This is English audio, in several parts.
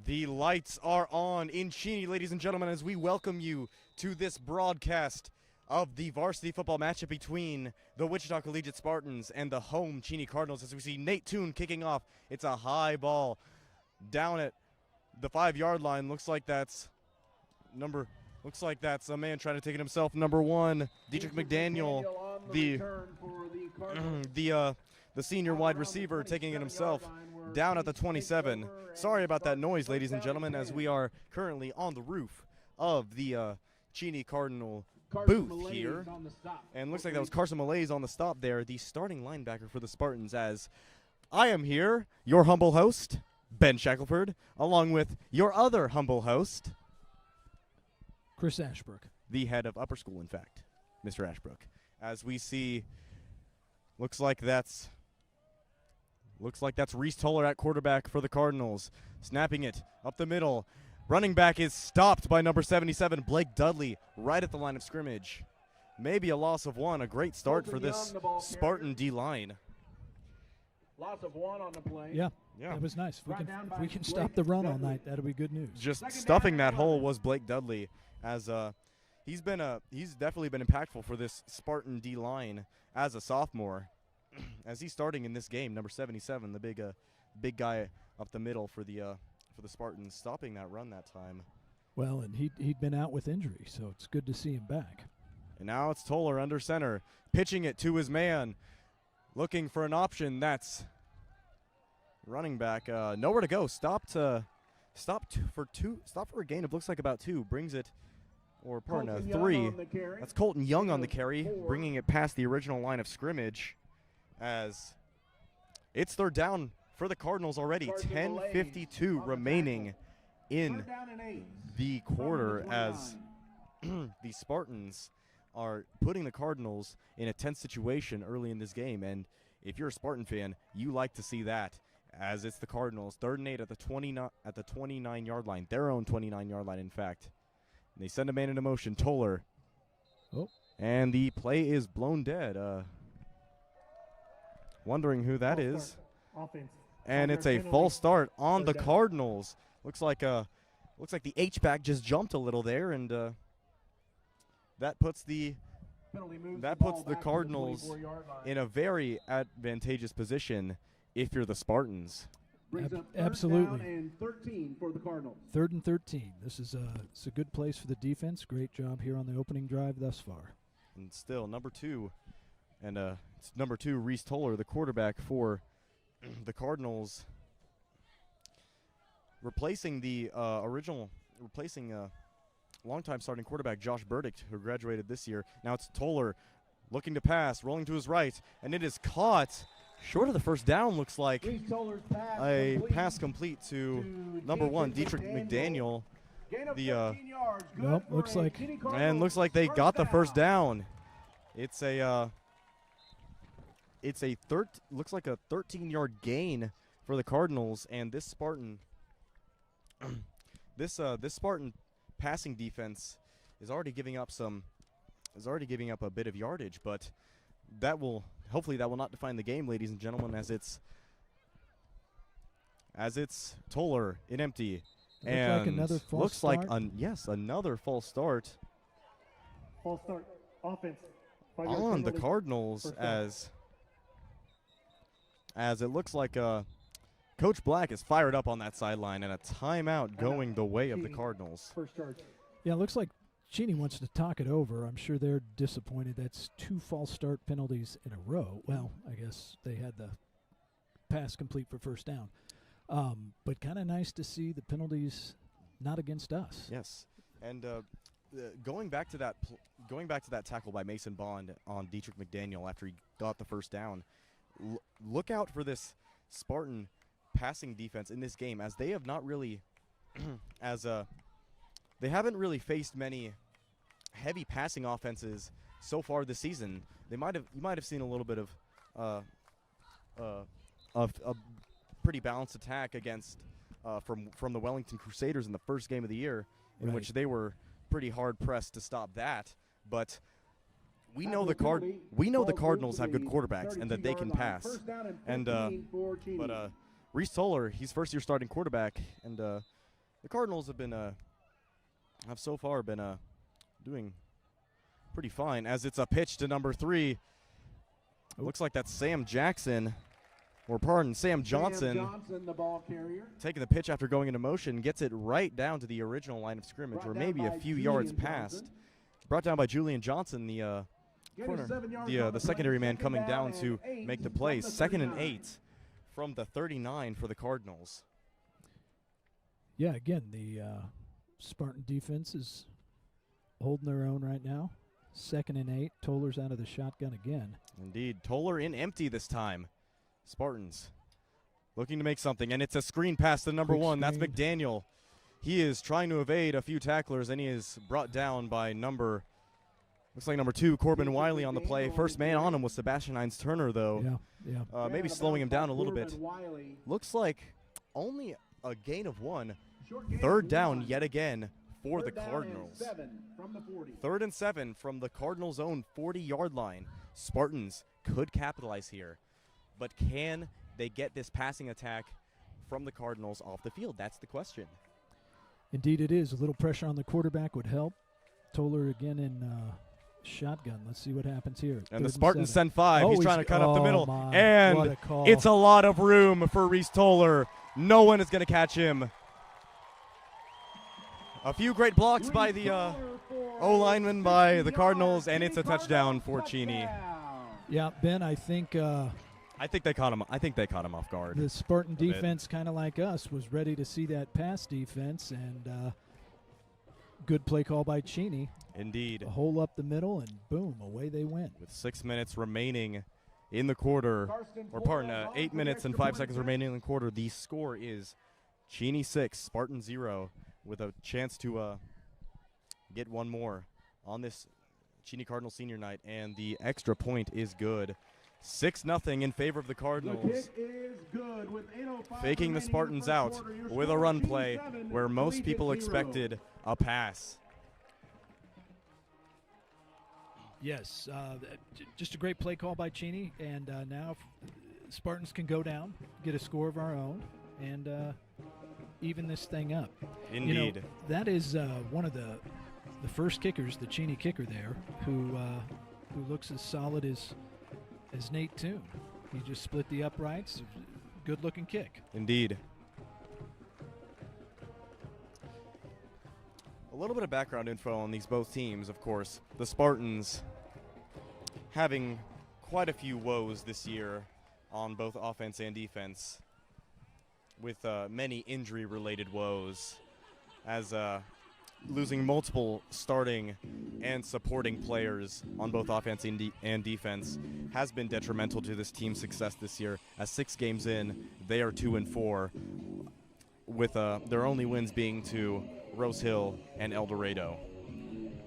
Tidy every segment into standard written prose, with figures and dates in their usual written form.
The lights are on in Cheney, ladies and gentlemen, as we welcome you to this broadcast of the varsity football matchup between the Wichita Collegiate Spartans and the home Cheney Cardinals. As we see Nate Toon kicking off, it's a high ball down at the 5-yard line. Looks like that's a man trying to take it himself. Number 1, Dietrich McDaniel, the senior wide receiver, taking it himself down at the 27. Sorry about that noise, ladies and gentlemen, as we are currently on the roof of the Cheney Cardinal booth here. And looks like that was Carson Malays on the stop there, the starting linebacker for the Spartans, as I am here, your humble host, Ben Shackelford, along with your other humble host, Chris Ashbrook. The head of upper school, in fact, Mr. Ashbrook. As we see, looks like that's Reese Toller at quarterback for the Cardinals, snapping it up the middle. Running back is stopped by number 77, Blake Dudley, right at the line of scrimmage. Maybe a loss of 1, a great start for this Spartan D-line. Loss of 1 on the play. Yeah, that was nice. If we can stop the run all night, that'll be good news. Just stuffing that hole was Blake Dudley, as he's definitely been impactful for this Spartan D-line as a sophomore. As he's starting in this game, number 77, the big guy up the middle for the Spartans, stopping that run that time. Well, and he'd been out with injury, so it's good to see him back. And now it's Toller under center, pitching it to his man, looking for an option. That's running back, nowhere to go. Stop for a gain of looks like about 2. Brings it, or pardon, 3. That's Colton Young on the carry, bringing it past the original line of scrimmage. As it's third down for the Cardinals already. 10:52 remaining in the quarter, as the Spartans are putting the Cardinals in a tense situation early in this game. And if you're a Spartan fan, you like to see that, as it's the Cardinals, 3rd and 8 at the 29-yard line, their own 29-yard line, in fact. And they send a man into motion, Toller. Oh. And the play is blown dead. Wondering who that is. And it's a false start on the Cardinals. Looks like the H-back just jumped a little there, and that puts the Cardinals in a very advantageous position if you're the Spartans. Absolutely. 3rd and 13 for the Cardinals. 3rd and 13. This is it's a good place for the defense. Great job here on the opening drive thus far. And still number 2. And it's number 2, Reese Toller, the quarterback for the Cardinals, replacing longtime starting quarterback Josh Burdick, who graduated this year. Now it's Toller looking to pass, rolling to his right, and it is caught short of the first down. Looks like a pass complete to number 1, Dietrich McDaniel. Looks like they got the first down. Looks like a 13-yard gain for the Cardinals, and this Spartan Spartan passing defense is already giving up a bit of yardage, but hopefully that will not define the game, ladies and gentlemen, as it's Toller in empty. Looks like another false start. Another false start. False start. Offense. On the Cardinals, as it looks like Coach Black is fired up on that sideline, and a timeout going the way of the Cardinals. First charge. Yeah, it looks like Cheney wants to talk it over. I'm sure they're disappointed. That's 2 false start penalties in a row. Well, I guess they had the pass complete for first down. But kind of nice to see the penalties not against us. Yes, and going back to that tackle by Mason Bond on Dietrich McDaniel after he got the first down. Look out for this Spartan passing defense in this game, as they have not really they haven't really faced many heavy passing offenses so far this season. You might have seen a little bit of a pretty balanced attack against from the Wellington Crusaders in the first game of the year, in which they were pretty hard pressed to stop that. But we know the Cardinals have good quarterbacks and that they can pass. And Reese Toller, he's first-year starting quarterback, and the Cardinals have so far been doing pretty fine, as it's a pitch to number 3. Looks like that's Sam Johnson, The ball carrier. taking the pitch after going into motion, gets it right down to the original line of scrimmage, or maybe a few yards past. Brought down by Julian Johnson, the secondary man coming down to make the play. 2nd and 8 from the 39 for the Cardinals. Yeah, again, the Spartan defense is holding their own right now. 2nd and 8. Toller's out of the shotgun again. Indeed. Toller in empty this time. Spartans looking to make something, and it's a screen pass to number Quick 1. That's screen. McDaniel. He is trying to evade a few tacklers, and he is brought down by number 2, Corbin Wiley on the play. First man on him was Sebastian Hines-Turner, though. Yeah. Maybe slowing him down a little bit. Looks like only a gain of 1. 3rd down yet again for the Cardinals. 3rd and 7 from the Cardinals' own 40-yard line. Spartans could capitalize here, but can they get this passing attack from the Cardinals off the field? That's the question. Indeed it is. A little pressure on the quarterback would help. Toller again in shotgun. Let's see what happens here. And the 3rd Spartans 7. send 5. Oh, he's trying to cut up the middle. My, what and a call. it's a lot of room for Reese Toller. No one is going to catch him. A few great blocks by the O-lineman by the Cardinals, and it's a touchdown for Cheney. Yeah, Ben, I think they caught him. I think they caught him off guard. the Spartan defense, kind of like us, was ready to see that pass defense, and good play call by Cheney. Indeed. A hole up the middle, and boom, away they went. With 6 minutes remaining in the quarter, 8 minutes and 5 seconds remaining in the quarter, the score is Cheney 6, Spartan 0, with a chance to get one more on this Cheney Cardinal senior night, and the extra point is good. 6-0 in favor of the Cardinals. Faking the Spartans out with a run play where most people expected a pass. Yes, just a great play call by Cheney, and now Spartans can go down, get a score of our own, and even this thing up. Indeed. You know, that is one of the first kickers, the Cheney kicker there, who looks as solid as Nate Toon. He just split the uprights. Good looking kick. Indeed. A little bit of background info on these both teams, of course. The Spartans having quite a few woes this year on both offense and defense, with many injury-related woes, as losing multiple starting and supporting players on both offense and defense has been detrimental to this team's success this year. As 6 games in, they are 2-4, with their only wins being to Rose Hill and El Dorado.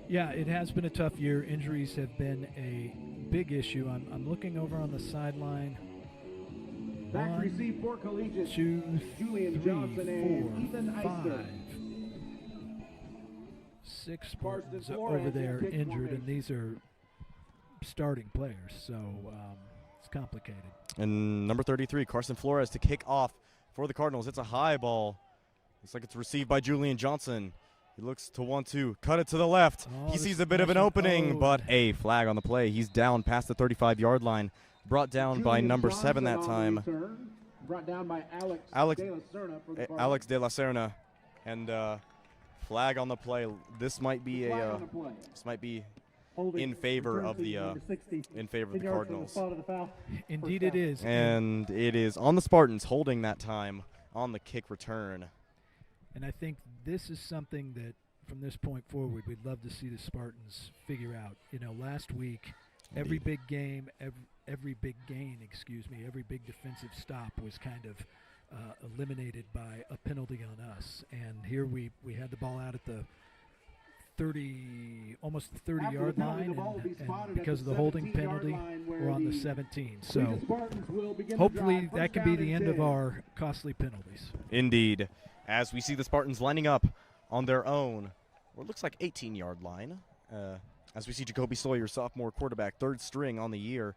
Yeah, it has been a tough year. Injuries have been a big issue. I'm looking over on the sideline. Back 1, receive for Collegiate. 2, Julian 3, Johnson and Ethan 4, 5. Eister. 6 Spartans Flores over in there kick injured, formation. and these are starting players, so it's complicated. And number 33, Carson Flores, to kick off for the Cardinals. It's a high ball. Looks like it's received by Julian Johnson. He looks to want to cut it to the left. Oh, He the sees a bit of an smash- opening, oh. but a flag on the play. He's down past the 35-yard line. Brought down by Julian number Johnson 7 that on the time, return. Brought down by Alex- De La Serna for the Cardinals. Alex De La Serna. And flag on the play. This might be Flag on the play. this might be Holding in favor return of to the number 60. in favor of 10 the yards from Cardinals. spot of the foul. Indeed First it down. is. And it is on the Spartans, holding that time on the kick return. And I think this is something that, from this point forward, we'd love to see the Spartans figure out. You know, last week, every Indeed. big game, every big gain, every big defensive stop was kind of eliminated by a penalty on us. And here we had the ball out at the almost the 30-yard line, and because of the holding penalty, we're on the 17. So hopefully that can be the end of our costly penalties. Indeed. As we see the Spartans lining up on their own, what looks like 18-yard line. As we see Jacoby Sawyer, sophomore quarterback, 3rd string on the year,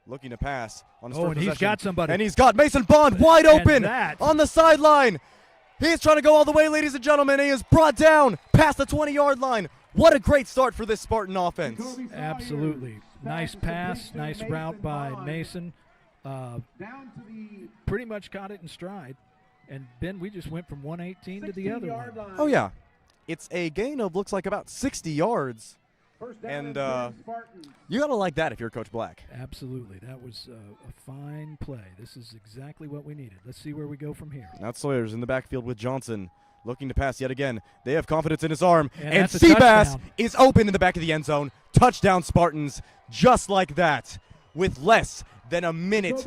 looking to pass on his first and he's possession. got somebody. And he's got Mason Bond wide And open that- on the sideline. He is trying to go all the way, ladies and gentlemen. He is brought down past the 20-yard line. What a great start for this Spartan offense. Absolutely. Nice pass, nice route by Mason. Pretty much caught it in stride. And, Ben, we just went from 118 to the other one. Oh, yeah. It's a gain of looks like about 60 yards. And you got to like that if you're Coach Black. Absolutely. That was a fine play. This is exactly what we needed. Let's see where we go from here. Now Sawyer's in the backfield with Johnson, looking to pass yet again. They have confidence in his arm. And that's a Seabass touchdown. is open in the back of the end zone. Touchdown Spartans, just like that, with less than a minute.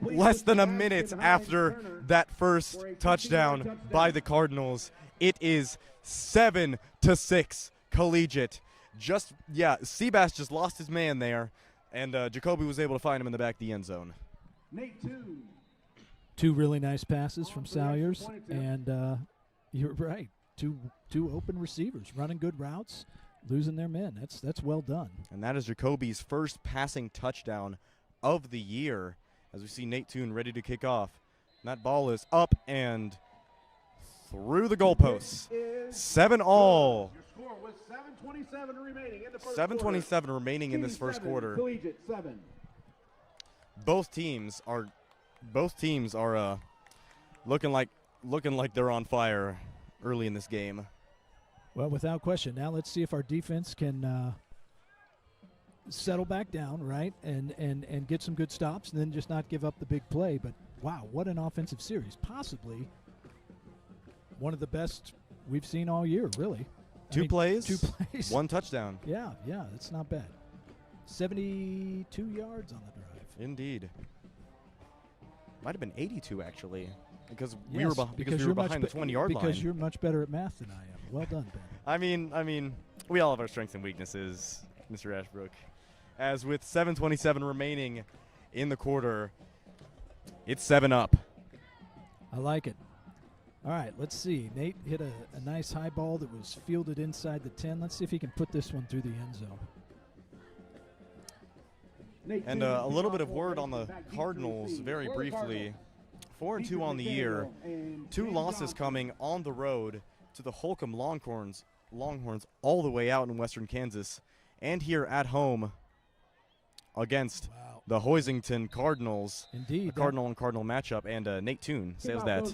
Less than a minute after that first touchdown by the Cardinals. It is 7-6 Collegiate. Seabass just lost his man there, and Jacoby was able to find him in the back of the end zone. Two really nice passes from Salyers, and you're right. Two open receivers running good routes, losing their men. That's well done. And that is Jacoby's first passing touchdown of the year, as we see Nate Toon ready to kick off. And that ball is up and through the goalposts. 7-all. 7:27 remaining in this first quarter. Both teams are looking like they're on fire early in this game. Well, without question. Now let's see if our defense can settle back down, right, and get some good stops, and then just not give up the big play. But wow, what an offensive series! Possibly one of the best we've seen all year, really. Two plays, one touchdown. Yeah, that's not bad. 72 yards on the drive. Indeed. Might have been 82 actually, because Yes, we were behind the 20-yard line. Because you're much better at math than I am. Well done, Ben. I mean, we all have our strengths and weaknesses, Mr. Ashbrook. As with 7:27 remaining in the quarter, it's 7-up. I like it. All right, let's see. Nate hit a nice high ball that was fielded inside the 10. Let's see if he can put this one through the end zone. And a little bit of word on the Cardinals very briefly. 4-2 on the year. 2 losses coming on the road to the Holcomb Longhorns all the way out in western Kansas, and here at home against the Hoisington Cardinals. Indeed. The Cardinal and Cardinal matchup, and Nate Toon says that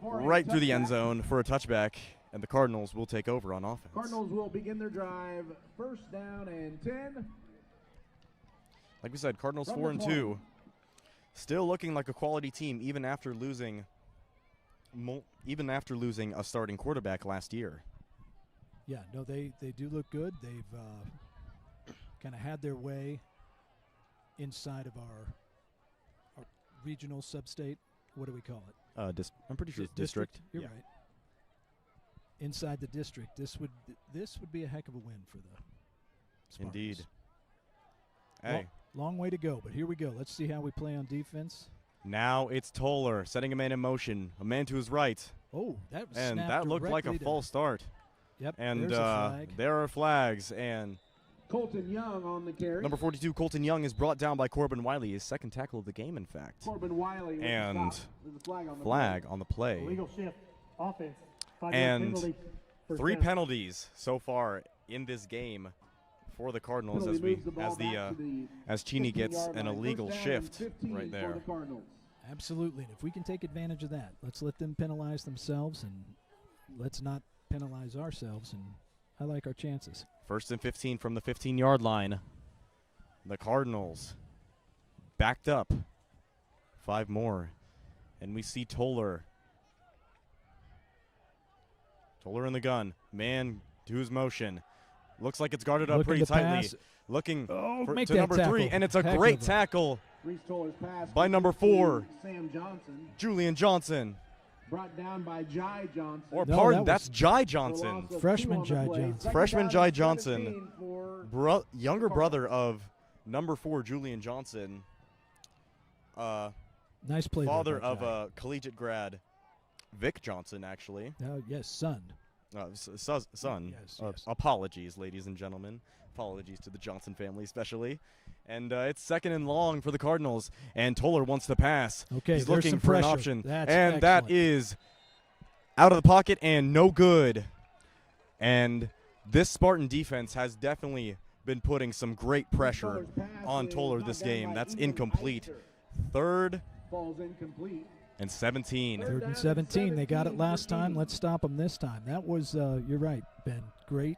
right through the end zone for a touchback, and the Cardinals will take over on offense. Cardinals will begin their drive. First down and 10. Like we said, Cardinals 4-2. Still looking like a quality team even after losing a starting quarterback last year. Yeah, no, they do look good. They've kind of had their way inside of our regional sub-state. What do we call it? I'm pretty sure it's district. You're right. Inside the district, this would be a heck of a win for the Spartans. Indeed. Hey. Long way to go, but here we go. Let's see how we play on defense. Now it's Toller setting a man in motion. A man to his right. Oh, that was And snapped that looked like a directly false start. Yep, And there's a flag. there are flags. And Colton Young on the carry. number 42, Colton Young, is brought down by Corbin Wiley, his second tackle of the game, in fact. Corbin Wiley. And flag on the play. Illegal shift, offense. 5-yard And penalty, first 3 down. penalties so far in this game for the Cardinals as Cheney gets an illegal shift right there. Absolutely. And if we can take advantage of that, let's let them penalize themselves and let's not penalize ourselves, and I like our chances. 1st and 15 from the 15-yard line. The Cardinals backed up 5 more. And we see Toller. Toller in the gun. Man to his motion. Looks like it's guarded up pretty tightly. Looking to that number 3, tackle. and it's a Heck great of a- tackle by number 4, Sam Johnson. Julian Johnson. Brought down by Jai Johnson. Or No, pardon, that was that's Jai Johnson. Freshman Jai Johnson. Freshman Jai Johnson. Younger brother of number 4, Julian Johnson. Nice play. Father there by of Jai. a collegiate grad, Vic Johnson, actually. Yes, son. Son. Yes. Apologies, ladies and gentlemen. Apologies to the Johnson family, especially. And it's 2nd and long for the Cardinals. And Toller wants to pass. Okay, He's there's looking some for an pressure. option. That's and that excellent. is out of the pocket and no good. And this Spartan defense has definitely been putting some great pressure on Toller this game. That's incomplete. Third Falls incomplete. and 17. 3rd and 17. They got it last time. Let's stop them this time. That was, you're right, Ben. Great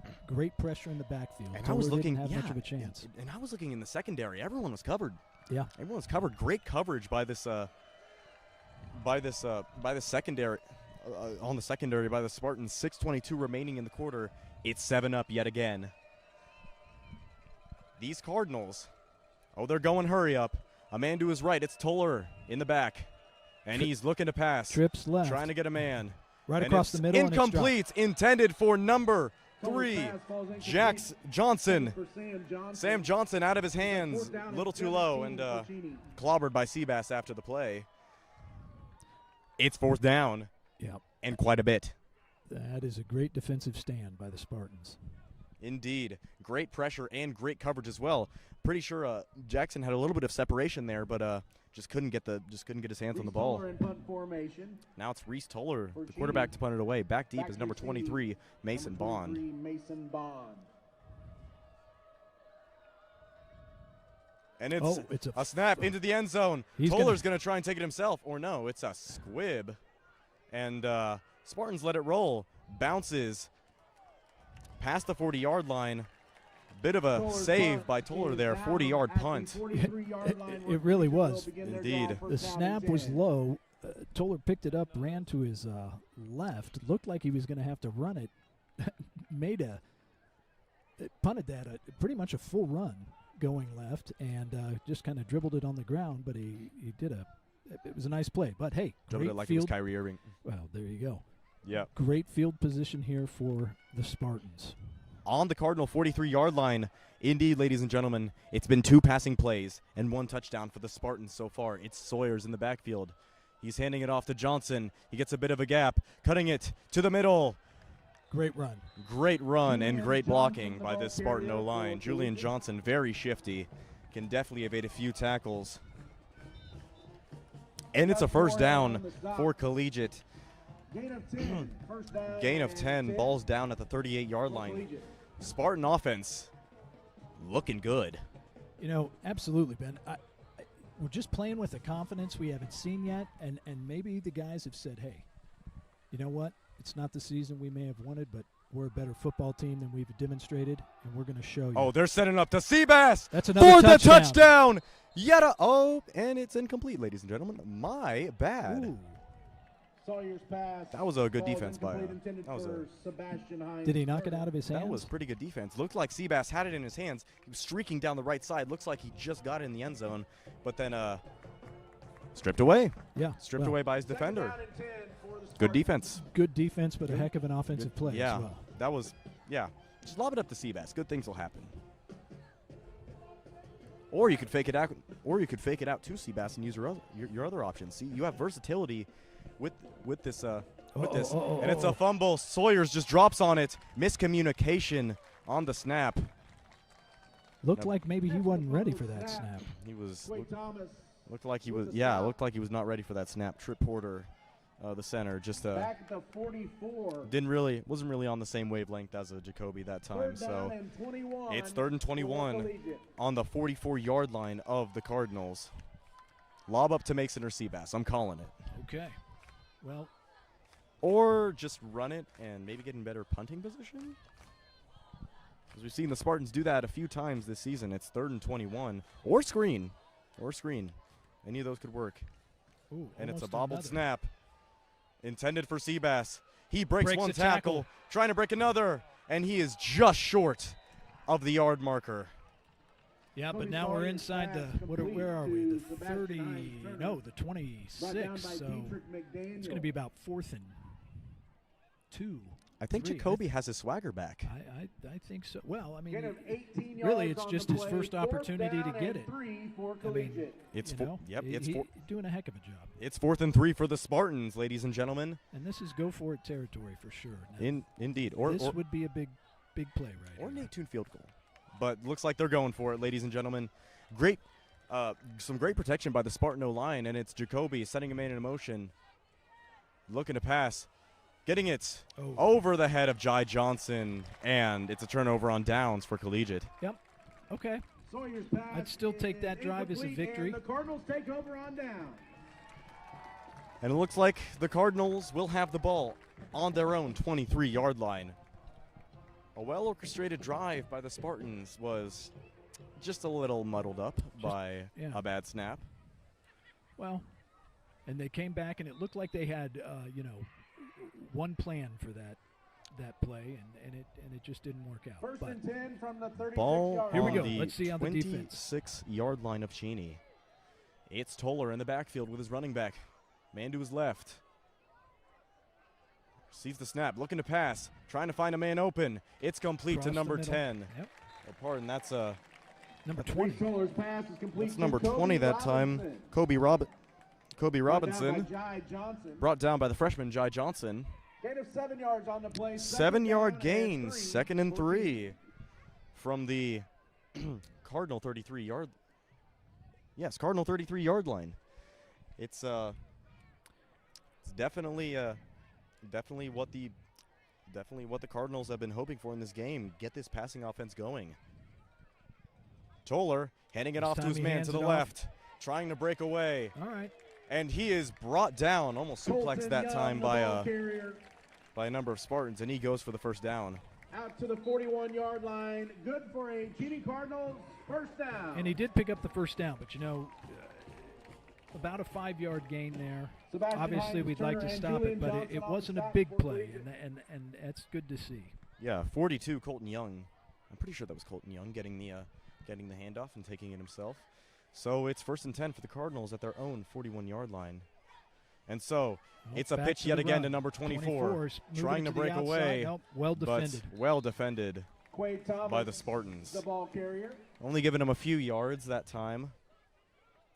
pressure in the backfield. And I was Toller looking, didn't have much of a chance. And I was looking in the secondary. Everyone was covered. Yeah. Everyone was covered. Great coverage by this secondary. On the secondary by the Spartans. 6:22 remaining in the quarter. It's 7-up yet again. These Cardinals, they're going hurry up. A man to his right. It's Toller in the back. And he's looking to pass. Trips left. Trying to get a man. Right And across it's the middle. and it's dropped. incomplete. Intended for number 3. Jax Johnson. Sam Johnson out of his hands. A little too low and clobbered by Seabass after the play. It's 4th down. Yeah. And quite a bit. That is a great defensive stand by the Spartans. Indeed. Great pressure and great coverage as well. Pretty sure Jackson had a little bit of separation there, but just couldn't get his hands on the ball. Now it's Reese Toller, the quarterback, to punt it away. Back deep is number 23, Mason Bond. And it's a snap into the end zone. Toller's going to try and take it himself, or no, it's a squib. And Spartans let it roll. Bounces past the 40-yard line. Bit of a save by Toller there, 40-yard punt. It really was. Indeed. The snap was low. Toller picked it up, ran to his left. Looked like he was going to have to run it. Punted that pretty much a full run going left, and just kind of dribbled it on the ground. But he did it was a nice play. But hey, Dribbled it like it was Kyrie Irving. Well, there you go. Yeah. Great field position here for the Spartans. On the Cardinal 43-yard line. Indeed, ladies and gentlemen, it's been 2 passing plays and 1 touchdown for the Spartans so far. It's Sawyers in the backfield. He's handing it off to Johnson. He gets a bit of a gap, cutting it to the middle. Great run. Great run and great blocking by this Spartan O-line. Julian Johnson, very shifty, can definitely evade a few tackles. And it's a 1st down for Collegiate. Gain of 10, balls down at the 38-yard line. Spartan offense looking good. You know, absolutely, Ben. We're just playing with a confidence we haven't seen yet, and maybe the guys have said, hey, you know what? It's not the season we may have wanted, but we're a better football team than we've demonstrated, and we're going to show you. Oh, they're setting up to Seabass. That's another for the touchdown. And it's incomplete, ladies and gentlemen. My bad. Ooh. Sawyer's pass. That was a good defense by Did he knock it out of his hands? That was pretty good defense. Looked like Seabass had it in his hands. He was streaking down the right side. Looks like he just got it in the end zone, but then stripped away. Yeah. Stripped away by his defender. Good defense. Good defense, but a heck of an offensive play as well. That was, just lob it up to Seabass. Good things will happen. Or you could fake it out. Or you could fake it out to Seabass and use your other options. See, you have versatility with this, and it's a fumble. Sawyers just drops on it. Miscommunication on the snap. Looked like maybe he wasn't ready for that snap. He was looked like he was looked like he was not ready for that snap. Trip Porter, the center, just back to 44. wasn't really on the same wavelength as a Jacoby that time. So it's 3rd and 21 on the 44-yard line of the Cardinals. Lob up to Mason or Seabass. I'm calling it. Okay. Well, or just run it and maybe get in better punting position. Because we've seen the Spartans do that a few times this season. It's 3rd and 21. Or screen. Any of those could work. Ooh, and it's a bobbled snap. Intended for Seabass. He breaks one tackle, trying to break another, and he is just short of the yard marker. Yeah, but now we're inside the, where are we? The 30, no, the 26. So it's going to be about 4th and 2. I think Jacoby has his swagger back. I think so. Well, I mean, really, it's just his first opportunity to get it. I mean, it's he's doing a heck of a job. It's 4th and 3 for the Spartans, ladies and gentlemen. And this is go for it territory for sure. Now, Indeed. This would be a big play right or here. Nate Toon field goal. But looks like they're going for it, ladies and gentlemen. Some great protection by the Spartan O-line, and it's Jacoby setting a man in motion, looking to pass. getting it Oh. over the head of Jai Johnson, and it's a turnover on downs for Collegiate. Okay. Sawyer's pass I'd still take that is drive as a incomplete, victory. and the Cardinals take over on down. And it looks like the Cardinals will have the ball on their own 23-yard line. A well-orchestrated drive by the Spartans was just a little muddled up by a bad snap. Well, and they came back, and it looked like they had, one plan for that play, and it just didn't work out. First But and 10 from the 36-yard Ball line. Here we on go. the Let's see on the defense. 26-yard line of Cheney. It's Toller in the backfield with his running back. Man to his left. Sees the snap, looking to pass, trying to find a man open. It's complete Across to the number middle. 10. Yep. Oh, pardon, that's Number 20. Toller's pass is complete that's to number Kobe 20 that time. Robinson. Kobe Brought down Robinson, by Jai Johnson. brought down by the freshman Jai Johnson. Gain of 7 yards on the play. 7-yard gain, second and 3 from the Cardinal 33-yard. Yes, Cardinal 33-yard line. It's definitely what the Cardinals have been hoping for in this game. Get this passing offense going. Toller handing it This off to time his he man hands to the it off. left, trying to break away, All right. and he is brought down, almost suplexed that time by a number of Spartans, and he goes for the first down. Out to the 41-yard line. Good for a Cheney Cardinals first down. And he did pick up the first down, but about a 5-yard gain there. Sebastian Obviously, Hines, we'd like to Turner, and stop it, Julian but Johnson it on wasn't the a sack big for play, Collegiate. and that's good to see. Yeah, 42, Colton Young. I'm pretty sure that was Colton Young getting the handoff and taking it himself. So it's first and 10 for the Cardinals at their own 41-yard line. And so it's a Back pitch to yet the again run. to number 24, 's moving trying it to the break outside. away, Nope, well defended. but well defended Quay Thomas, by the Spartans. the ball carrier. Only giving him a few yards that time.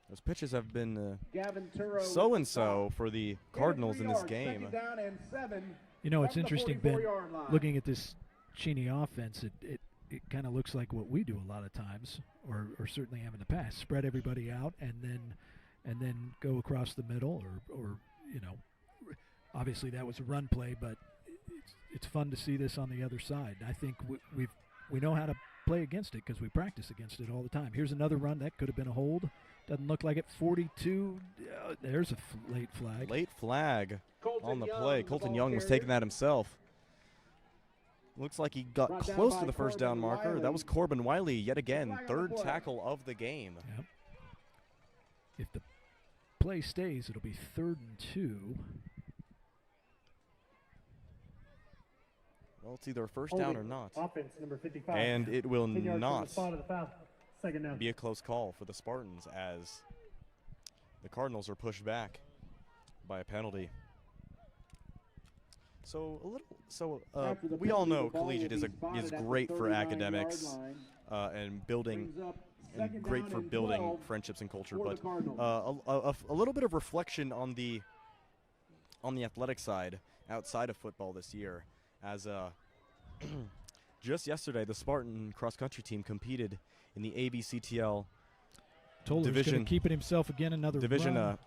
Those pitches have been Gavin Turo so-and-so for the Cardinals in this game. Second down and 7 It's from the interesting, Ben, 44-yard line. looking at this Cheney offense, it kind of looks like what we do a lot of times, or certainly have in the past. Spread everybody out and then go across the middle, or obviously that was a run play, but it's fun to see this on the other side. I think we know how to play against it because we practice against it all the time. Here's another run that could have been a hold. Doesn't look like it. 42. There's a late flag. Late flag Colton on the Young, play. the Colton ball Young was carrier. taking that himself. Looks like he got Brought down close by to the first down Corbin marker. Wiley. That was Corbin Wiley yet again, Flag on the third play. tackle of the game. Yep. If the play stays, it'll be 3rd and 2. Well, it's either a first down or Holding. not. Offense number 55. And it will 10 yards from the not spot of the foul. Second down. be a close call for the Spartans as the Cardinals are pushed back by a penalty. After the we all penalty, know the ball will Collegiate be is spotted at the great for 39-yard academics line. and building Brings up and second great down for and building 12 friendships and culture. for But the Cardinals. a little bit of reflection on the athletic side outside of football this year, as just yesterday the Spartan cross country team competed in the ABCTL Toller's going Division- to keep it himself again. Another Division. run.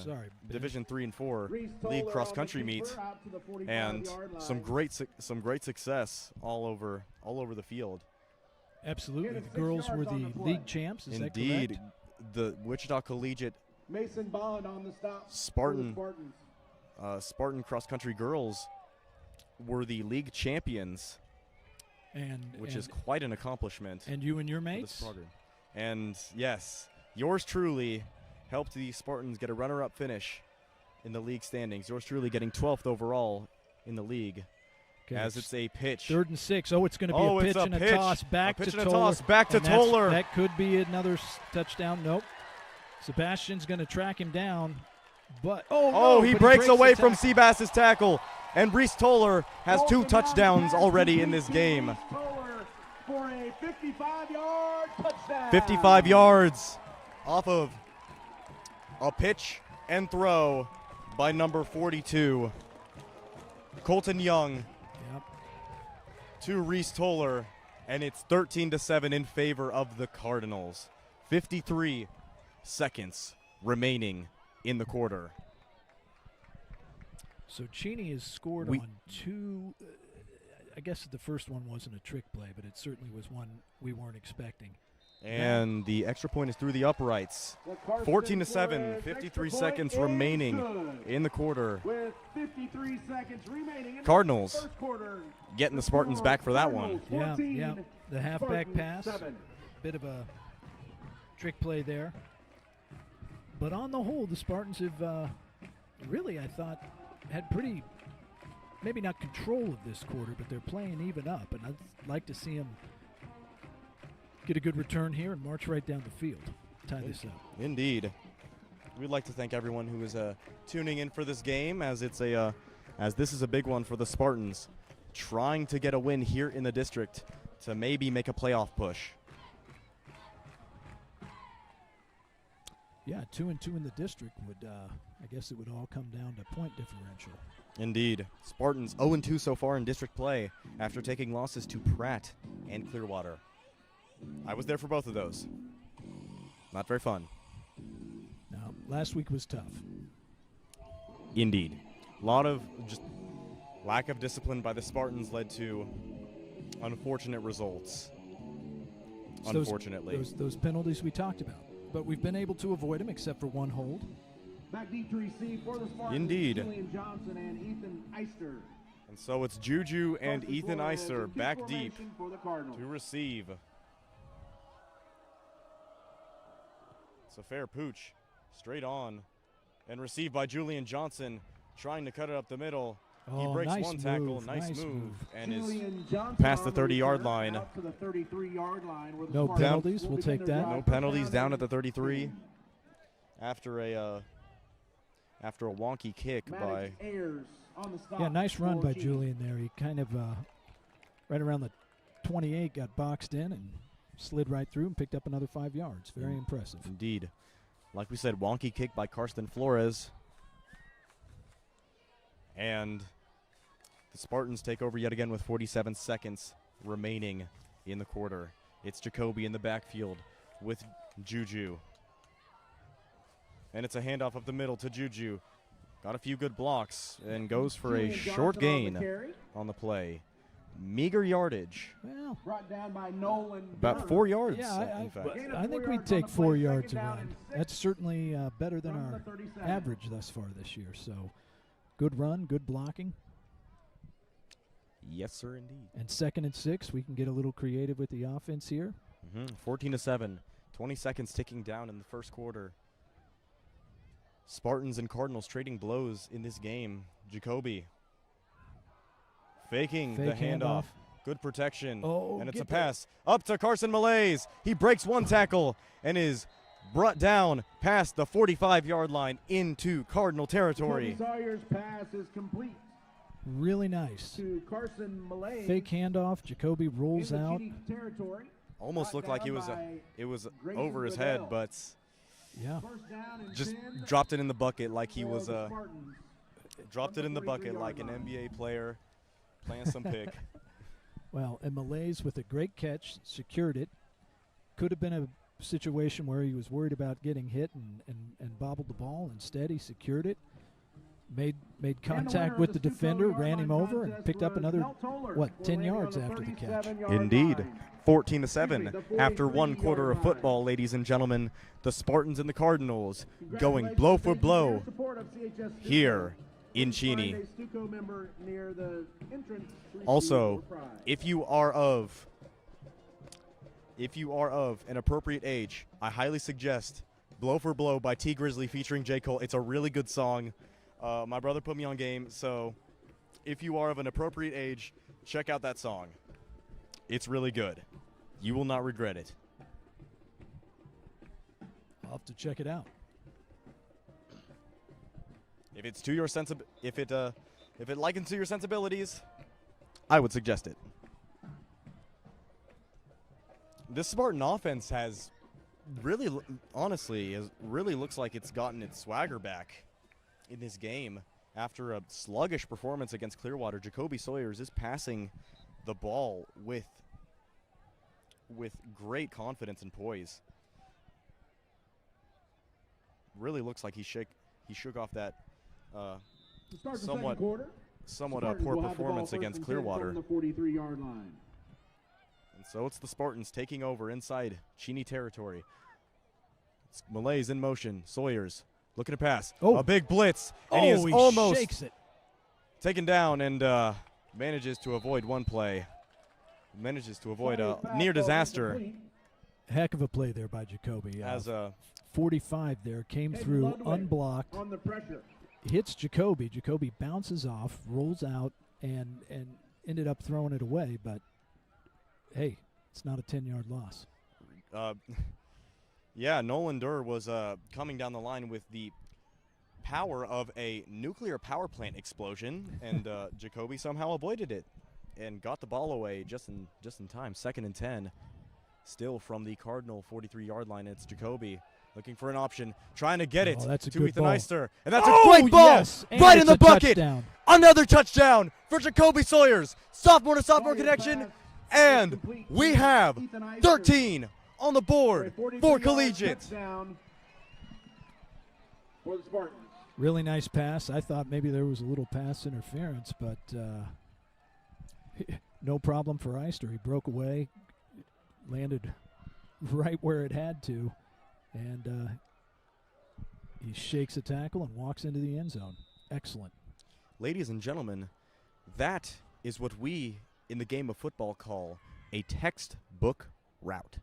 Sorry, Ben. Division 3 and 4 Reese league Toller cross on the country keeper meet, out to the 45 and yard some line. great success all over the field. Absolutely. Gain The of 6 girls were yards on the the play. league champs. Is that Indeed, correct? the Wichita Collegiate Mason Bond on the stop. for the Spartan Spartans. cross country girls were the league champions, which is quite an accomplishment. And you and your for this mates? program. And yes, yours truly helped the Spartans get a runner-up finish in the league standings. Yours truly getting 12th overall in the league. Okay, As it's a pitch. 3rd and 6. Oh, it's going to be Oh, a it's pitch a and a pitch. toss back A pitch to and a Toller. toss back to And that's- Toller. That could be another touchdown. Nope. Sebastian's going to track him down. But He but breaks away the from tackle. Seabass's tackle. And Reese Toller has 2 Bolton down touchdowns pass already in complete this to game. Reese Toller for a 55-yard touchdown. 55 yards off of a pitch and throw by number 42, Colton Young, Yep. to Reese Toller, and it's 13-7 in favor of the Cardinals. 53 seconds remaining in the quarter. So Cheney has scored on two. I guess the first one wasn't a trick play, but it certainly was one we weren't expecting. And the extra point is through the uprights. 14-7, 53 seconds remaining in the quarter. With 53 seconds remaining in Cardinals the first quarter. getting the Spartans back for that one. Yeah, 14, yeah. The halfback Spartans pass, 7. bit of a trick play there. But on the whole, the Spartans have really, I thought, had pretty, maybe not control of this quarter, but they're playing even up. And I'd like to see them get a good return here and march right down the field, tie this up. Indeed. We'd like to thank everyone who is tuning in for this game, as it's as this is a big one for the Spartans, trying to get a win here in the district to maybe make a playoff push. Yeah, 2-2 in the district would, I guess it would all come down to point differential. Indeed. Spartans 0-2 so far in district play after taking losses to Pratt and Clearwater. I was there for both of those. Not very fun. Now, last week was tough. Indeed. A lot of just lack of discipline by the Spartans led to unfortunate results. It's Unfortunately. Those penalties we talked about. But we've been able to avoid them except for one hold. Back deep to receive for the Spartans. Indeed. Julian Johnson and Ethan Eister. And so it's Juju and Carson Ethan Flores Eiser in back kick deep formation for the Cardinals. to receive. It's a fair pooch. Straight on. And received by Julian Johnson, trying to cut it up the middle. He Oh, breaks nice one tackle. move, Nice nice move. move. And is Julian Johnson past the on the 30-yard return, line. out to the 33-yard line where the No Spartans penalties. will We'll begin take their that. drive. no First penalties down at the and 33 after a wonky kick by Maddox Ayers on the stop Yeah, nice run for by Cheney. Julian there. He kind of right around the 28 got boxed in and slid right through and picked up another 5 yards. Very impressive. Indeed. Like we said, wonky kick by Carson Flores. And the Spartans take over yet again with 47 seconds remaining in the quarter. It's Jacoby in the backfield with Juju. And it's a handoff up the middle to Juju. Got a few good blocks and goes for a Julian short Johnson on the gain carry, on the play. Meager yardage. Well, brought down by Nolan About Byrne. 4 yards, yeah, in fact. Gain of I 4 think we'd yards on take the 4 play, yards second down around. and 6 That's certainly better than from our the 37. average thus far this year. So, good run, good blocking. Yes, sir, indeed. And 2nd and 6, we can get a little creative with the offense here. 14-7. 20 seconds ticking down in the first quarter. Spartans and Cardinals trading blows in this game. Jacoby faking the Fake handoff. Good protection. Oh, and it's a get that. pass up to Carson Malaise. He breaks one tackle and is brought down past the 45-yard line into Cardinal territory. Jacoby Sawyer's pass is complete Really nice. to Carson Malay. Fake handoff. Jacoby rolls into out. Cheney territory. Almost Brought looked like down it was by Grayson over his head, Goodell. but Yeah. First down and just 10 dropped it in the bucket like he for was the Spartans. dropped From it in the 43 bucket like an yard line. NBA player playing some pick. Well, and Malaise with a great catch, secured it. Could have been a situation where he was worried about getting hit and bobbled the ball. Instead, he secured it, made And the contact winner with of the this defender, 2-yard ran him line over, and contest picked up was another, Mel Toller, what, who 10 landed on yards the after the catch. 37-yard Indeed. line. 14-7 the after one 43-yard quarter of line. football, ladies and gentlemen. The Spartans and the Cardinals going blow for Congratulations blow and support of CHS Stuco. here in Please Cheney. find a Stuco member near the entrance to receive Also, your prize. if you are of an appropriate age, I highly suggest Blow for Blow by T Grizzly featuring J. Cole. It's a really good song. My brother put me on game, so if you are of an appropriate age, check out that song. It's really good. You will not regret it. I'll have to check it out. If it's to your if it likens to your sensibilities, I would suggest it. This Spartan offense has really, honestly, really looks like it's gotten its swagger back in this game after a sluggish performance against Clearwater. Jacoby Sawyers is passing the ball with great confidence and poise. Really looks like he shook off that To start the Somewhat- second quarter, somewhat a Spartans poor will have the ball performance first against and 10 Clearwater. from the 43-yard line. And so it's the Spartans taking over inside Cheney territory. It's Malay's in motion. Sawyer's looking to pass. Oh. A big blitz. And he is he almost shakes it. taken down and manages to avoid one play. Manages to avoid a Flag near ball disaster incomplete. Heck of a play there by Jacoby. as a 45 there, came Ed through Ludwig unblocked, on the pressure. hits Jacoby. Jacoby bounces off, rolls out, and ended up throwing it away. But, hey, it's not a 10-yard loss. yeah, Nolan Durr was coming down the line with the power of a nuclear power plant explosion, and Jacoby somehow avoided it and got the ball away just in time. 2nd and 10, still from the Cardinal 43-yard line. It's Jacoby looking for an option, trying to get it that's a to good Ethan ball. Eister, and that's a great ball yes, and right in it's the a bucket. touchdown. Another touchdown for Jacoby Sawyers, sophomore to sophomore Sawyer's connection, pass and is complete we to have Ethan Eister 13 on the for a board 43-yard for Collegiate. touchdown for the Spartans. Really nice pass. I thought maybe there was a little pass interference, but no problem for Eister. He broke away, landed right where it had to, and he shakes a tackle and walks into the end zone. Excellent. Ladies and gentlemen, that is what we in the game of football call a textbook route.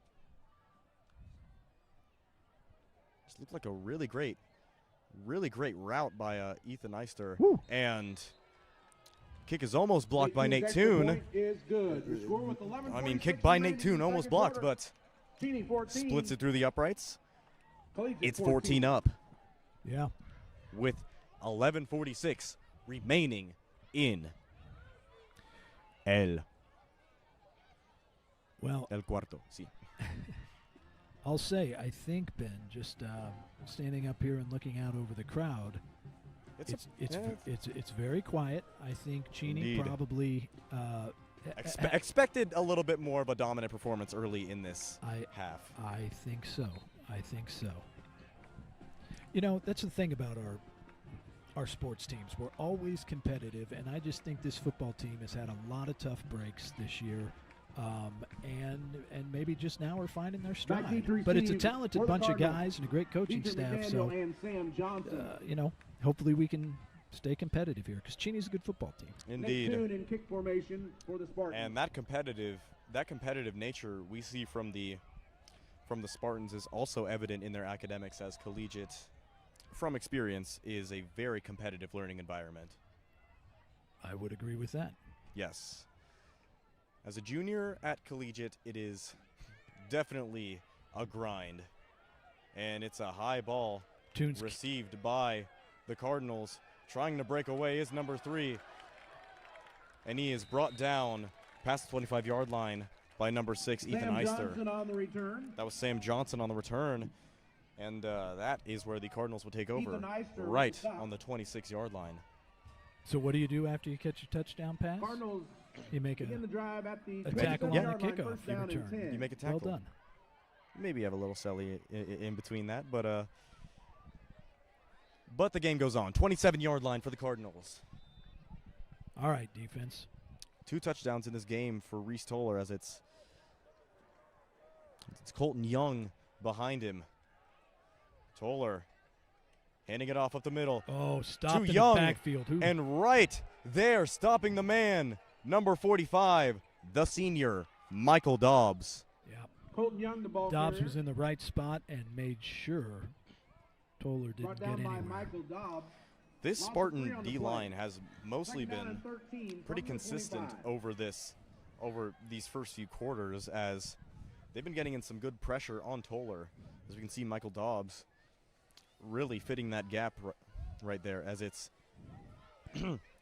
This looked like a really great route by Ethan Eister. Woo. And kick is almost blocked by Nate extra Toon. point is good. The score with 11:46 I mean, kick by Nate remaining in Toon, the almost second blocked, quarter. but Cheney 14, splits it through the uprights. Collegiate It's 14 up Yeah. with 11:46 remaining in El Well, Cuarto. Sí. I'll say, I think, Ben, just standing up here and looking out over the crowd, it's very quiet. I think Cheney Indeed. probably Expected a little bit more of a dominant performance early in this half. I think so. I think so. You know, that's the thing about our sports teams. We're always competitive, and I just think this football team has had a lot of tough breaks this year. And maybe just now we're finding their stride. But it's a talented bunch of guys and a great coaching staff. So, and Sam Johnson. you know, hopefully we can stay competitive here because Cheney's a good football team. Indeed. Nate Toon in kick formation for the Spartans. And that competitive nature we see from the Spartans is also evident in their academics, as Collegiate, from experience, is a very competitive learning environment. I would agree with that. Yes. As a junior at Collegiate, it is definitely a grind. And it's a high ball Toon's received by the Cardinals. Trying to break away is number 3. And he is brought down past the 25-yard line by number 6, Ethan Sam Eister. Johnson on the return. That was Sam Johnson on the return. And that is where the Cardinals will take over, Ethan Eister right with the stop. on the 26-yard line. So what do you do after you catch your touchdown pass? Cardinals You make begin the drive at the a tackle on the 27-yard line, kickoff. first You down and return. 10. You make a Well tackle. done. Maybe have a little celly in between that, but the game goes on. 27-yard line for the Cardinals. All right, defense. 2 touchdowns in this game for Reese Toller, as it's Colton Young behind him. Toller handing it off up the middle. Oh, stop in Young the backfield. And right there, stopping the man, number 45, the senior, Michael Dobbs. Yeah. Colton Young, the ball Dobbs carrier. was in the right spot and made sure Toller Brought didn't down get by anywhere. Michael Dobbs. This Loss of 3 Spartan on the D-line play. has mostly Second down been and 13 pretty from the consistent 25. over these first few quarters, as they've been getting in some good pressure on Toller. As we can see, Michael Dobbs really fitting that gap right there, as it's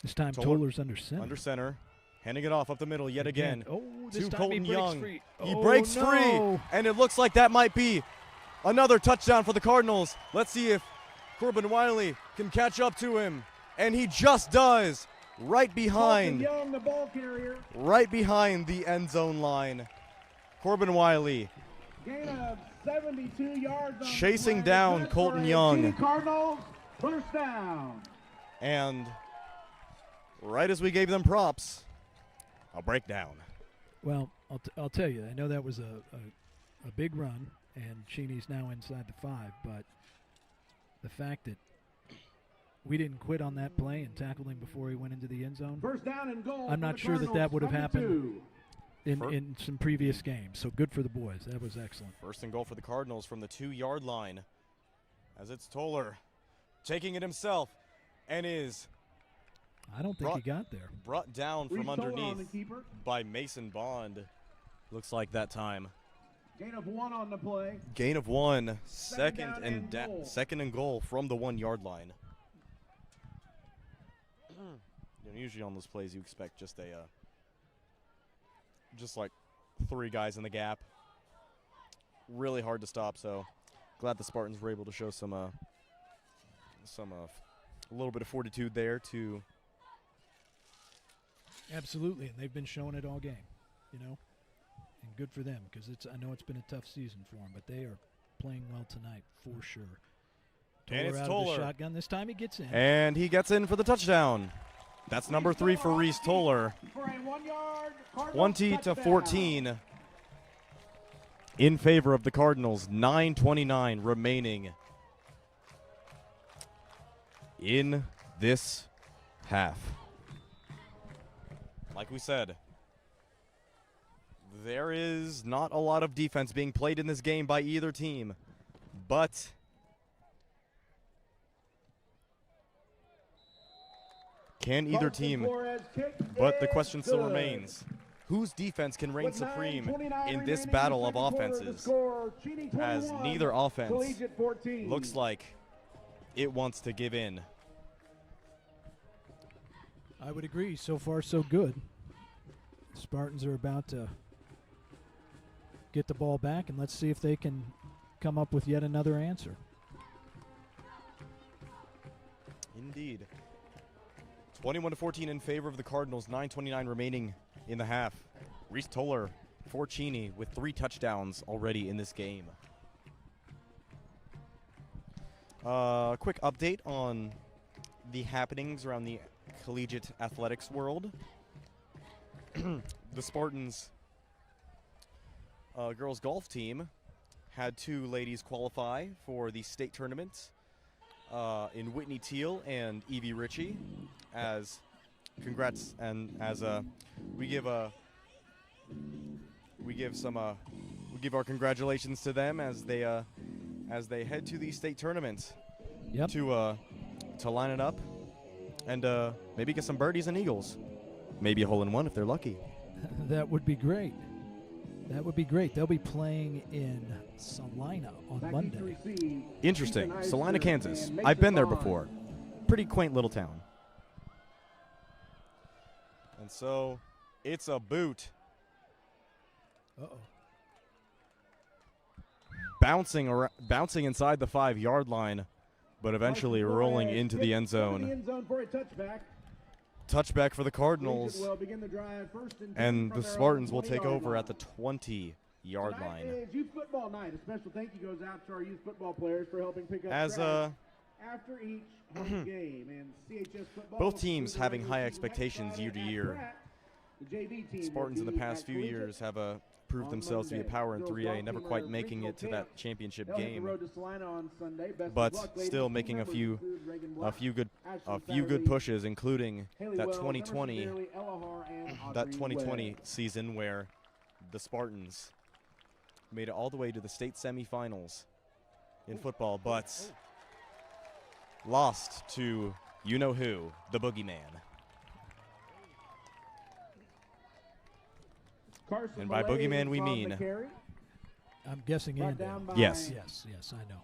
This time Toller Toller's under center. under center, handing it off up the middle yet again. Oh, this to time Colton he breaks Young. free. He Oh, breaks no. free, and it looks like that might be another touchdown for the Cardinals. Let's see if Corbin Wiley can catch up to him, and he just does, right Colton behind Young, the ball carrier. the end zone line. Corbin Wiley Gain of 72 yards on chasing the play. down Good Colton for a Young. Cheney Cardinals. First down. And right as we gave them props, a breakdown. Well, I'll tell you, I know that was a big run, and Cheney's now inside the 5, but the fact that we didn't quit on that play and tackled him before he went into the end zone, First down and goal. I'm not sure that would have happened Fir- in some previous games. So good for the boys. That was excellent. First and goal for the Cardinals from the 2-yard line, as it's Toller taking it himself and is I don't think he got there. brought down from underneath by Mason Bond. Looks like that time. Gain of 1 on the play. Gain of 1, Second down and goal. second and goal from the 1-yard line. Usually on those plays you expect just like 3 guys in the gap. Really hard to stop, so glad the Spartans were able to show a little bit of fortitude there to. Absolutely, and they've been showing it all game, and good for them because I know it's been a tough season for them, but they are playing well tonight for sure. And it's out of Toller. the shotgun this time. He gets in. And he gets in for the touchdown. That's number 3 for Reese Toller. For a 1-yard Cardinals 20-14 in favor of the Cardinals. 9:29 remaining in this half. Like we said, there is not a lot of defense being played in this game by either team, but can either team, but the question still remains, whose defense can reign supreme in this battle of offenses, as neither offense looks like it wants to give in. I would agree. So far, so good. The Spartans are about to get the ball back, and let's see if they can come up with yet another answer. Indeed. 21-14 in favor of the Cardinals. 9:29 remaining in the half. Reese Toller for Cheney with 3 touchdowns already in this game. Quick update on the happenings around the collegiate athletics world. The Spartans girls golf team had 2 ladies qualify for the state tournament in Whitney Teal and Evie Ritchie. As congrats, and as we give our congratulations to them as they head to the state tournament. Yep. To line it up and maybe get some birdies and eagles, maybe a hole-in-one if they're lucky. That would be great. That would be great. They'll be playing in Salina on Monday. Interesting. Salina, Kansas. I've been there before. Pretty quaint little town. And so it's a boot. Uh-oh. Bouncing inside the 5-yard line, but eventually rolling into the end zone. Touchback for the Cardinals, and the Spartans will take over at the 20-yard line. Tonight is youth football night. A special thank you goes out to our youth football players for helping pick up As trash after each home game. And CHS football both teams having high expectations year to year. The JV team Spartans in the will be past at few Collegiate years have proved on themselves to be a Monday. power in Girls 3A, golf never team quite are making it to regional that championship They'll hit the game, road to Salina on Sunday. Best of but luck, ladies. still Team making a members few include Reagan Black, a Ashley few good Satterley, pushes, including Haley that Wells, 2020 Emerson Fairley, Ella Har, and that Audrey 2020 Webb. season where the Spartans made it all the way to the state semifinals in football, but lost to you-know-who, the Boogeyman. Carson And by Millay boogeyman, we is on mean- the carry. I'm guessing Brought Andy. down by Yes. Yes, I know.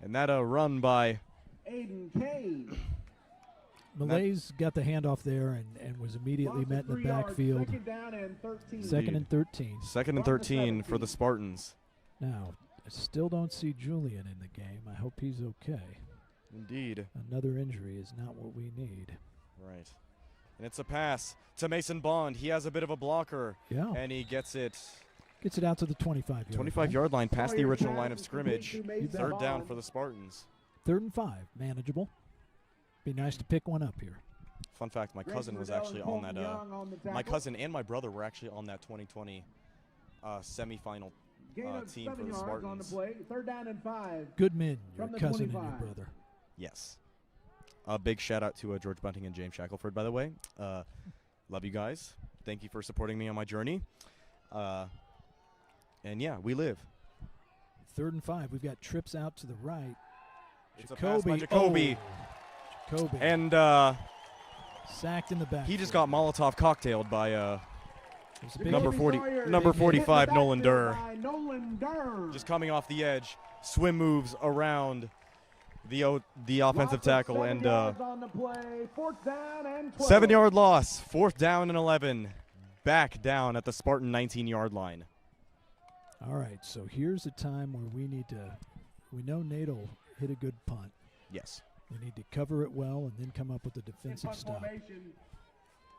And that run by Aiden Cade. Malay's got the handoff there and was immediately Loss of met in the 3 yards, backfield. Second down and 13. Second and 13. 2nd and From the 13 for the 17. Spartans. Now, I still don't see Julian in the game. I hope he's okay. Indeed. Another injury is not what we need. Right. And it's a pass to Mason Bond. He has a bit of a blocker, Yeah. and he gets it Gets it out to the 25-yard 25-yard line past the Sawyer original pass line of is complete scrimmage. to Mason Third down Bond. for the Spartans. 3rd and 5. Manageable. Be nice to pick one up here. Fun fact: my cousin was actually on that. My cousin and my brother were actually on that 2020 semifinal team for the Spartans. Third down and 5. Good men, your From the cousin and 25. your brother. Yes. A big shout out to George Bunting and James Shackelford, by the way. Love you guys. Thank you for supporting me on my journey. And yeah, we live. 3rd and 5. We've got trips out to the right. It's a pass by Jacoby. And sacked in the back. he just got Molotov cocktailed by big number hit. 40, Big number hit. 45, Nolan Durr. Nolan Durr. Just coming off the edge, swim moves around the offensive tackle, and on the play. 4th down and 12. 7-yard loss. 4th down and 11. Back down at the Spartan 19-yard line. All right, so here's a time where we know Nate will hit a good punt. Yes. We need to cover it well and then come up with a defensive Punt stop. formation.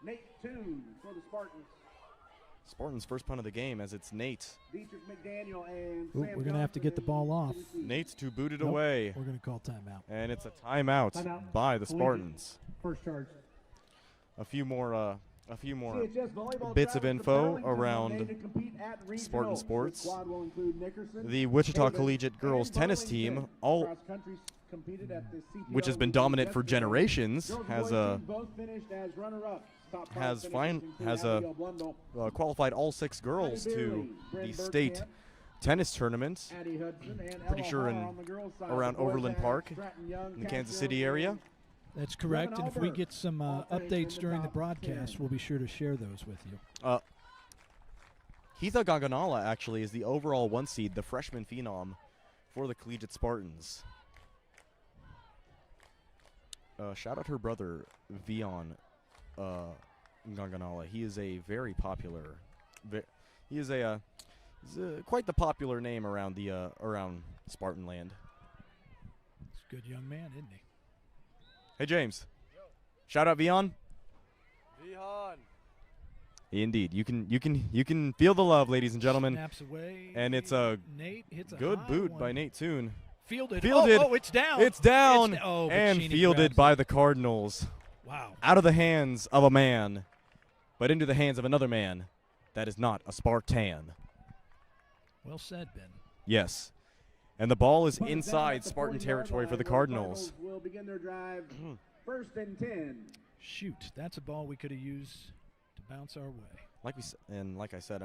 Nate Toon for the Spartans. Spartans' first punt of the game, as it's Nate. Dietrich McDaniel and Ooh, Sam we're going to have to Johnson get the ball off. Nate to boot it Nope. away. We're going to call timeout. And it's a timeout Timeout. by the Collegiate. Spartans. First charge. A few more CHS volleyball bits of travels to info Burlington around Monday to compete at Spartan regionals. sports. The squad will include Nickerson, The Wichita Davis, Collegiate girls and tennis Burlington. team, all Cross country competed at the CPO which has been regionals dominant for yesterday. generations, Girls and has boys teams both finished as runner-ups. Top five has finishers fine include has Abigail Blundell, qualified all 6 girls Patty to Beerley, Bryn the state Bergkamp, tennis tournament Addie Hudson, and pretty Ella sure Harr in- on the girls' side. around The boys Overland have Park Stratton Young, in the Kat Kansas Jones, City area. and That's correct, Levin and if we Albert. get some All finished in updates the during the top broadcast, 10. we'll be sure to share those with you. Heatha Ganganala actually is the overall 1 seed, the freshman phenom for the Collegiate Spartans. Shout out her brother, Vion Ganganala. He is a very popular, he's quite the popular name around the around Spartan land. He's a good young man, isn't he? Hey James, shout out Vion. Vihan. Indeed, you can feel the love, ladies and gentlemen. Snaps away. And it's a Nate hits a good high boot one. by Nate Toon. Fielded. Fielded. Oh, it's down. It's down but and Cheney fielded grabs by it. the Cardinals. Wow. Out of the hands of a man, but into the hands of another man that is not a Spartan. Well said, Ben. Yes. And the ball is Punt is down inside at the Spartan 40-yard territory for line, the where Cardinals. Will begin their drive. 1st and 10. Shoot, that's a ball we could have used to bounce our way. Like I said,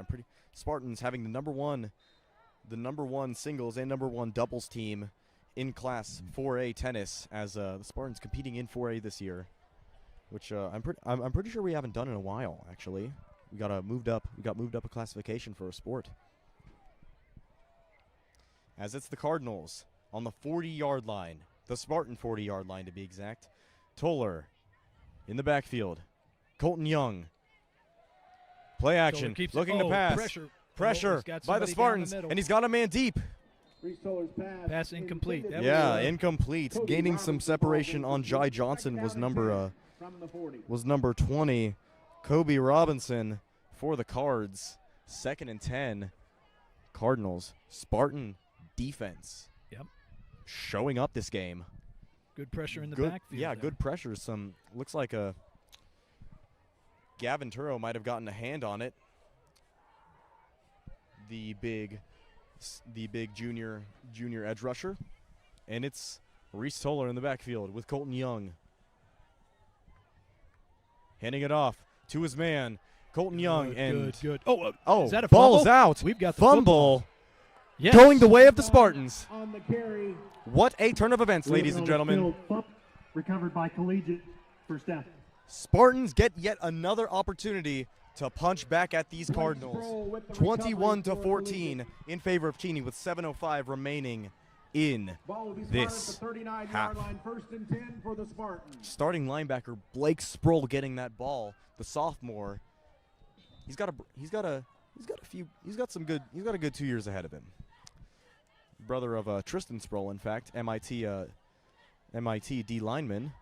Spartans having the number one singles and number 1 doubles team in Class 4A tennis, as the Spartans competing in 4A this year, which I'm pretty sure we haven't done in a while. Actually, we got moved up a classification for a sport. As it's the Cardinals on the 40-yard line, the Spartan 40-yard line to be exact. Toller in the backfield. Colton Young. Play action, Keeps looking to pass. Pressure he's got by the somebody down Spartans, middle. and he's got a man deep. Reese Toller's Pass incomplete. That Yeah, was, incomplete. Cody Gaining Robinson some ball separation goes on to Jai the Johnson second was down and number 10 from the 40. was number 20. Kobe Robinson for the Cards. 2nd and 10. Cardinals. Spartan defense. Yep. Showing up this game. good pressure in the Good, backfield. yeah, there. good pressure. Looks like Gavin Turo might have gotten a hand on it. The big junior edge rusher, and it's Reese Toller in the backfield with Colton Young. Handing it off to his man, Colton Young, and good. oh, is that a ball's fumble? out. We've got the fumble Yes. going the way of the Spartans. On the carry. What a turn of events, ladies and gentlemen. Recovered by Collegiate. First down. Spartans get yet another opportunity to punch back at these Cardinals. 21-14 in favor of Cheney with 7:05 remaining in Ball will be this spotted at the 39-yard half. line. 1st and 10 for the Spartans. Starting linebacker Blake Sproul getting that ball. The sophomore. He's got a good 2 years ahead of him. Brother of Tristan Sproul, in fact, MIT D lineman.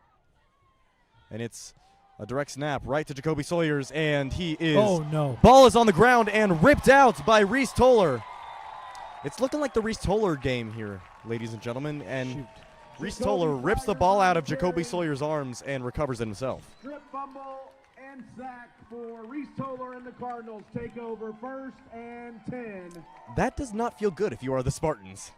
And it's a direct snap right to Jacoby Sawyers, and he is. Oh no! Ball is on the ground and ripped out by Reese Toller. It's looking like the Reese Toller game here, ladies and gentlemen. And Shoot. Reese Toller rips the ball out of Jacoby Sawyer's arms and recovers it himself. Strip fumble and sack for Reese Toller and the Cardinals. Take over 1st and 10 That does not feel good if you are the Spartans.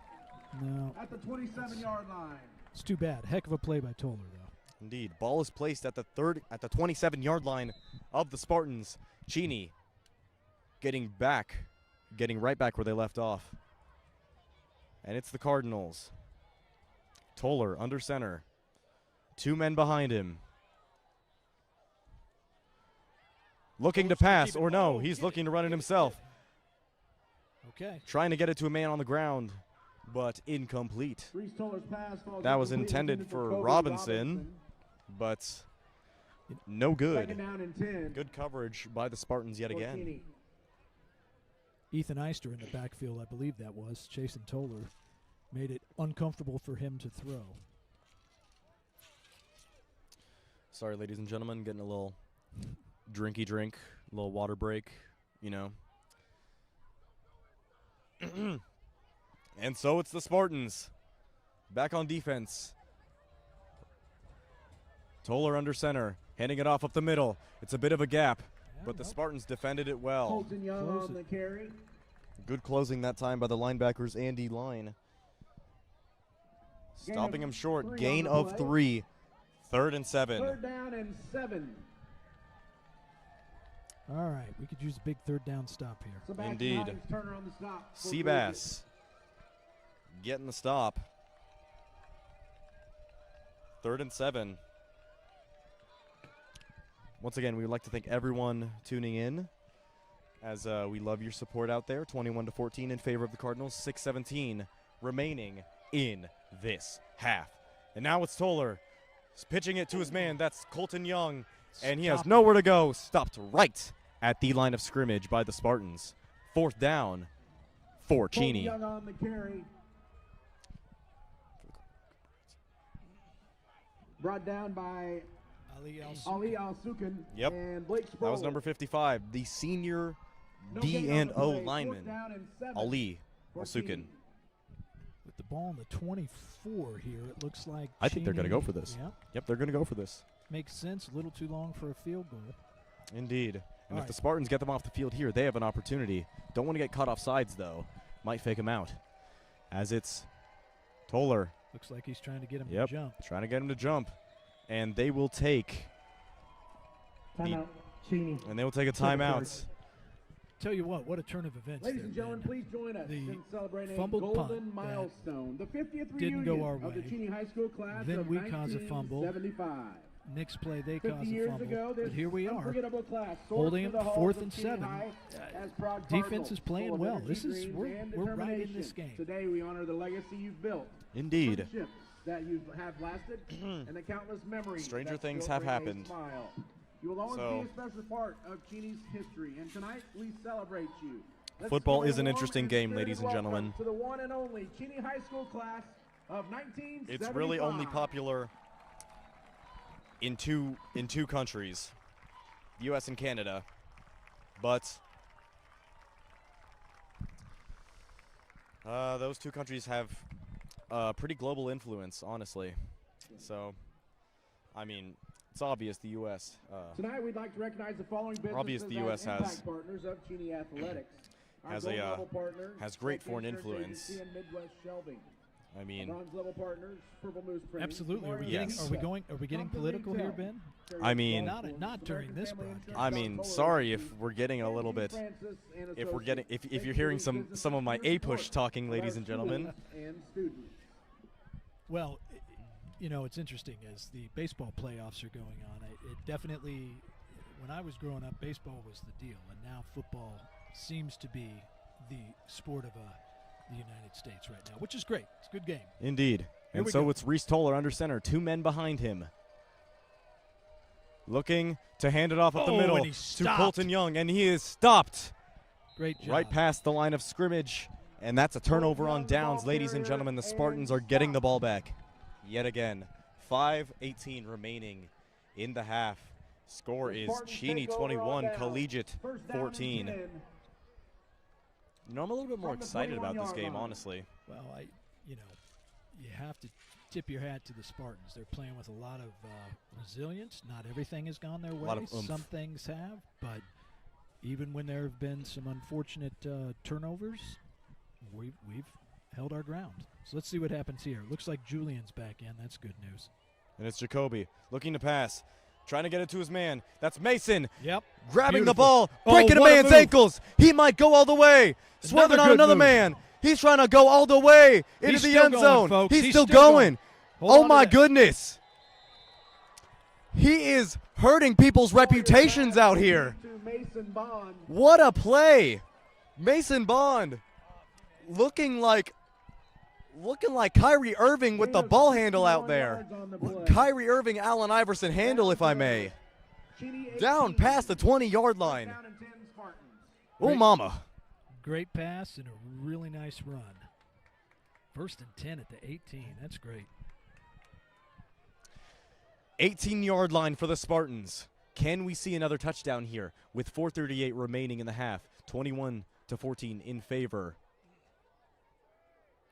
No, at the 27-yard line. it's too bad. Heck of a play by Toller, though. Indeed. Ball is placed at the 27-yard line of the Spartans. Cheney getting right back where they left off. And it's the Cardinals. Toller under center. 2 men behind him. Looking to pass, or no, he's looking to run it himself. Okay. Trying to get it to a man on the ground, but incomplete. Reese Toller's pass falls That was incomplete intended for Kobe Robinson, but no good. 2nd down and 10. Good coverage by the Spartans yet for again. Cheney. Ethan Eister in the backfield, I believe that was. Jason Toller made it uncomfortable for him to throw. Sorry, ladies and gentlemen, getting a little drinky drink, a little water break, you know. And so it's the Spartans back on defense. Toller under center, handing it off up the middle. It's a bit of a gap, but the Spartans defended it well. Colton Young Close on it. the carry. Good closing that time by the linebackers and D-line. Stopping him short. 3 Gain on the of play. 3. 3rd and 7. 3rd down and 7. All right, we could use a big 3rd down stop here. Sebastian Indeed. Hines, Turner on the stop for Seabass getting the stop. 3rd and 7. Once again, we would like to thank everyone tuning in, as we love your support out there. 21-14 in favor of the Cardinals. 6:17 remaining in this half. And now it's Toller. He's pitching it to his man. That's Colton Young. And he has Stop. nowhere to go. Stopped right at the line of scrimmage by the Spartans. 4th down for Colton Cheney. Young on the carry. Brought down by Ali Al-Sukan Yep. and Blake Sproul. That was number 55, the senior No D gain on and the O play. 4th lineman, down and 7 Ali for Al-Sukan. Cheney. With the ball on the 24 here, it looks like I think they're going to go Cheney- for this. Yeah, Yep, they're going to go for this. makes sense. A little too long for a field goal. Indeed. And All if the right. Spartans get them off the field here, they have an opportunity. Don't want to get caught off sides, though. Might fake them out. As it's Toller. Looks like he's trying to get him Yep. to jump. Trying to get him to jump. And they will take Timeout. Cheney. a timeout. Tell you what a turn of events. Ladies there, and gentlemen, Ben. please join us The in celebrating a fumbled golden punt that milestone, the 50th didn't reunion go our of the way. Cheney High School class Then of we cause a fumble. 1975. Next play, they 50 cause a years fumble. ago, this But here we are. unforgettable class soared holding through it the halls 4th of and Cheney 7. High as proud Defense Cardinals, is playing full of well. energy, This is dreams, we're and right in this determination. game. Today we honor the legacy you've built. Indeed. Friendships that you have lasted, and the countless memories. Stranger that things still have bring a happened. Smile. You will always So- be a special part of Cheney's history, and tonight we celebrate you. Let's Football give a is an warm interesting and game, spirited ladies and welcome gentlemen. To the one and only Cheney High School class of 1975. It's really only popular in two countries, the U.S. and Canada, but those two countries have pretty global influence, honestly. So, I mean, it's obvious the U.S. Tonight, we'd like to recognize the following businesses Obvious the US as impact has- partners of Cheney Athletics. Our has gold a, level partner, has great Tech foreign Insurance influence. Agency and Midwest Shelving. I Our mean, bronze level partners, Purple Moose Printing. Absolutely. Are we Memorial Yes. getting political here, Ben? I mean- Not during this broadcast. I mean, sorry if we're getting a little bit, if you're hearing some of my A-push talking, ladies and gentlemen. And students. Well, it's interesting as the baseball playoffs are going on. It definitely, when I was growing up, baseball was the deal, and now football seems to be the sport of the United States right now, which is great. It's a good game. Indeed. And we so go. it's Reese Toller under center, 2 men behind him. Looking to hand it off up the Oh, middle and he to stopped. Colton Young, and he is stopped Great job. right past the line of scrimmage. And that's a turnover on downs, ladies and gentlemen. The Spartans are getting the ball back yet again. 5:18 remaining in the half. Score is Cheney 21, Collegiate 14. I'm a little bit more From the excited about this 21-yard game, line. honestly. Well, you have to tip your hat to the Spartans. They're playing with a lot of resilience. Not everything has gone their way. lot of oomph. Some things have, but even when there have been some unfortunate turnovers, we've held our ground. So let's see what happens here. Looks like Julian's back in. That's good news. And it's Jacoby looking to pass, trying to get it to his man. That's Mason. Yep. Grabbing Beautiful. the ball, Oh, breaking a what a man's move. ankles. He might go all the way. Swerving on good another move. man. He's trying to go all the way into He's the still end going, zone. folks. He's He's still still going. going. Hold Oh on to my that. goodness. He is hurting people's reputations out here. To Mason Bond. What a play. Mason Bond looking like Kyrie Irving with the ball handle out there. Kyrie Irving, Allen Iverson handle, if I may. Cheney, Down 18. past the 20-yard line. Down and 10 Spartans. Oh, mama. Great pass and a really nice run. 1st and 10 at the 18. That's great. 18-yard line for the Spartans. Can we see another touchdown here with 4:38 remaining in the half? 21-14 in favor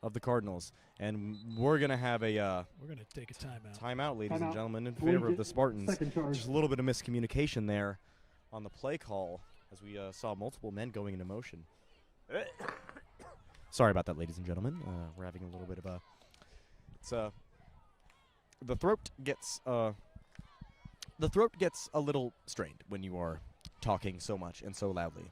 of the Cardinals. And we're going to have a We're going to take a timeout. timeout, ladies and Timeout. gentlemen, in favor of the Spartans. Second charge. Just a little bit of miscommunication there on the play call as we saw multiple men going into motion. Sorry about that, ladies and gentlemen. We're having a little bit of a... The throat gets a little strained when you are talking so much and so loudly.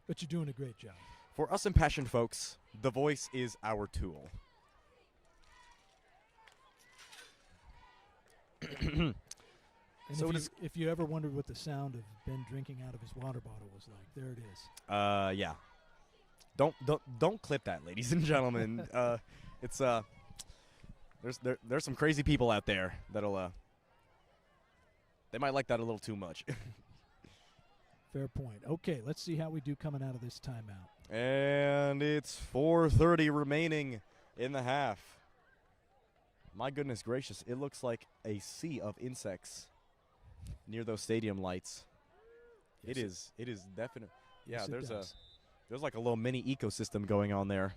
But you're doing a great job. For us impassioned folks, the voice is our tool. And So it if, is- if you ever wondered what the sound of Ben drinking out of his water bottle was like, there it is. Yeah. Don't clip that, ladies and gentlemen. It's there's some crazy people out there that'll they might like that a little too much. Fair point. Okay, let's see how we do coming out of this timeout. And it's 4:30 remaining in the half. My goodness gracious, it looks like a sea of insects near those stadium lights. Yes, It is definite. Yeah, Yes, it does. there's like a little mini ecosystem going on there.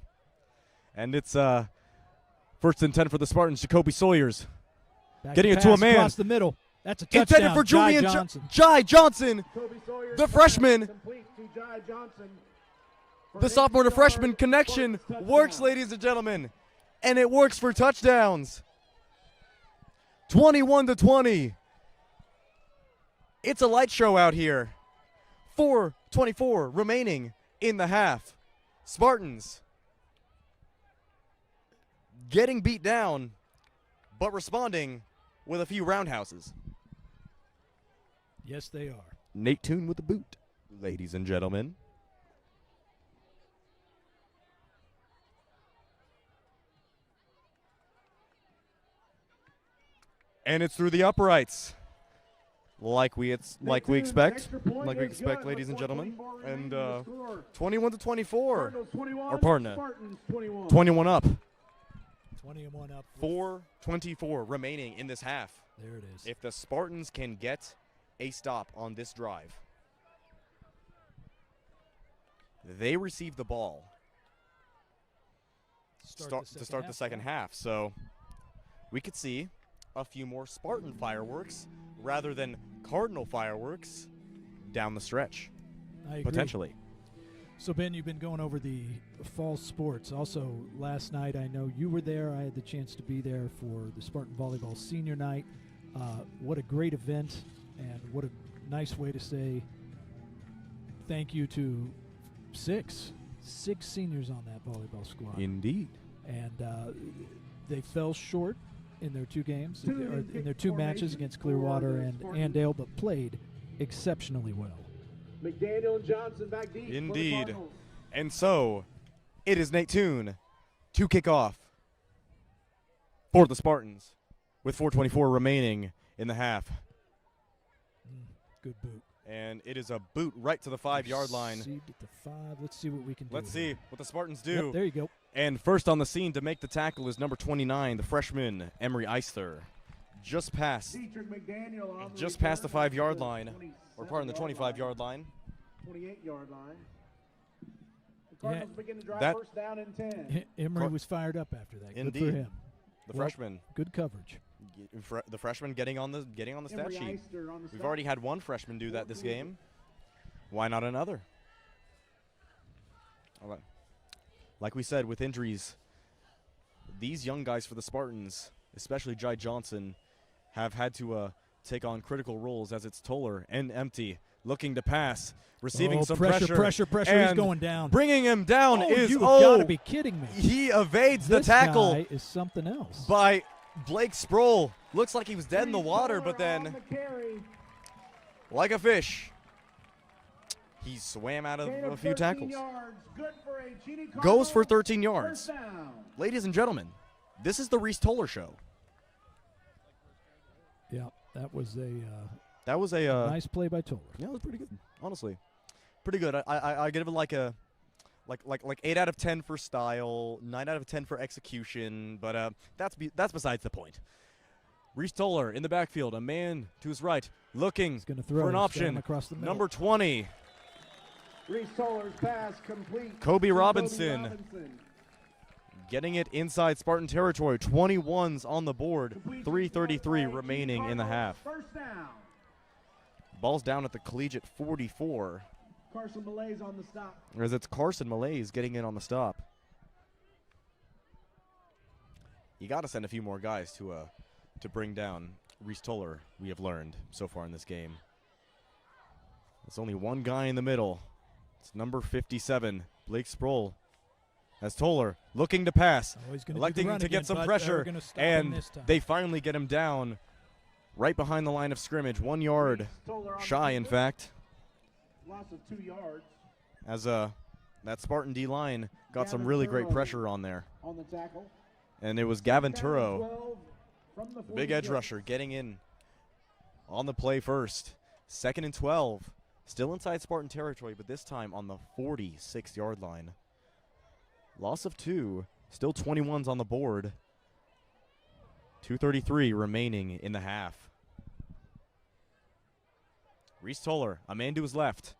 And it's 1st and 10 for the Spartans. Jacoby Sawyers Back getting pass it to a man. across the middle. That's a touchdown. intended for Jai Julian Johnson. Jai Johnson. Kobe Sawyer The pass freshman. complete to Jai Johnson. For The an sophomore to 8-yard freshman connection Spartans works, touchdown. ladies and gentlemen. And it works for touchdowns. 21-20. It's a light show out here. 4:24 remaining in the half. Spartans getting beat down, but responding with a few roundhouses. Yes, they are. Nate Toon with the boot, ladies and gentlemen. And it's through the uprights, like we expect, Extra point like we is expect, good ladies with and gentlemen. 1:24 And remaining in the score. 21-24, Cardinals 21, Our partner. Spartans 21. 21 up. 21 up. 4:24 remaining in this half. There it is. If the Spartans can get a stop on this drive, they receive the ball to start the second half. So we could see a few more Spartan fireworks rather than Cardinal fireworks down the stretch, I agree. potentially. So, Ben, you've been going over the fall sports. Also, last night, I know you were there. I had the chance to be there for the Spartan Volleyball Senior Night. What a great event, and what a nice way to say thank you to six seniors on that volleyball squad. Indeed. And they fell short in their two games, Two or in in their two matches formation against for Clearwater the and Spartans. Andale, but played exceptionally well. McDaniel and Johnson back deep. For the Indeed. Cardinals. And so it is Nate Toon to kick off for the Spartans with 4:24 remaining in the half. Good boot. And it is a boot right to the 5-yard line. Received at the 5. Let's see what we can do. Let's here. see what the Spartans Yep, do. there you go. And first on the scene to make the tackle is number 29, the freshman, Emery Eister. Just past Dietrich McDaniel on the Just past the return. 5-yard line, or pardon the 25-yard line. 28-yard line. Cardinals begin to drive that- first down and 10. Emery was fired up after that. Good Indeed. for him. The Well, freshman. Good coverage. The freshman getting on the stat Emery sheet. Eister on the We've stop. already had one freshman do that this game. Why not another? All right. Like we said, with injuries, these young guys for the Spartans, especially Jai Johnson, have had to take on critical roles as it's Toller and Empty looking to pass, receiving some pressure. He's and going down. bringing him down is you've got to be kidding me. he evades This the tackle guy is something else. by Blake Sproul. Looks like he was dead in the water, but Toller on then, the carry. like a fish, he swam out of Gain a few 13 tackles. yards. Good for a Cheney Goes for Cardinals. 13 yards. First down. Ladies and gentlemen, this is the Reese Toller Show. Yeah, that was a That was a nice play by Toller. yeah, it was pretty good. Honestly, pretty good. I give it like a 8 out of 10 for style, 9 out of 10 for execution. But that's besides the point. Reese Toller in the backfield, a man to his right, looking He's going to throw for an He's got option. him across the middle. Number 20, Reese Toller's pass complete. Kobe to Robinson. Getting it inside Spartan territory. 21's on the board. Complete 3:33 to remaining in the Cardinals. half. First down. Ball's down at the Collegiate 44. Carson Malay's on the stop. As it's Carson Malays getting in on the stop. You got to send a few more guys to bring down Reese Toller, we have learned so far in this game. There's only one guy in the middle. It's number 57, Blake Sproul. As Toller looking to pass, Oh, he's gonna do the electing run to again, get some but they're pressure, gonna stop him and this time. they finally get him down right behind the line of scrimmage, 1 yard Reese Toller on the shy, in field. fact, Loss of 2 yards as that Spartan D-line got some Gavin really great Turro. pressure on there. on the tackle. And it was Gavin Down Turro, 12 from the the big edge 46. rusher, getting in on the play first. 2nd and 12, still inside Spartan territory, but this time on the 46-yard line. Loss of 2, still 21's on the board. 2:33 remaining in the half. Reese Toller, a man to his left,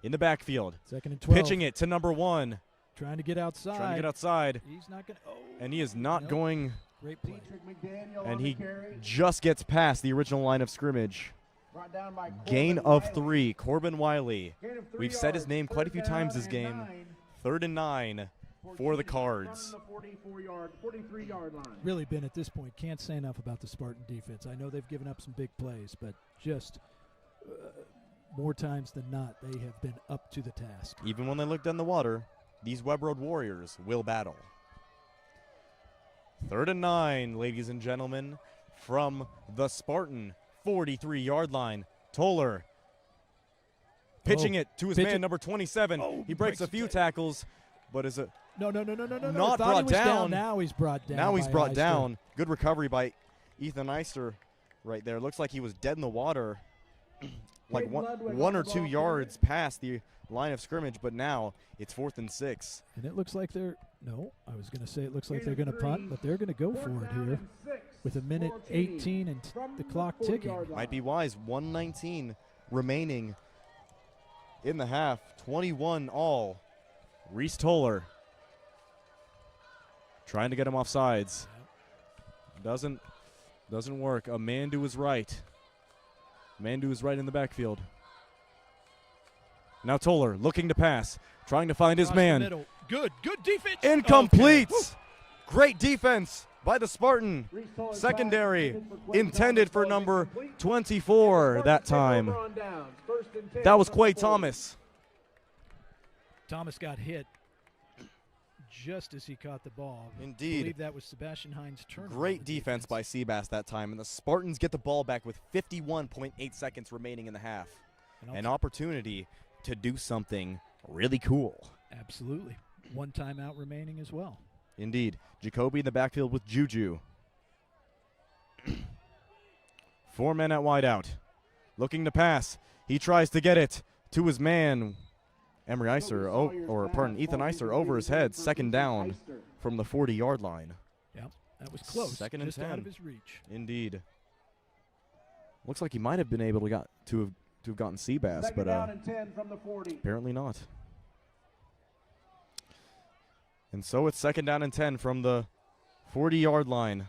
in the backfield, 2nd and 12. pitching it to number 1, Trying to get outside. trying to get outside, He's not going to. Oh. and he is not Nope. going, Great play. Dietrich McDaniel and on he the carry. just gets past the original line of scrimmage. Brought down by Gain Corbin of Wiley. 3, Corbin Wiley. Gain of 3 We've said his yards. name quite a few Third times down this game. and 9 3rd and 9 for the Cheney Cards. from the 43-yard line. Really been at this point. Can't say enough about the Spartan defense. I know they've given up some big plays, but just more times than not, they have been up to the task. Even when they look down the water, these Web Road Warriors will battle. 3rd and 9, ladies and gentlemen, from the Spartan 43-yard line. Toller pitching it to his pitch man, it. number 27. Oh, He breaks a breaks few it. tackles, but is it No. Not Thought brought he was down. Now he's brought down. now he's by brought Eister. down. Good recovery by Ethan Eister right there. Looks like he was dead in the water, like Caden Ludwig one on or the 2 ball yards past the line of scrimmage, but now it's 4th and 6. And it looks like they're. No, I was going to say it looks like Gain they're of going to 3. punt, but they're going to go Fourth for it down here and 6 with a minute for Cheney 18 and from the clock 40 ticking. yard line. Might be wise. 1:19 remaining in the half. 21 all. Reese Toller trying to get him off sides. Doesn't work. A man to his right. Man to his right in the backfield. Now Toller looking to pass, trying to find his Across the man. middle. Good defense. Incomplete. Okay. Great defense by the Spartan. Reese Toller's Secondary pass Quentin intended for Thomas, number incomplete. 24 that Spartans take time. over on downs. 1st and 10 That was from the Quay 40. Thomas. Thomas got hit just as he caught the ball. I Indeed. believe that was Sebastian Hines' turn. Great defense by Seabass that time, and the Spartans get the ball back with 51.8 seconds remaining in the half. An opportunity to do something really cool. Absolutely. One timeout remaining as well. Indeed. Jacoby in the backfield with Juju. 4 men at wideout. Looking to pass. He tries to get it to his man. Ethan Eister over his head. 2nd down from the 40-yard line. Yep, that was close. 2nd and just 10. out of his reach. Indeed. Looks like he might have been able to have gotten Seabass, but down and 10 from the 40. apparently not. And so it's 2nd down and 10 from the 40-yard line.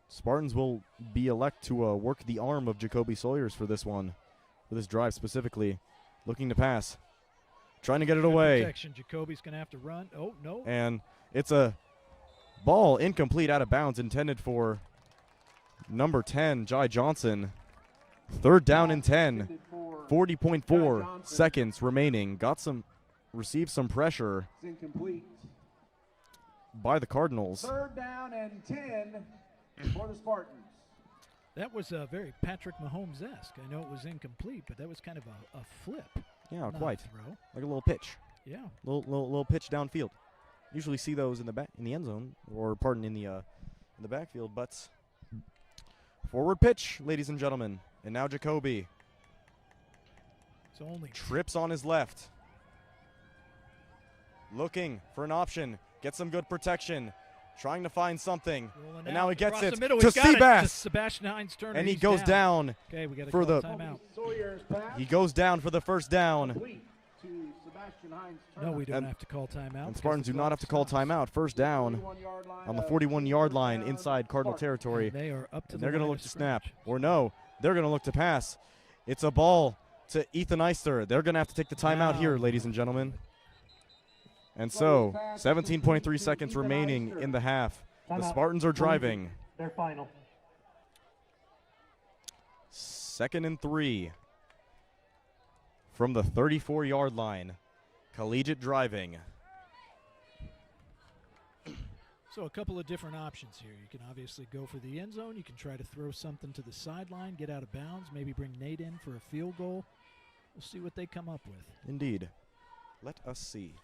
Spartans will elect to work the arm of Jacoby Sawyers for this one, for this drive specifically. Looking to pass. Trying to get it away. Protection. Jacoby's going to have to run. Oh, no. And it's a ball incomplete out of bounds intended for number 10, Jai Johnson. 3rd down and 10. 40.4 seconds remaining. Received some pressure It's incomplete. by the Cardinals. 3rd down and 10 for the Spartans. That was very Patrick Mahomes-esque. I know it was incomplete, but that was kind of a flip. Yeah, not a quite. throw. Like a little pitch. Yeah. Little pitch downfield. Usually see those in the end zone, or pardon, in the backfield, but forward pitch, ladies and gentlemen. And now Jacoby It's only trips on his left. Looking for an option. Gets some good protection. Trying to find something. rolling And now he gets across it the middle. to He's got it Seabass. to Sebastian Hines-Turner. And he He's goes down. Okay, we got to for call the- timeout. Sawyer's pass. He goes down for the 1st down. Complete to Sebastian Hines-Turner. No, we don't And- have to call timeout. And because Spartans the do not clock have to call stops. timeout. 1st down 41-yard line on the of 41-yard line third down inside Cardinal Spartans. territory. And they are up to And the they're going to line look of to snap. scrimmage. Or no, they're going to look to pass. It's a ball to Ethan Eister. They're going to have to take the timeout here, Wow. ladies and gentlemen. And so, 17.3 seconds remaining in the half. The Timeout. Spartans are driving. Their final. 2nd and 3 from the 34-yard line. Collegiate driving. So a couple of different options here. You can obviously go for the end zone. You can try to throw something to the sideline, get out of bounds, maybe bring Nate in for a field goal. We'll see what they come up with. Indeed. Let us see.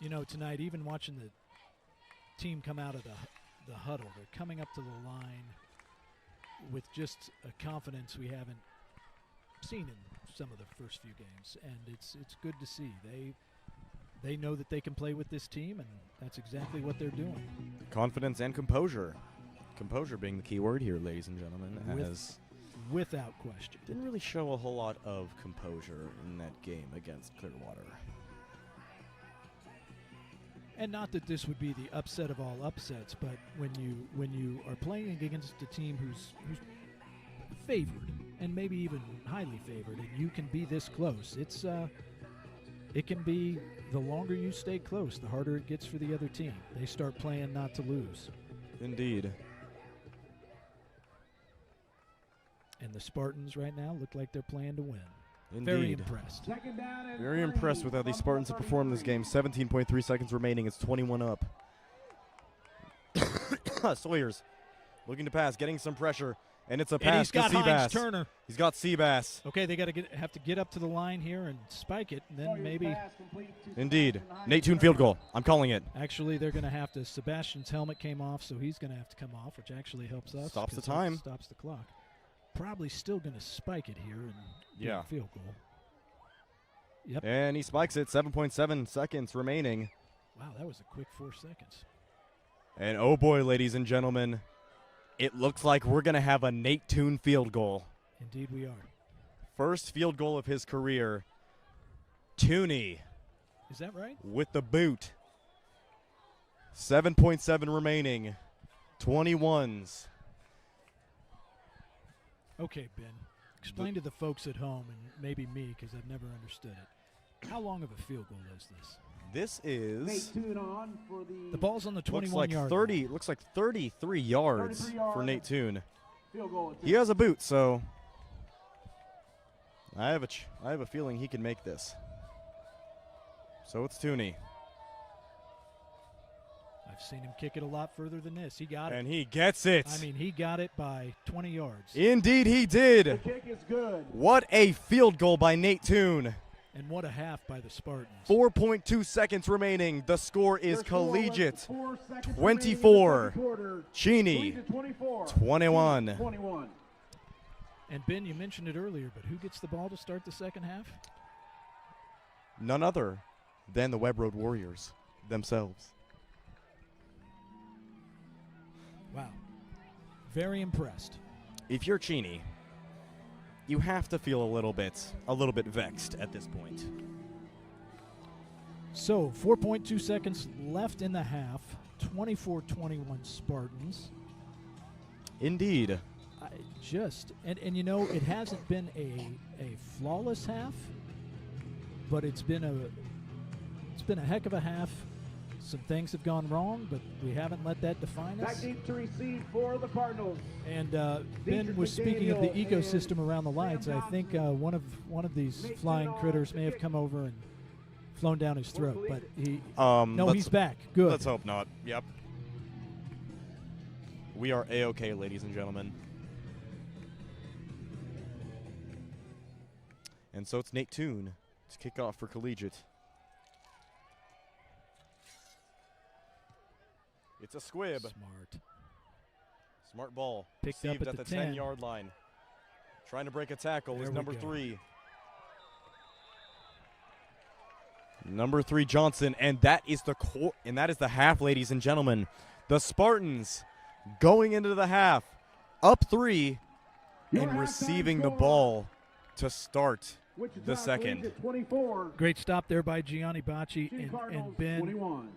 You know, tonight, even watching the team come out of the huddle, they're coming up to the line with just a confidence we haven't seen in some of the first few games, and it's good to see. They know that they can play with this team, and that's exactly what they're doing. Confidence and composure. Composure being the key word here, ladies and gentlemen, as Without question. didn't really show a whole lot of composure in that game against Clearwater. And not that this would be the upset of all upsets, but when you are playing against a team who's favored and maybe even highly favored, and you can be this close, it can be, the longer you stay close, the harder it gets for the other team. They start playing not to lose. Indeed. And the Spartans right now look like they're playing to win. Indeed. Very impressed. 2nd down and Very 3 impressed with how these from Spartans have performed this game. 17.3 seconds remaining. It's 21 up. Sawyers looking to pass, getting some pressure, and it's a And pass he's got to Seabass. Hines-Turner. He's got Seabass. Okay, they have to get up to the line here and spike it, and then Sawyer's maybe pass complete to Indeed. Sebastian Nate Toon Hines-Turner. field goal. I'm calling it. actually they're going to have to. Sebastian's helmet came off, so he's going to have to come off, which actually helps us. Stops the 'cause that time. Stops the clock. Probably still going to spike it here and get Yeah. a field goal. Yep. And he spikes it. 7.7 seconds remaining. Wow, that was a quick 4 seconds. And oh boy, ladies and gentlemen, it looks like we're going to have a Nate Toon field goal. Indeed we are. First field goal of his career. Tooney Is that right? with the boot. 7.7 remaining. 21s. Okay, Ben. Explain to the folks at home and maybe me, because I've never understood it. How long of a field goal is this? This Nate is Toon on for The ball's on the looks like 21-yard 30. line. Looks like 33 yards 33 for yards. Nate Toon. field goal. He has a boot, so I have a feeling he can make this. So it's Tooney, I've seen him kick it a lot further than this. He got and it. he gets it. I mean, he got it by 20 yards. Indeed, he The did. kick is good. What a field goal by Nate Toon. And what a half by the Spartans. 4.2 seconds remaining. The score is Their score was Collegiate 4 seconds 24. remaining in the second quarter. Cheney 3-24. 21. 21. And Ben, you mentioned it earlier, but who gets the ball to start the second half? None other than the Webb Road Warriors themselves. Wow. Very impressed. If you're Cheney, you have to feel a little bit vexed at this point. So 4.2 seconds left in the half. 24-21 Spartans. Indeed. And you know, it hasn't been a flawless half, but it's been a heck of a half. Some things have gone wrong, but we haven't let that define us. Back deep to receive for the Cardinals. And Ben was speaking of the ecosystem around the lights. I think one of these flying critters may have come over and flown down his throat, but he's back. Good. Let's hope not. Yep. We are A-okay, ladies and gentlemen. And so it's Nate Toon to kick off for Collegiate. It's a squib. Smart ball. Picked Received up at the the 10. 10-yard line. Trying to break a tackle is number 3. Number 3 Johnson, and that is the half, ladies and gentlemen. The Spartans going into the half up 3 and receiving the ball to start the second. Great stop there by Gianni Bacci and Ben. 21.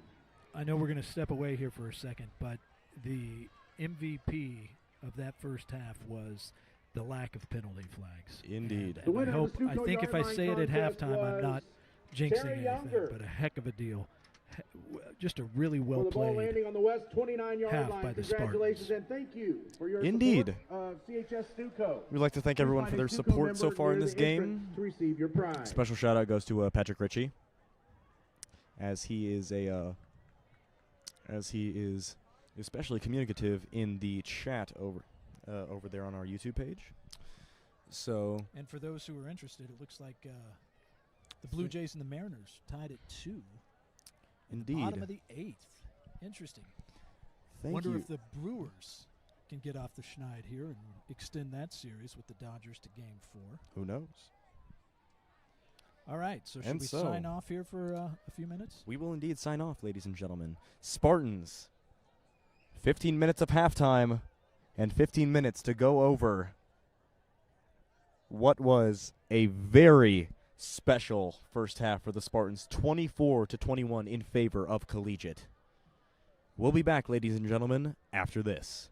I know we're going to step away here for a second, but the MVP of that first half was the lack of penalty flags. Indeed. And I think if I say it at halftime, I'm not jinxing anything, but a heck of a deal. Just a really well played landing on the west 29-yard half line. by the Congratulations Spartans. and thank you for your Indeed. support of CHS Stuco. We'd like to thank everyone for their support so far in this game. To receive your prize. Special shout out goes to Patrick Ritchie, as he is especially communicative in the chat over there on our YouTube page. So, and for those who are interested, it looks like the Blue Jays and the Mariners tied at 2. Indeed. Bottom of the 8th. Interesting. Thank Wonder you. if the Brewers can get off the schneid here and extend that series with the Dodgers to Game 4. Who knows? All right, so should we sign off here for a few minutes? We will indeed sign off, ladies and gentlemen. Spartans, 15 minutes of halftime and 15 minutes to go over what was a very special first half for the Spartans, 24-21 in favor of Collegiate. We'll be back, ladies and gentlemen, after this.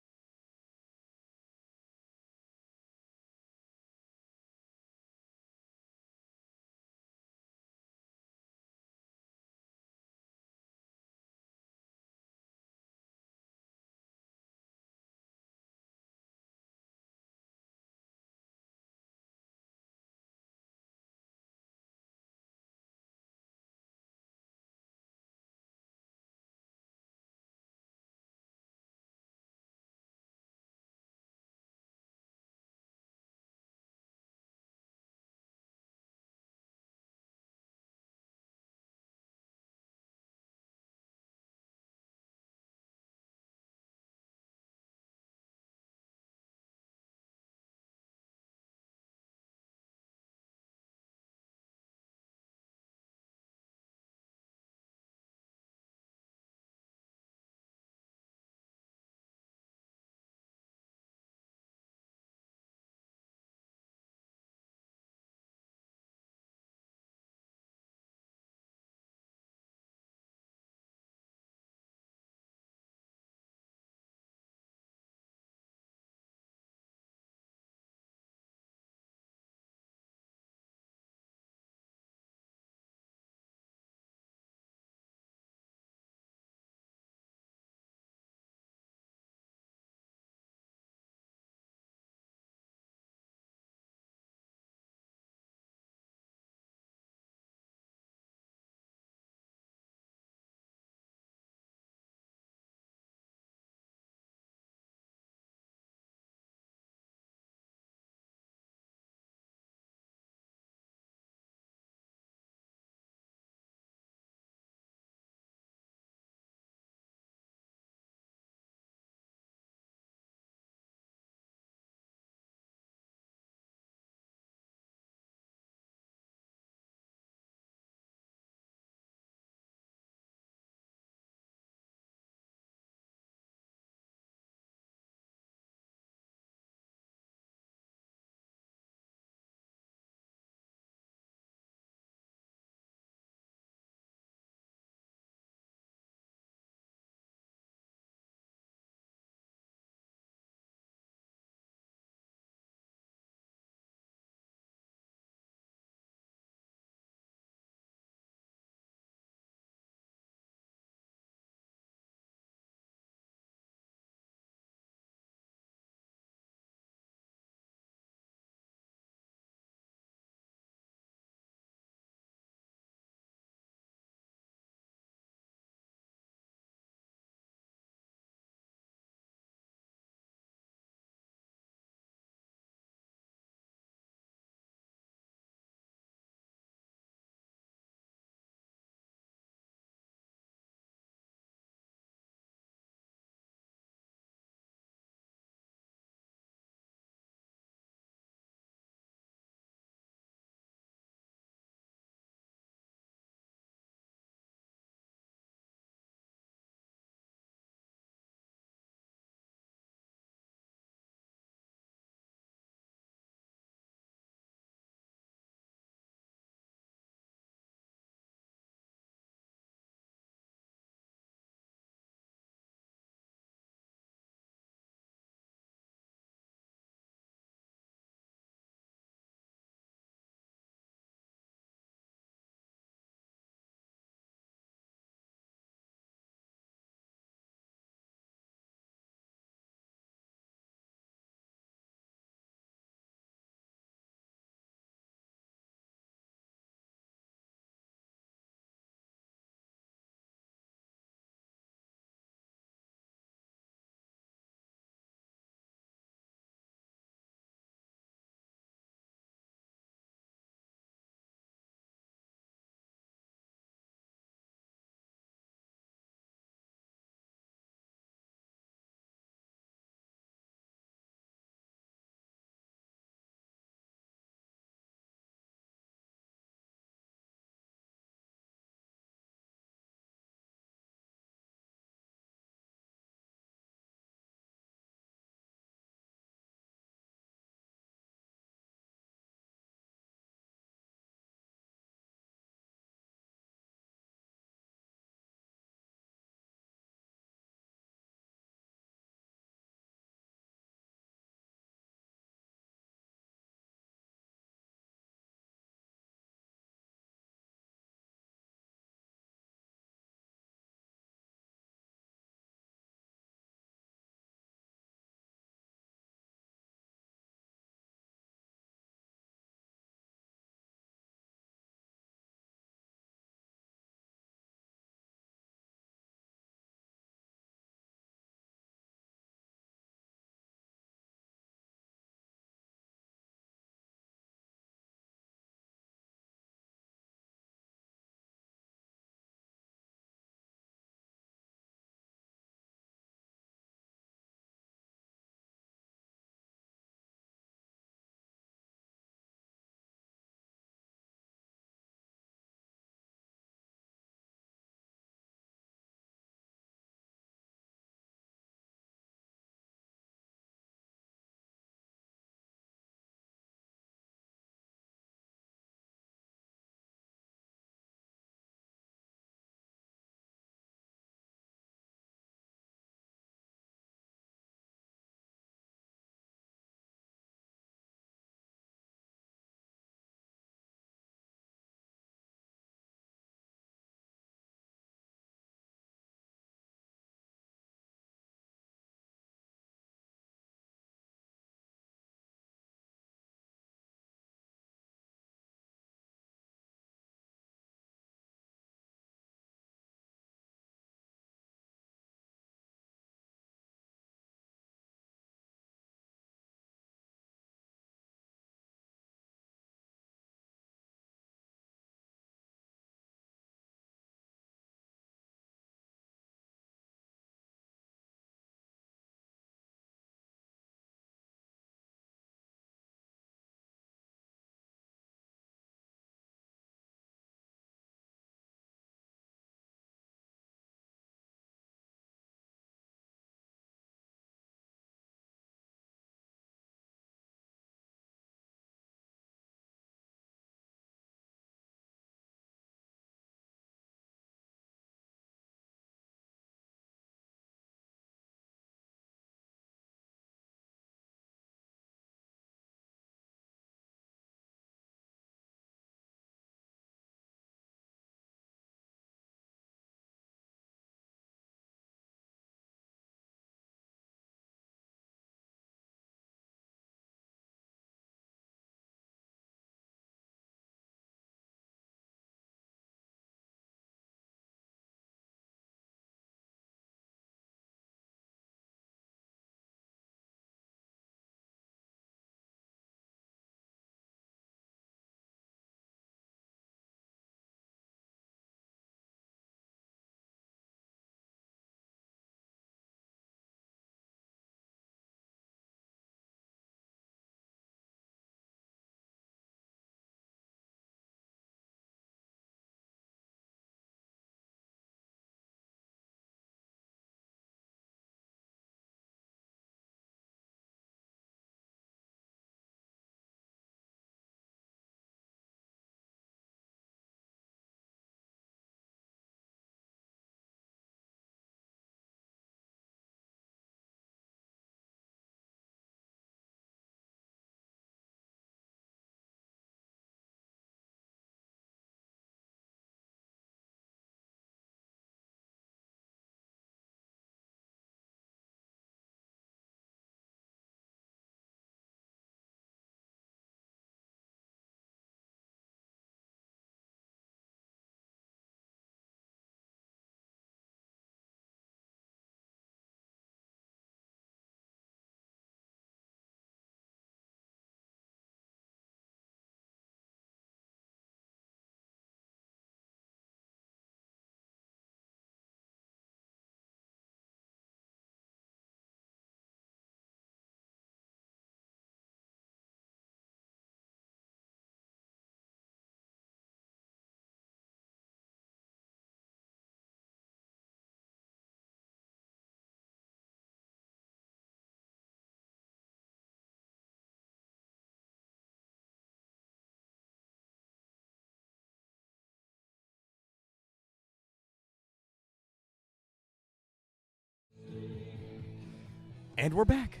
And we're back.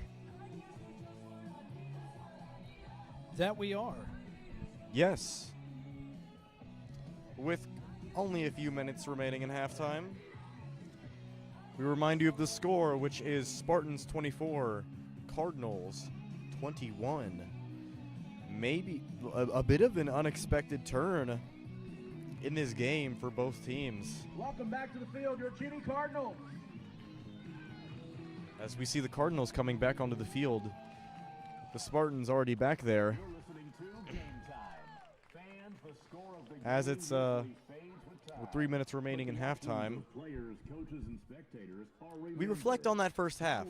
That we are. Yes. With only a few minutes remaining in halftime, we remind you of the score, which is Spartans 24, Cardinals 21. Maybe a bit of an unexpected turn in this game for both teams. Welcome back to the field, your Cheney Cardinals. As we see the Cardinals coming back onto the field, the Spartans already back there. As it's with 3 minutes remaining in halftime, we reflect on that first half,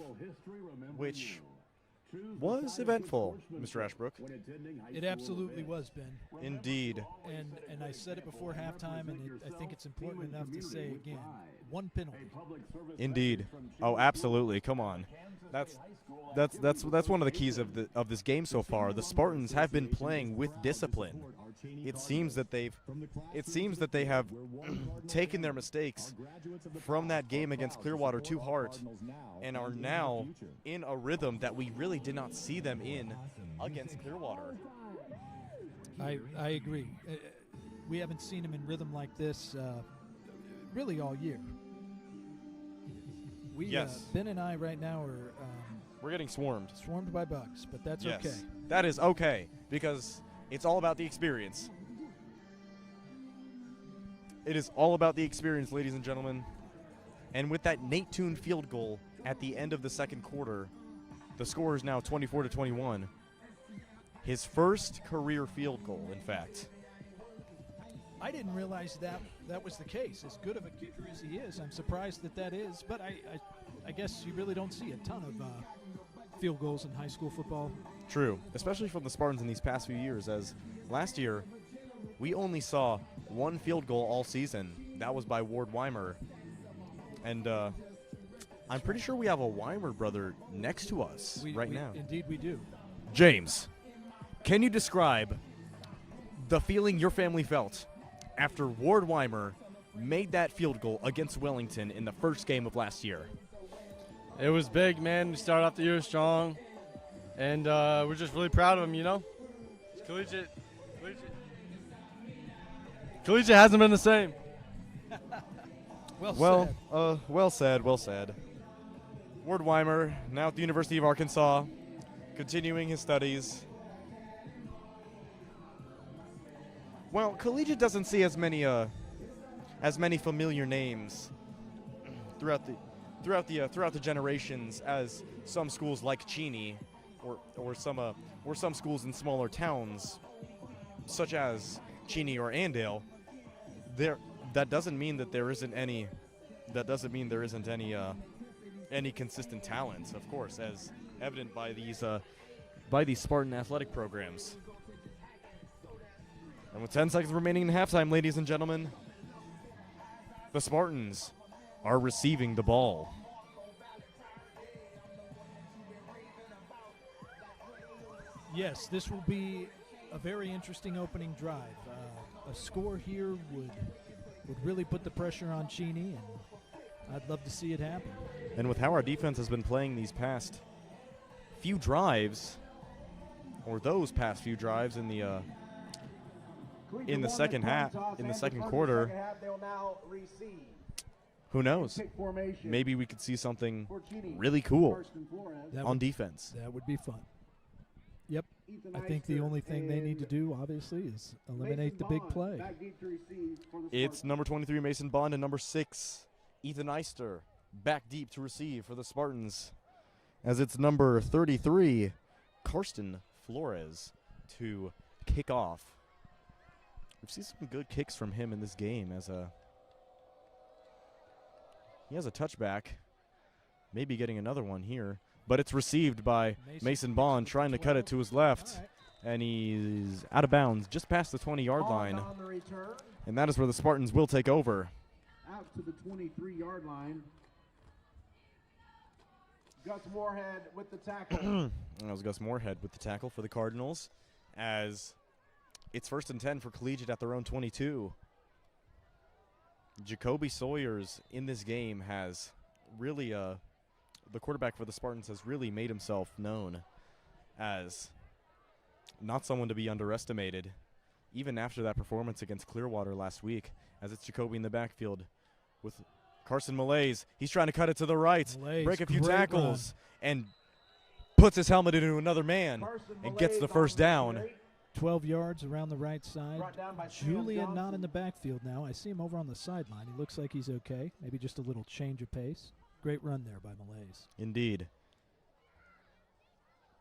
which was eventful, Mr. Ashbrook. It absolutely was, Ben. Indeed. And I said it before halftime, and I think it's important enough to say again. One penalty. Indeed. Oh, absolutely. Come on. That's one of the keys of this game so far. The Spartans have been playing with discipline. It seems that they have taken their mistakes from that game against Clearwater to heart and are now in a rhythm that we really did not see them in against Clearwater. I agree. We haven't seen him in rhythm like this really all year. Yes. Ben and I right now are we're getting swarmed. Swarmed by bugs, but that's okay. That is okay, because it's all about the experience. It is all about the experience, ladies and gentlemen. And with that Nate Toon field goal at the end of the second quarter, the score is now 24-21. His first career field goal, in fact. I didn't realize that was the case. As good of a kicker as he is, I'm surprised that is. But I guess you really don't see a ton of field goals in high school football. True, especially from the Spartans in these past few years, as last year we only saw one field goal all season. That was by Ward Weimer. And I'm pretty sure we have a Weimer brother next to us now. Indeed we do. James, can you describe the feeling your family felt after Ward Weimer made that field goal against Wellington in the first game of last year? It was big, man. We started off the year strong, and we're just really proud of him, you know? Collegiate hasn't been the same. Well said. Ward Weimer, now at the University of Arkansas, continuing his studies. Well, Collegiate doesn't see as many familiar names throughout the generations as some schools like Cheney, or some schools in smaller towns, such as Cheney or Andale. That doesn't mean that there isn't any. That doesn't mean there isn't any consistent talent, of course, as evident by these Spartan athletic programs. And with 10 seconds remaining in halftime, ladies and gentlemen, the Spartans are receiving the ball. Yes, this will be a very interesting opening drive. A score here would really put the pressure on Cheney, and I'd love to see it happen. And with how our defense has been playing these past few drives, or those past few drives in the second half, in the second quarter, who knows? Maybe we could see something really cool on defense. That would be fun. Yep. I think the only thing they need to do, obviously, is eliminate the big play. It's number 23, Mason Bond, and number 6, Ethan Eister, back deep to receive for the Spartans, as it's number 33, Karsten Flores, to kick off. We've seen some good kicks from him in this game, he has a touchback, maybe getting another one here. But it's received by Mason Bond, trying to cut it to his left. And he's out of bounds, just past the 20-yard line. And that is where the Spartans will take over. Out to the 23-yard line. Gus Moorhead with the tackle. That was Gus Moorhead with the tackle for the Cardinals, as it's 1st and 10 for Collegiate at their own 22. Jacoby Sawyers in this game has really the quarterback for the Spartans has really made himself known as not someone to be underestimated, even after that performance against Clearwater last week, as it's Jacoby in the backfield with Carson Malaise. He's trying to cut it to the right, Malaise, break a few great tackles, and puts his helmet into another man and gets the first down. 12 yards around the right side. Brought down by Sam Julian not Johnson. in the backfield now. I see him over on the sideline. He looks like he's okay. Maybe just a little change of pace. Great run there by Malaise. Indeed.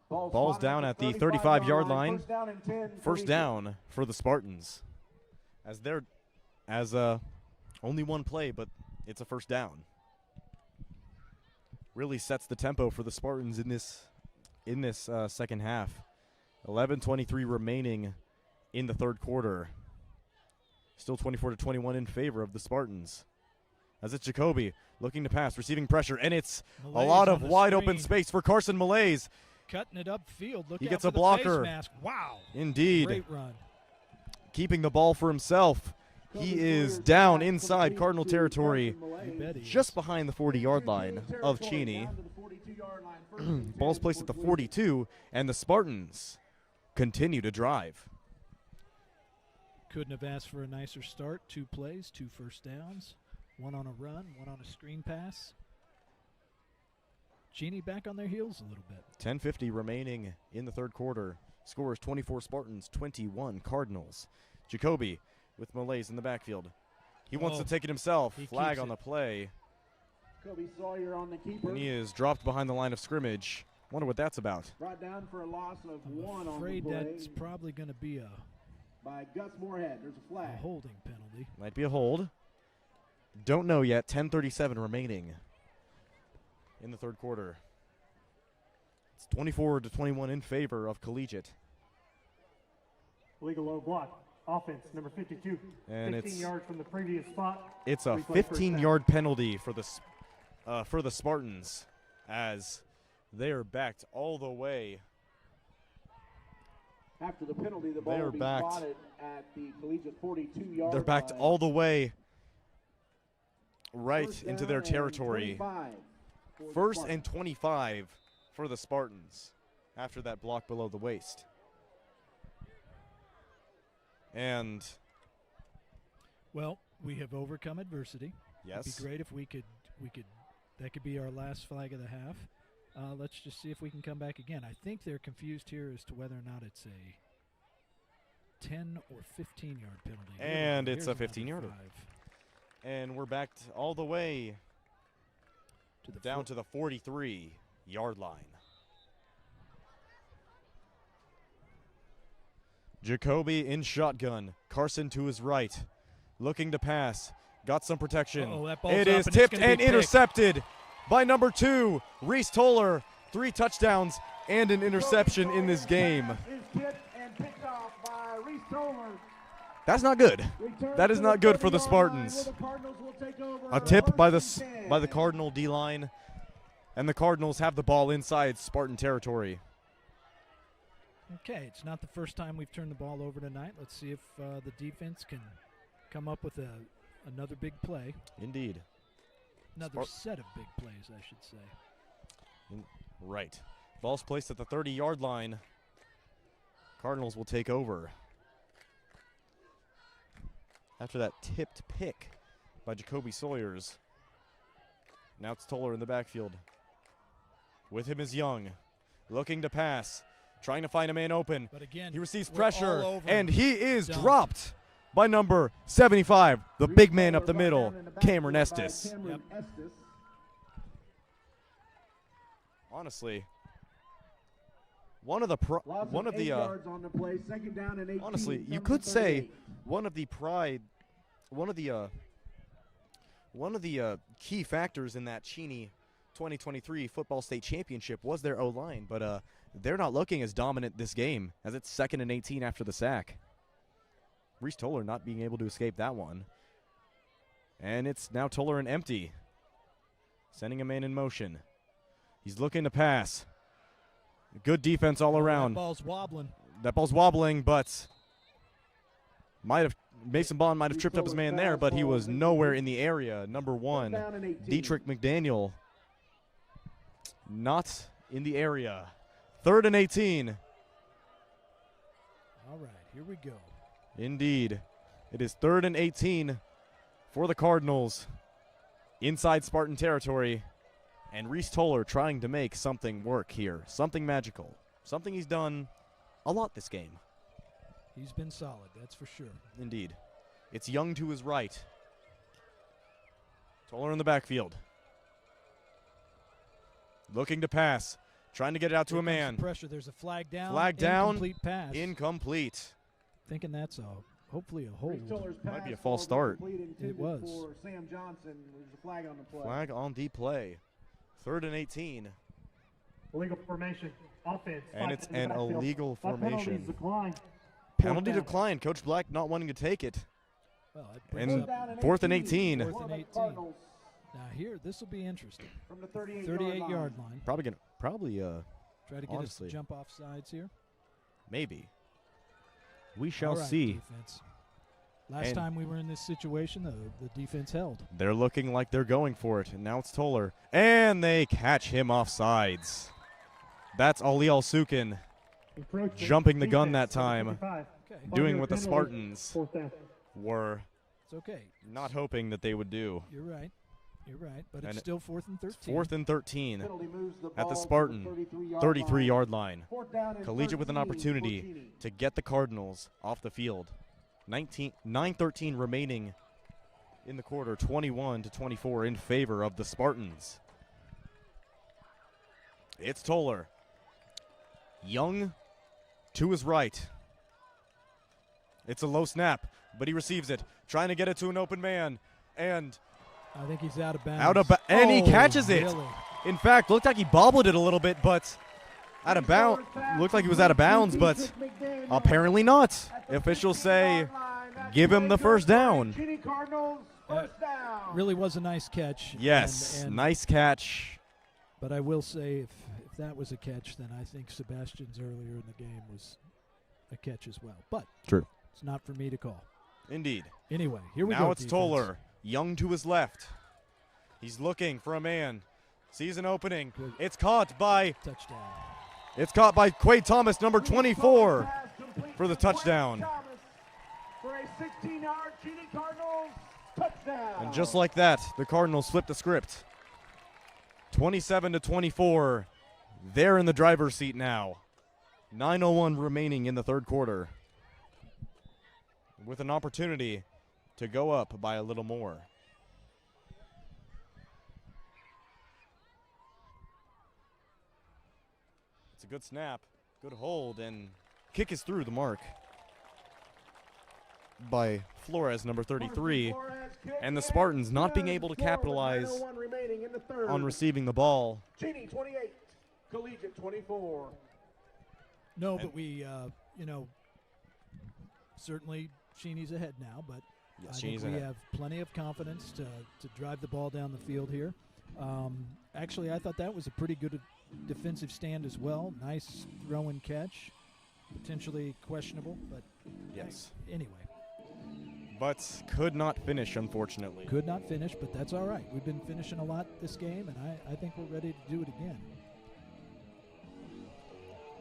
Ball Ball's spotted down at the 35-yard 35-yard line. First down and 10. First down for the Spartans. Only one play, but it's a first down. Really sets the tempo for the Spartans in this second half. 11:23 remaining in the third quarter. Still 24-21 in favor of the Spartans. As it's Jacoby looking to pass, receiving pressure, and it's a Malaise lot on of the wide open screen. space for Carson Malaise. Cutting it upfield. Look He out gets for a the blocker. face mask. Wow. Indeed. Great run. Keeping the ball for himself. He is down inside Cardinal territory, You bet he just is. behind the 40-yard line of Cheney. Ball's placed at the 42, and the Spartans continue to drive. Couldn't have asked for a nicer start. 2 plays, 2 first downs. 1 on a run, 1 on a screen pass. Cheney back on their heels a little bit. 10:50 remaining in the third quarter. Score is 24 Spartans, 21 Cardinals. Jacoby with Malaise in the backfield. He wants to take it himself. He Flag keeps on it. the play. Kobe Sawyer on the keeper. And he is dropped behind the line of scrimmage. Wonder what that's about. Brought down for a loss of I'm 1 on the afraid play that's probably going to be a by Gus Moorhead. There's a flag. holding penalty. Might be a hold. Don't know yet. 10:37 remaining in the third quarter. It's 24-21 in favor of Collegiate. Legal low block. Offense, number 52. And 15 yards from the previous spot. It's a Replay first down. 15-yard penalty for the Spartans, as they are backed all the way. After the penalty, the ball They are will be backed. spotted at the Collegiate 42-yard They're backed line. all the way right First into down their and territory. 25 for the First Spartans. and 25 for the Spartans after that block below the waist. And Well, we have overcome adversity. yes, It'd be great if we could that could be our last flag of the half. Let's just see if we can come back again. I think they're confused here as to whether or not it's a 10 or 15-yard penalty. And it's a Here's another 15-yarder. 5 and we're backed all the way to the down to the 43-yard line. Jacoby in shotgun. Carson to his right. Looking to pass. Got some protection. Uh-oh, that ball's It up is and it's tipped gonna be and picked. intercepted by number 2, Reese Toller. 3 touchdowns and an interception in this game. Is tipped and picked off by Reese Toller. That's not good. Return That is to not good for the 30-yard line, Spartans. where the Cardinals will take over A tip by the first and 10. by the Cardinal D-line, and the Cardinals have the ball inside Spartan territory. Okay, it's not the first time we've turned the ball over tonight. Let's see if the defense can come up with another big play. Indeed. Another set of big plays, I should say. Right. Ball's placed at the 30-yard line. Cardinals will take over. After that tipped pick by Jacoby Sawyers. Now it's Toller in the backfield. With him is Young. Looking to pass. Trying to find a man open. But again, He receives we're pressure, all over and him. he is Dumped. dropped by number 75, the Reese big man Toller up the brought middle, down in the Cameron backfield by Estes. Cameron Estes. Honestly, one of the Loss of 8 yards on the play. Second down and 18 honestly, you from could the say 38. one of the key factors in that Cheney 2023 football state championship was their O-line, but they're not looking as dominant this game, as it's 2nd and 18 after the sack. Reese Toller not being able to escape that one. And it's now Toller and empty. Sending a man in motion. He's looking to pass. Good defense all around. That ball's wobbling. That ball's wobbling, but Mason Bond might have tripped up his man there, but he was nowhere in the area. Number 1, Down and 18. Dietrich McDaniel, not in the area. 3rd and 18. All right, here we go. Indeed. It is 3rd and 18 for the Cardinals inside Spartan territory. And Reese Toller trying to make something work here, something magical, something he's done a lot this game. He's been solid, that's for sure. Indeed. It's Young to his right. Toller in the backfield. Looking to pass. Trying to get it out to Here a comes the man. pressure. There's a flag down. Flag down. Incomplete pass. Incomplete. Thinking that's hopefully a hold. Might be a false start. It was. For Sam Johnson. There's a flag on the play. Flag on the play. 3rd and 18. Illegal formation. Offense. And it's in the an backfield. illegal By penalties formation. declined. Penalty Fourth down. declined. Coach Black not wanting to take it. Well, that brings And up 4th and 18. 4th and 18. Now here, this will be interesting. From the 38 38-yard line. Probably Try to get honestly. us to jump off sides here. maybe. We shall All right, see. Defense. Last And- time we were in this situation, the defense held. They're looking like they're going for it. And now it's Toller. And they catch him off sides. That's Ali Al-Sukin Encroachment. jumping the gun Defense, that time. 55. Okay, doing what the Penalty. Spartans Fourth down. were it's okay. not hoping that they would do. You're right. You're right. But And it's still 4th and 13. 4th and 13 Penalty moves the at ball the to Spartan 33-yard line. 4th down and Collegiate with an 13 opportunity for Cheney. to get the Cardinals off the field. 9:13 remaining in the quarter, 21-24 in favor of the Spartans. It's Toller. Young to his right. It's a low snap, but he receives it, trying to get it to an open man, and I think he's out of bounds. and he Oh, catches it. really? In fact, looked like he bobbled it a little bit, but out of bounds. Looked like he was out of bounds, but apparently not. Officials say give him the first down. Cheney Cardinals, first down. Really was a nice catch. Yes, and nice catch. But I will say, if that was a catch, then I think Sebastian's earlier in the game was a catch as well. But True. it's not for me to call. Indeed. Anyway, here we go. Now it's defense. Toller. Young to his left. He's looking for a man. Sees an opening. Good. It's caught by Touchdown. Quade Thomas, number 24, Pass complete for the to Quade touchdown. Thomas for a 16-yard Cheney Cardinals touchdown. And just like that, the Cardinals flip the script. 27-24. They're in the driver's seat now. 9:01 remaining in the third quarter. With an opportunity to go up by a little more. It's a good snap, good hold, and kick is through the mark by Flores, number 33. And the Spartans not being able to capitalize 9:01 remaining in the third. on receiving the ball. Cheney 28, Collegiate 24. No, but we, certainly Cheney's ahead now, but Yes, I think Cheney's we ahead. have plenty of confidence to drive the ball down the field here. Actually, I thought that was a pretty good defensive stand as well. Nice throw and catch. Potentially questionable, but Yes. anyway, But could not finish, unfortunately. could not finish, but that's all right. We've been finishing a lot this game, and I think we're ready to do it again.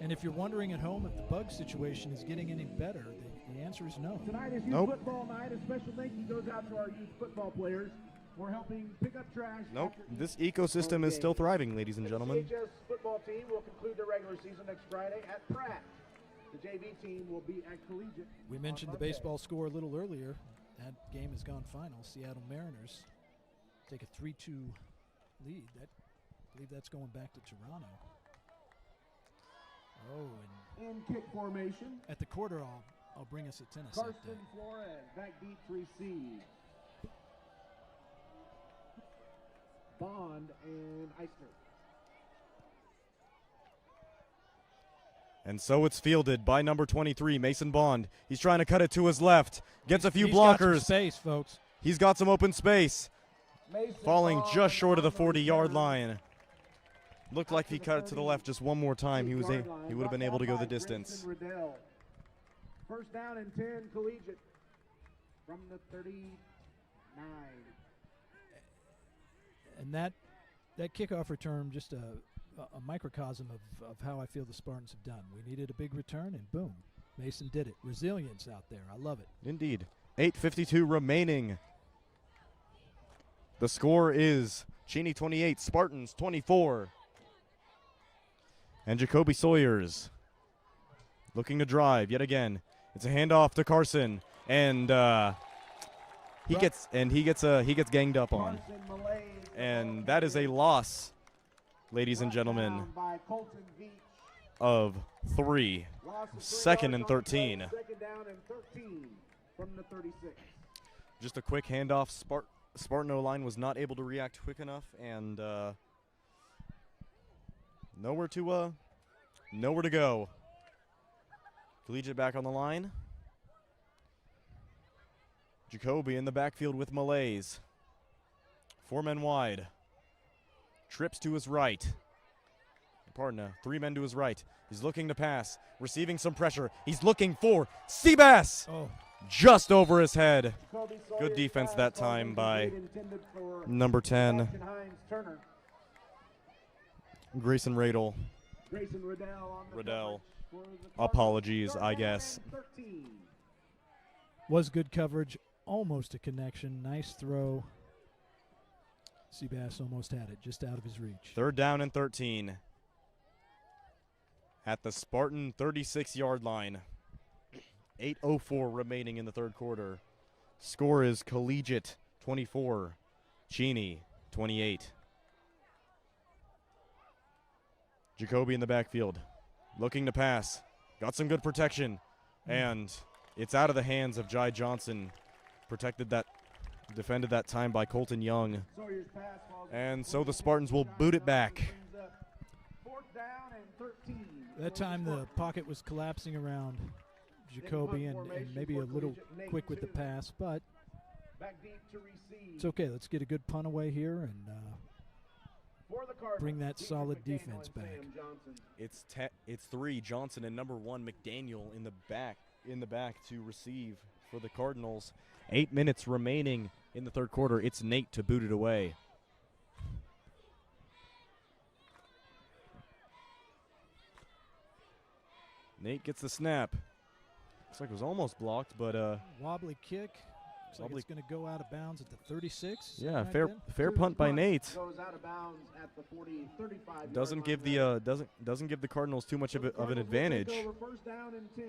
And if you're wondering at home if the bug situation is getting any better, the answer is no. Tonight is youth Nope. football night. A special thank you goes out to our youth football players. We're helping pick up trash. Nope. after each This ecosystem is still thriving, ladies and gentlemen. The CHS football team will conclude their regular season next Friday at Pratt. The JV team will be at Collegiate. We mentioned the baseball score a little earlier. That game has gone final. Seattle Mariners take a 3-2 lead. I believe that's going back to Toronto. Oh, and In kick formation, at the quarter, I'll bring us a tennis Carson update. Flores back deep to receive. Bond and Eisner. And so it's fielded by number 23, Mason Bond. He's trying to cut it to his left. Gets a few He's got some blockers. space, folks. He's got some open space. Mason Falling Bond just short of the on 40-yard return. line. Looked like if he cut it to the left just one more time, he would have been able to go the distance. Grayson Riddell. First down and 10, Collegiate from the 39. And that kickoff return, just a a microcosm of how I feel the Spartans have done. We needed a big return, and boom, Mason did it. Resilience out there. I love it. Indeed. 8:52 remaining. The score is Cheney 28, Spartans 24. And Jacoby Sawyers looking to drive yet again. It's a handoff to Carson, and he gets ganged up on, and that is a loss, ladies and gentlemen, of 3. Second and 13. Second down and 13 from the 36. Just a quick handoff. Spartan O-line was not able to react quick enough, and nowhere to go. Collegiate back on the line. Jacoby in the backfield with Malays. 4 men wide. Trips to his right. 3 men to his right. He's looking to pass, receiving some pressure. He's looking for Seabass. Oh, Just over his head. Good defense that time by number 10, Grayson Radel. Riddell. Apologies, I guess. was good coverage. Almost a connection. Nice throw. Seabass almost had it, just out of his reach. 3rd down and 13. At the Spartan 36-yard line. 8:04 remaining in the third quarter. Score is Collegiate 24, Cheney 28. Jacoby in the backfield, looking to pass. Got some good protection, and it's out of the hands of Jai Johnson. Defended that time by Colton Young. And so the Spartans will boot it back. That time the pocket was collapsing around Jacoby and maybe a little quick with the pass, but it's okay. Let's get a good punt away here and bring that solid defense back. It's 3 Johnson and number 1 McDaniel in the back to receive for the Cardinals. 8 minutes remaining in the third quarter. It's Nate to boot it away. Nate gets the snap. Looks like it was almost blocked, but Wobbly kick. Looks like it's going to go out of bounds at the 36. Yeah, fair punt by Nate. Goes out of bounds at the 40, 35. Doesn't give the Cardinals too much of an advantage. First down and 10.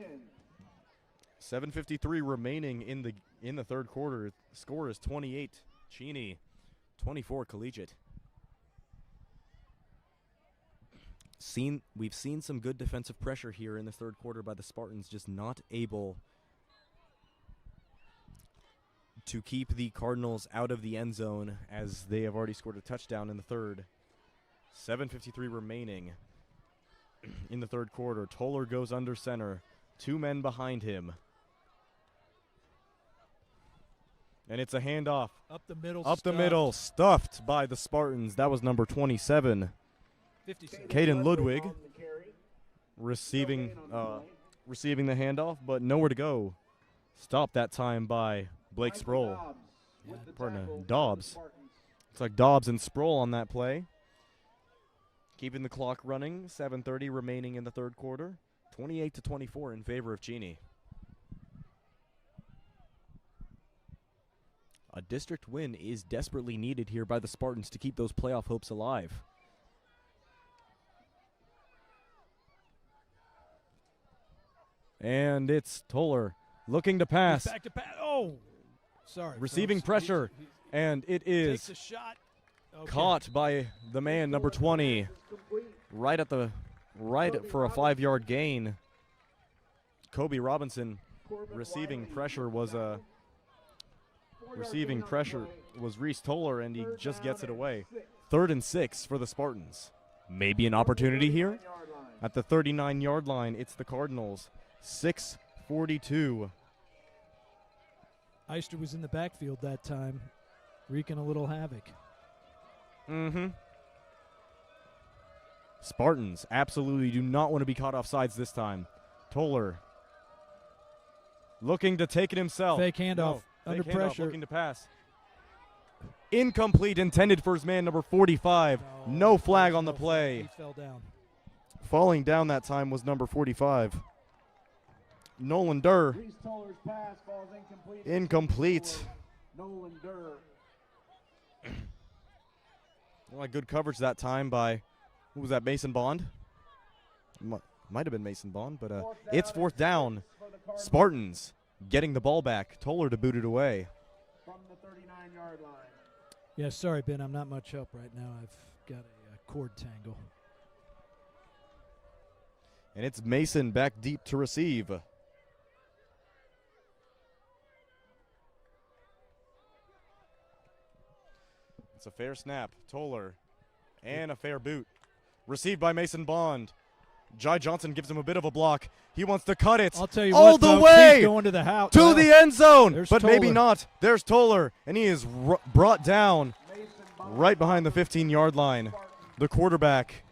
7:53 remaining in the third quarter. The score is 28 Cheney, 24 Collegiate. We've seen some good defensive pressure here in the third quarter by the Spartans, just not able to keep the Cardinals out of the end zone as they have already scored a touchdown in the third. 7:53 remaining in the third quarter. Toller goes under center. 2 men behind him. And it's a handoff. Up the middle. Stuffed by the Spartans. That was number 27. Caden Ludwig receiving the handoff, but nowhere to go. Stopped that time by Blake Sproul. Dobbs. Looks like Dobbs and Sproul on that play. Keeping the clock running. 7:30 remaining in the third quarter. 28-24 in favor of Cheney. A district win is desperately needed here by the Spartans to keep those playoff hopes alive. And it's Toller looking to pass. Back to pass. Oh, sorry. Receiving folks. pressure, and it is Takes a shot. Okay. caught by the man, number 20, right for a 5-yard gain. Kobe Robinson receiving pressure was Reese Toller, and he just gets it away. 3rd and 6 for the Spartans. Maybe an opportunity here. At the 39-yard line, it's the Cardinals. 6:42. Eister was in the backfield that time, wreaking a little havoc. Spartans absolutely do not want to be caught off sides this time. Toller looking to take it himself. Fake handoff. Under Fake handoff, pressure. looking to pass. Incomplete, intended for his man number 45. No flag on the play. He fell down. Falling down that time was number 45. Nolan Durr. Reese Toller's pass falls incomplete. Incomplete. Nolan Durr. Like good coverage that time by, who was that, Mason Bond? Might have been Mason Bond, but it's fourth down. Spartans getting the ball back. Toller to boot it away. From the 39-yard line. Yeah, sorry, Ben. I'm not much help right now. I've got a cord tangle. And it's Mason back deep to receive. It's a fair snap. Toller. And a fair boot. Received by Mason Bond. Jai Johnson gives him a bit of a block. He wants to cut it. I'll tell you all what, the folks, way he's going to the house. to the end zone. There's But maybe Toller. not. There's Toller. And he is brought down right behind the 15-yard line. The quarterback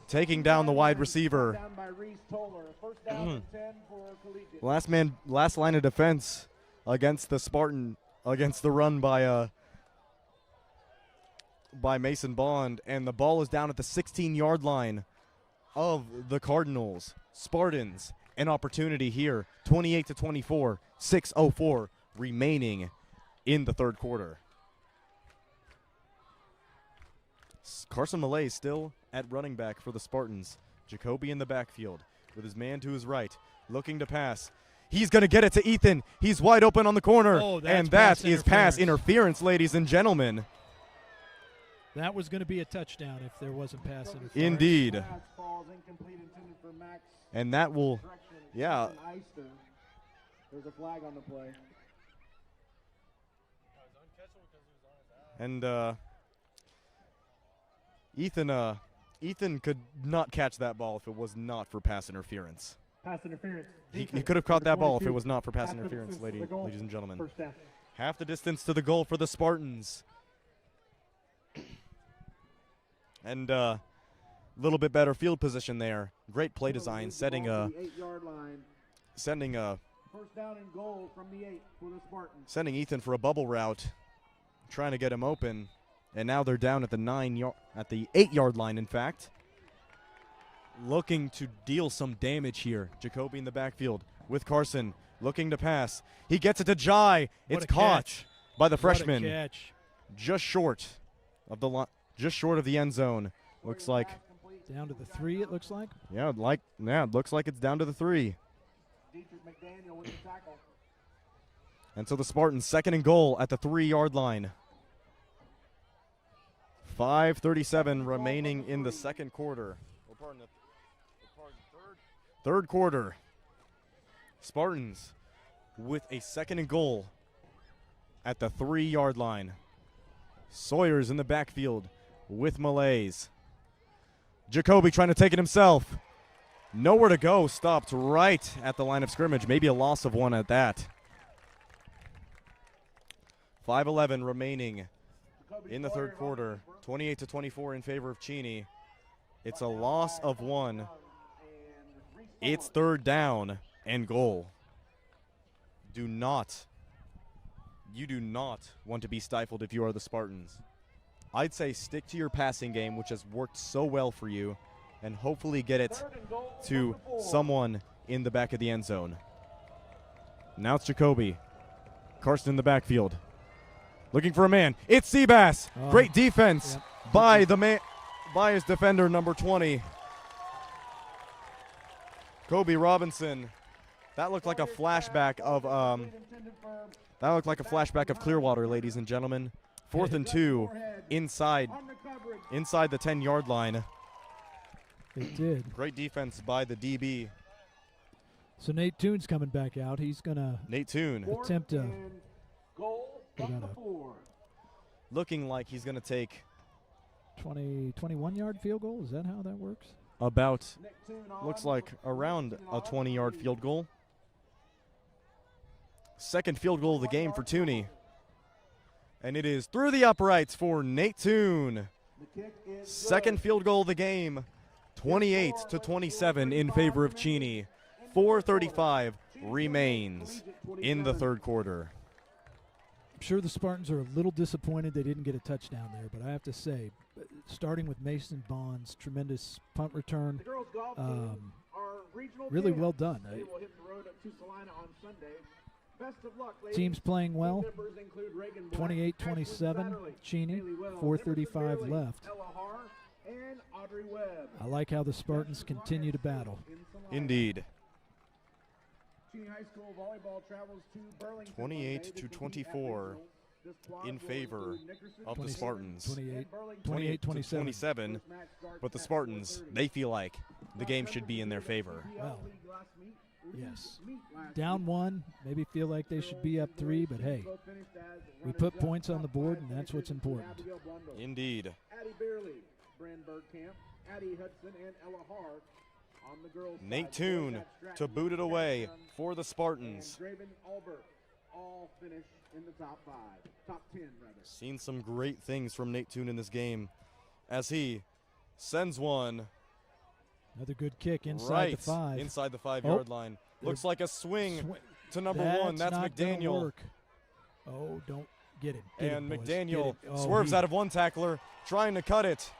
taking down the wide receiver. Down by Reese Toller. First down and 10 for Collegiate. Last line of defense against the Spartan, against the run by Mason Bond, and the ball is down at the 16-yard line of the Cardinals. Spartans, an opportunity here, 28-24, 6:04 remaining in the third quarter. Carson Millay still at running back for the Spartans. Jacoby in the backfield with his man to his right, looking to pass. He's going to get it to Ethan. He's wide open on the corner, Oh, that's and that pass is pass interference. interference, ladies and gentlemen. That was going to be a touchdown if there wasn't pass interference. Indeed. Pass falls incomplete, intended for Max. And that will, Direction. yeah. Eiston. There's a flag on the play. And Ethan could not catch that ball if it was not for pass interference. Pass interference. He Defense, could have caught that number ball if it 22. was not for pass Half the interference, distance to the goal. ladies and gentlemen. First down. Half the distance to the goal for the Spartans. And a little bit better field position there. Great play design, setting The 8-yard line. sending First down and goal from the 8 for the Spartans. sending Ethan for a bubble route, trying to get him open. And now they're down at the 8-yard line, in fact. Looking to deal some damage here. Jacoby in the backfield with Carson, looking to pass. He gets it to Jai. It's a caught catch. by the What a freshman, catch. just short of the end zone. Looks like, Down to the 3, it looks like. it looks like it's down to the 3. Dietrich McDaniel with the tackle. And so the Spartans second and goal at the 3-yard line. 5:37 remaining in the second quarter. Third quarter. Spartans with a second and goal at the 3-yard line. Sawyer's in the backfield with Malays. Jacoby trying to take it himself. Nowhere to go. Stopped right at the line of scrimmage. Maybe a loss of one at that. 5:11 remaining in the third quarter. 28-24 in favor of Cheney. It's a loss of one. It's third down and goal. You do not want to be stifled if you are the Spartans. I'd say stick to your passing game, which has worked so well for you, and hopefully get it to someone in the back of the end zone. Now it's Jacoby. Carson in the backfield. Looking for a man. It's Seabass. Oh. Great defense by his defender, number 20. Kobe Robinson. That looked like a flashback of Clearwater, ladies and gentlemen. 4th and 2 inside the 10-yard line. It did. Great defense by the DB. So Nate Toon's coming back out. He's going to Nate Toon attempt a Goal from the 4. looking like he's going to take 21-yard field goal. Is that how that works? about, looks like around a 20-yard field goal. Second field goal of the game for Tooney. And it is through the uprights for Nate Toon. Second field goal of the game, 28-27 in favor of Cheney. 4:35 remains in the third quarter. sure the Spartans are a little disappointed they didn't get a touchdown there, but I have to say, starting with Mason Bond's tremendous punt return, The girls golf team are regional really champs. well done. They will hit the road to Salina on Sunday. Best of luck, ladies. Team's playing well. Team members include Reagan Black, 28-27, Ashlyn Satterley, Cheney, Haley Wells, 4:35 Emerson Bailey, left. Ella Har, and Audrey Webb. I like how the Spartans continue to battle. In Salina. Indeed. Cheney High School volleyball travels to Burlington 28 Monday to to compete at 24 regionals. This squad in will favor include Nickerson, of the 20 Spartans. 28, 28 to 27. 27, First match starts but the at Spartans, 4:30. they feel like the game should be in their favor. Well, League last meet- yes. meet last Down week. one, maybe feel like they should be up 3, but hey, Both finished as we runners put up. points on the Top board, five and that's what's finishers include important. Abigail Blundell, Indeed. Addie Bearley, Bryn Bergkamp, Addie Hudson, and Ella Hart. On the girls' Nate side, Toon Boyd Stratton, to boot it away Catherine, for the and Spartans. Draven Albert all finish in the top 5, top 10 rather. Seen some great things from Nate Toon in this game as he sends one Another good kick inside right the 5. inside the 5 Oh, yard line. Looks like a swing to number That's 1. That's not gonna McDaniel. work. Oh, don't get him. Get And him, boys. McDaniel Get him. Oh, swerves he- out of one tackler, trying to cut it.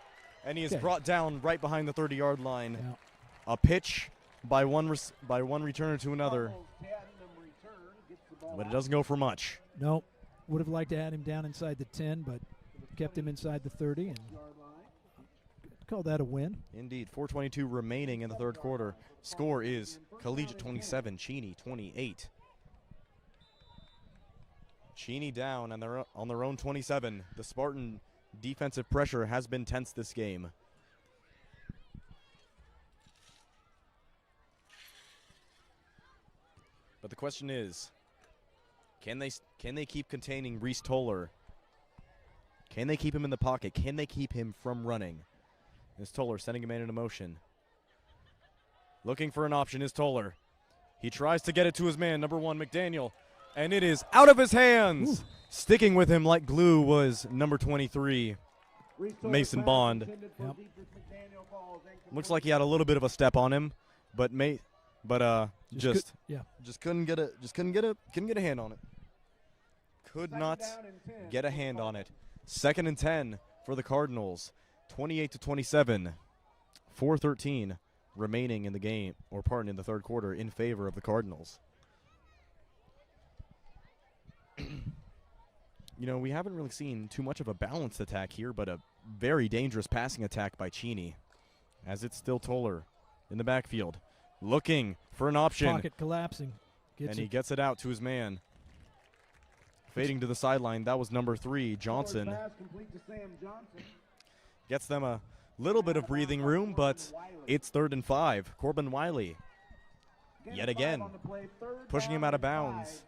And he is Okay. brought down right behind the 30-yard line. Yeah. A pitch by one returner to another, Cardinals tandem return, gets the ball but it out. doesn't go for much. No, would have liked to add him down inside the 10, but kept him inside the 30 and Yard line. call that a win. Indeed, 4:22 remaining in the third quarter. Score is Collegiate 27, Cheney 28. Cheney down on their own 27. The Spartan defensive pressure has been tense this game. But the question is, can they keep containing Reese Toller? Can they keep him in the pocket? Can they keep him from running? Is Toller sending a man into motion? Looking for an option is Toller. He tries to get it to his man, number 1, McDaniel, and it is out of his hands. Ooh. Sticking with him like glue was number 23. Reese Toller Mason pass Bond. intended for Yep. Dietrich McDaniel falls incomplete. Looks like he had a little bit of a step on him, but just couldn't get a hand on it. Could Second not down and 10 get a for the hand on it. Cardinals. 2nd and 10 for the Cardinals. 28 to 27. 4:13 remaining in the game, or pardon, in the third quarter, in favor of the Cardinals. You know, we haven't really seen too much of a balanced attack here, but a very dangerous passing attack by Cheney, as it's still Toller in the backfield, looking for an option, Pocket collapsing. Gets and he it. gets it out to his man. Fading to the sideline, that was number 3, Johnson. Toller's pass complete to Sam Johnson. Gets them a little bit of breathing room, but it's 3rd and 5. Corbin Wiley yet again pushing him out of bounds.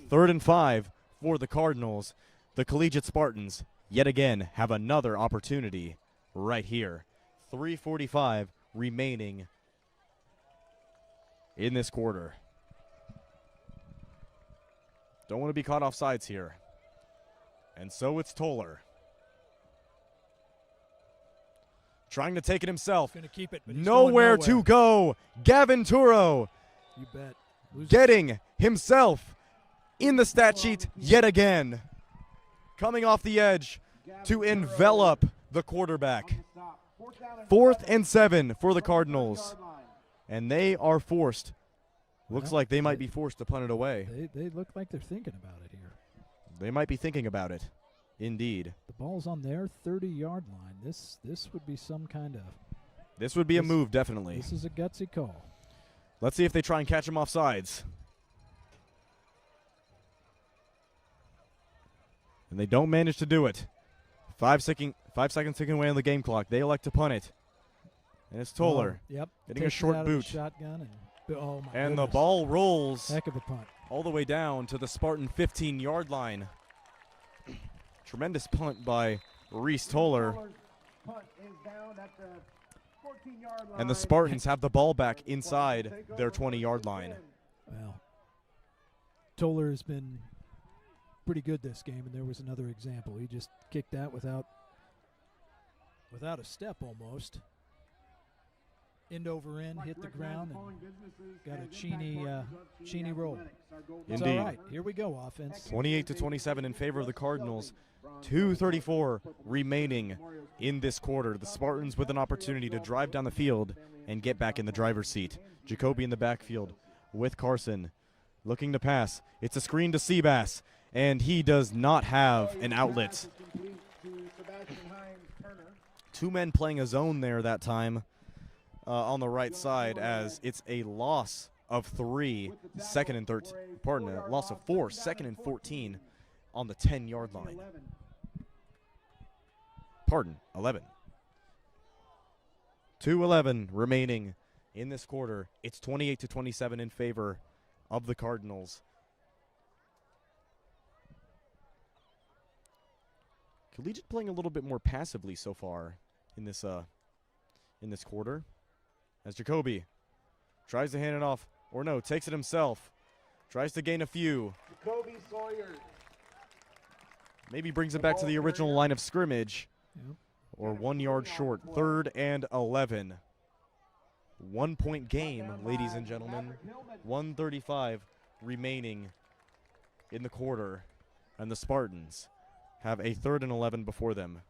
3rd and 5 for the Cardinals. The Collegiate Spartans yet again have another opportunity right here. 3:45 remaining in this quarter. Don't want to be caught off sides here. And so it's Toller. Trying to take it himself. Gonna keep it, but he's going Nowhere to go. Gavin Turo You bet. Who's getting himself in the stat sheet yet again. Coming off the edge to envelop the quarterback. 4th and 7 for the Cardinals. And they are forced. Looks Well, like they might be forced to punt it away. They look like they're thinking about it here. They might be thinking about it. Indeed. The ball's on their 30-yard line. This would be some kind of. This would be a This- move, definitely. This is a gutsy call. Let's see if they try and catch him off sides. And they don't manage to do it. 5 seconds ticking away on the game clock. They elect to punt it. And it's Toller. Oh, yep. Getting a Takes it short out of the boot. shotgun oh my And the goodness. ball rolls Heck of a punt. all the way down to the Spartan 15-yard line. Tremendous punt by Reese Toller. And the Spartans have the ball back inside their 20-yard line. Well, Toller has been pretty good this game, and there was another example. He just kicked that without a step almost. End over end, hit the ground, and got a Cheney roll. It's Indeed. all right. Here we go, offense. 28-27 in favor of the Cardinals. 2:34 remaining in this quarter. The Spartans with an opportunity to drive down the field and get back in the driver's seat. Jacoby in the backfield with Carson. Looking to pass. It's a screen to Seabass, and he does not have an outlet. Two men playing a zone there that time on the right side, as it's a loss of 3, second and 13. Pardon, a loss of 4, second and 14 on the 10-yard line. Pardon, 11. 2:11 remaining in this quarter. It's 28-27 in favor of the Cardinals. Collegiate playing a little bit more passively so far in this quarter, as Jacoby tries to hand it off, or no, takes it himself. Tries to gain a few. Jacoby Sawyer. Maybe brings it back to the original line of scrimmage. Yep. Or 1 yard short. 3rd and 11. 1 point game, ladies and gentlemen. 1:35 remaining in the quarter. And the Spartans have a 3rd and 11 before them,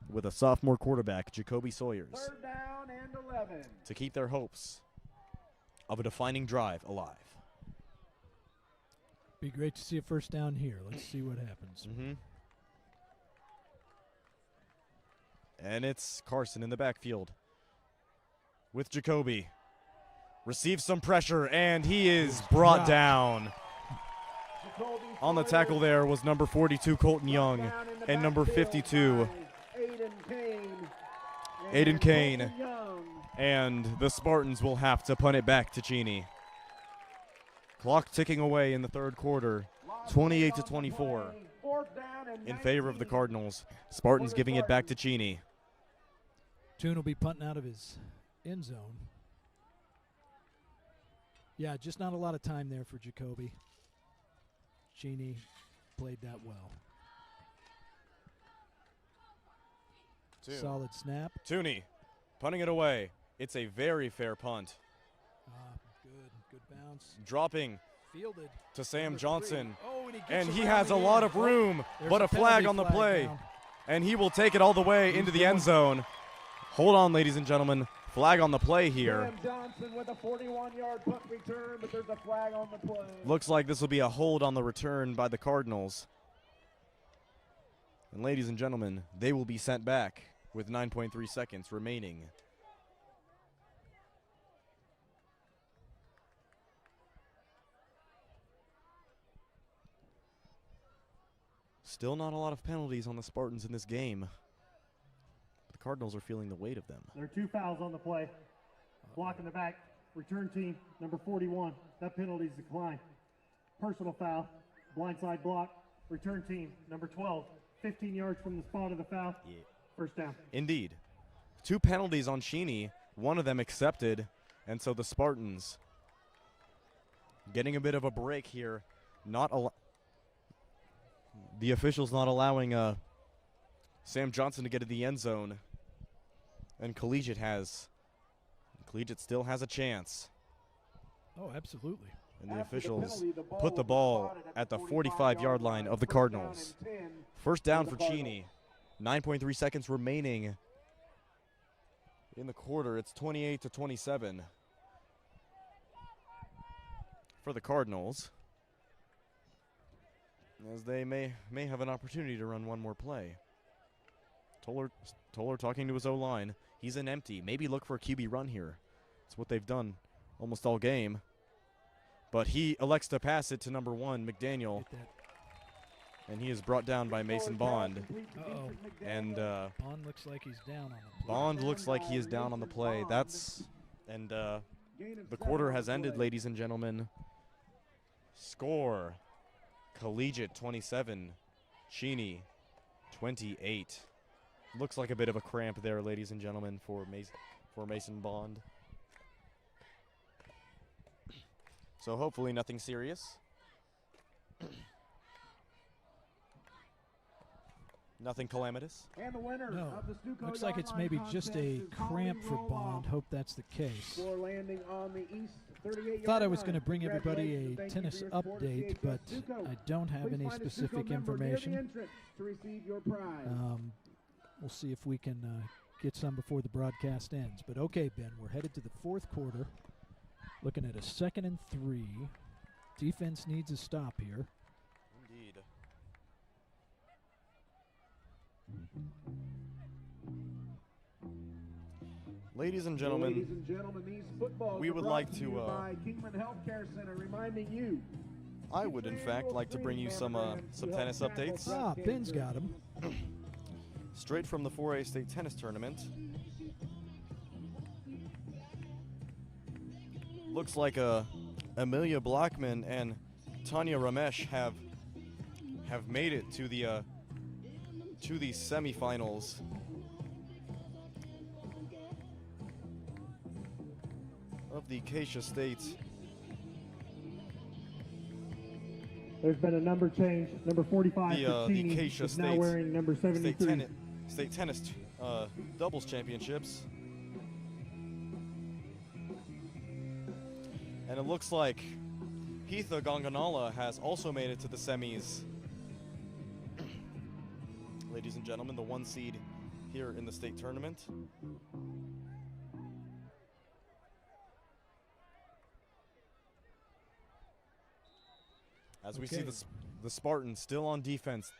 with a sophomore quarterback, Jacoby Sawyers, 3rd down and 11. to keep their hopes of a defining drive alive. Be great to see a first down here. Let's see what happens. And it's Carson in the backfield with Jacoby. Receives some pressure, and he is brought down. On the tackle there was number 42, Colton Young, and number 52, Aiden Kane. And the Spartans will have to punt it back to Cheney. Clock ticking away in the 3rd quarter, 28-24 in favor of the Cardinals. Spartans giving it back to Cheney. Toon will be punting out of his end zone. Yeah, just not a lot of time there for Jacoby. Cheney played that well. Solid snap. Tooney punting it away. It's a very fair punt. Good bounce. Dropping Fielded to Sam Number Johnson. 3. Oh, and And he around has the a end. lot of room, There's but a flag penalty on the play. down. And he will take it all the way He's into the end zone. Hold on, ladies and gentlemen. Flag on the play here. Sam Johnson with a 41-yard punt return, but there's a flag on the play. Looks like this will be a hold on the return by the Cardinals. And ladies and gentlemen, they will be sent back with 9.3 seconds remaining. Still not a lot of penalties on the Spartans in this game. The Cardinals are feeling the weight of them. There are 2 fouls on the play. Block in the back. Return team, number 41. That penalty is declined. Personal foul. Blindside block. Return team, number 12. 15 yards from the spot of the foul. Yeah. First down. Indeed. 2 penalties on Cheney, one of them accepted, and so the Spartans getting a bit of a break here. The officials not allowing Sam Johnson to get to the end zone, and Collegiate still has a chance. Oh, absolutely. And the officials put the ball at the 45-yard line of the Cardinals. First down for Cheney. 9.3 seconds remaining in the quarter. It's 28-27 for the Cardinals, as they may have an opportunity to run one more play. Toller talking to his O-line. He's in empty. Maybe look for a QB run here. It's what they've done almost all game. But he elects to pass it to number 1, McDaniel. And he is brought down by Mason Bond. Uh-oh. And Bond looks like he's down on the play. Bond looks like he is down on the play. The quarter has ended, ladies and gentlemen. Score: Collegiate 27, Cheney 28. Looks like a bit of a cramp there, ladies and gentlemen, for Mason Bond. So hopefully nothing serious. Nothing calamitous. And the winner No. of the Stuco Looks like it's Yardline maybe just contest a is Holly cramp for Roloff Bond. Hope that's the case. for landing on the east 38-yard Thought I was line. going to bring everybody a Congratulations and thank you tennis for your support of update, CHS but Stuco. I don't have Please any find a Stuco specific member near the information. entrance to receive your prize. We'll see if we can get some before the broadcast ends. But okay, Ben, we're headed to the fourth quarter. Looking at a 2nd and 3. Defense needs a stop here. Indeed. Ladies and gentlemen, these footballs we are would brought like to to, you by Kingman Healthcare Center, reminding you. I would in fact like to bring you some tennis updates. Ah, Ben's got him. Straight from the 4A state tennis tournament. Looks like Amelia Blackman and Tanya Ramesh have made it to the semifinals. Of the Acacia State. There's been a number change. Number 45 The for Cheney Acacia is now State wearing number 73. State tennis doubles championships. And it looks like Heatha Gonganala has also made it to the semis. Ladies and gentlemen, the 1 seed here in the state tournament. As we see the Spartans still on defense.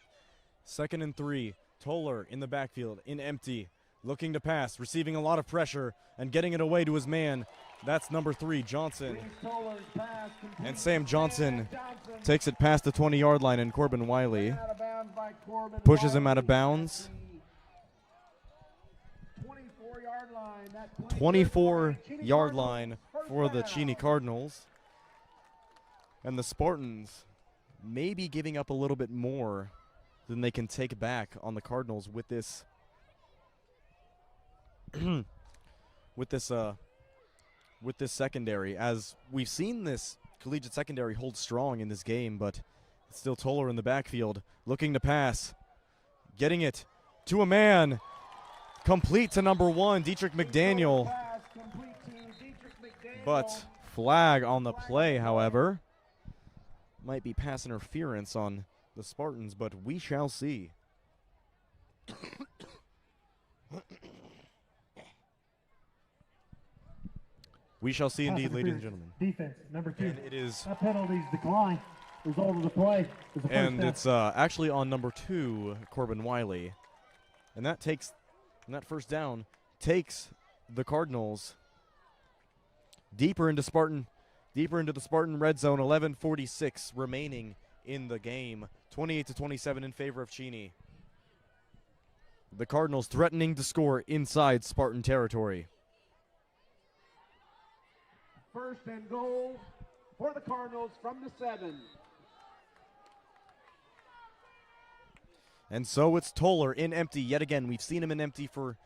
2nd and 3. Toller in the backfield, in empty. Looking to pass, receiving a lot of pressure, and getting it away to his man. That's number 3, Johnson. And Sam Johnson takes it past the 20-yard line, and Corbin Wiley pushes him out of bounds. 24-yard line for the Cheney Cardinals. And the Spartans may be giving up a little bit more than they can take back on the Cardinals with this with this secondary, as we've seen this collegiate secondary hold strong in this game, but it's still Toller in the backfield looking to pass, getting it to a man, complete to number 1, Dietrich McDaniel, but flag on the play, however. Might be pass interference on the Spartans, but we shall see. We shall see indeed, ladies and gentlemen. Defense, number 2. And it is, That penalty's decline. Result of the play is a first and down. it's actually on number 2, Corbin Wiley, and that first down takes the Cardinals deeper into the Spartan red zone. 11:46 remaining in the game. 28-27 in favor of Cheney. The Cardinals threatening to score inside Spartan territory. 1st and goal for the Cardinals from the 7. And so it's Toller in empty yet again. We've seen him in empty for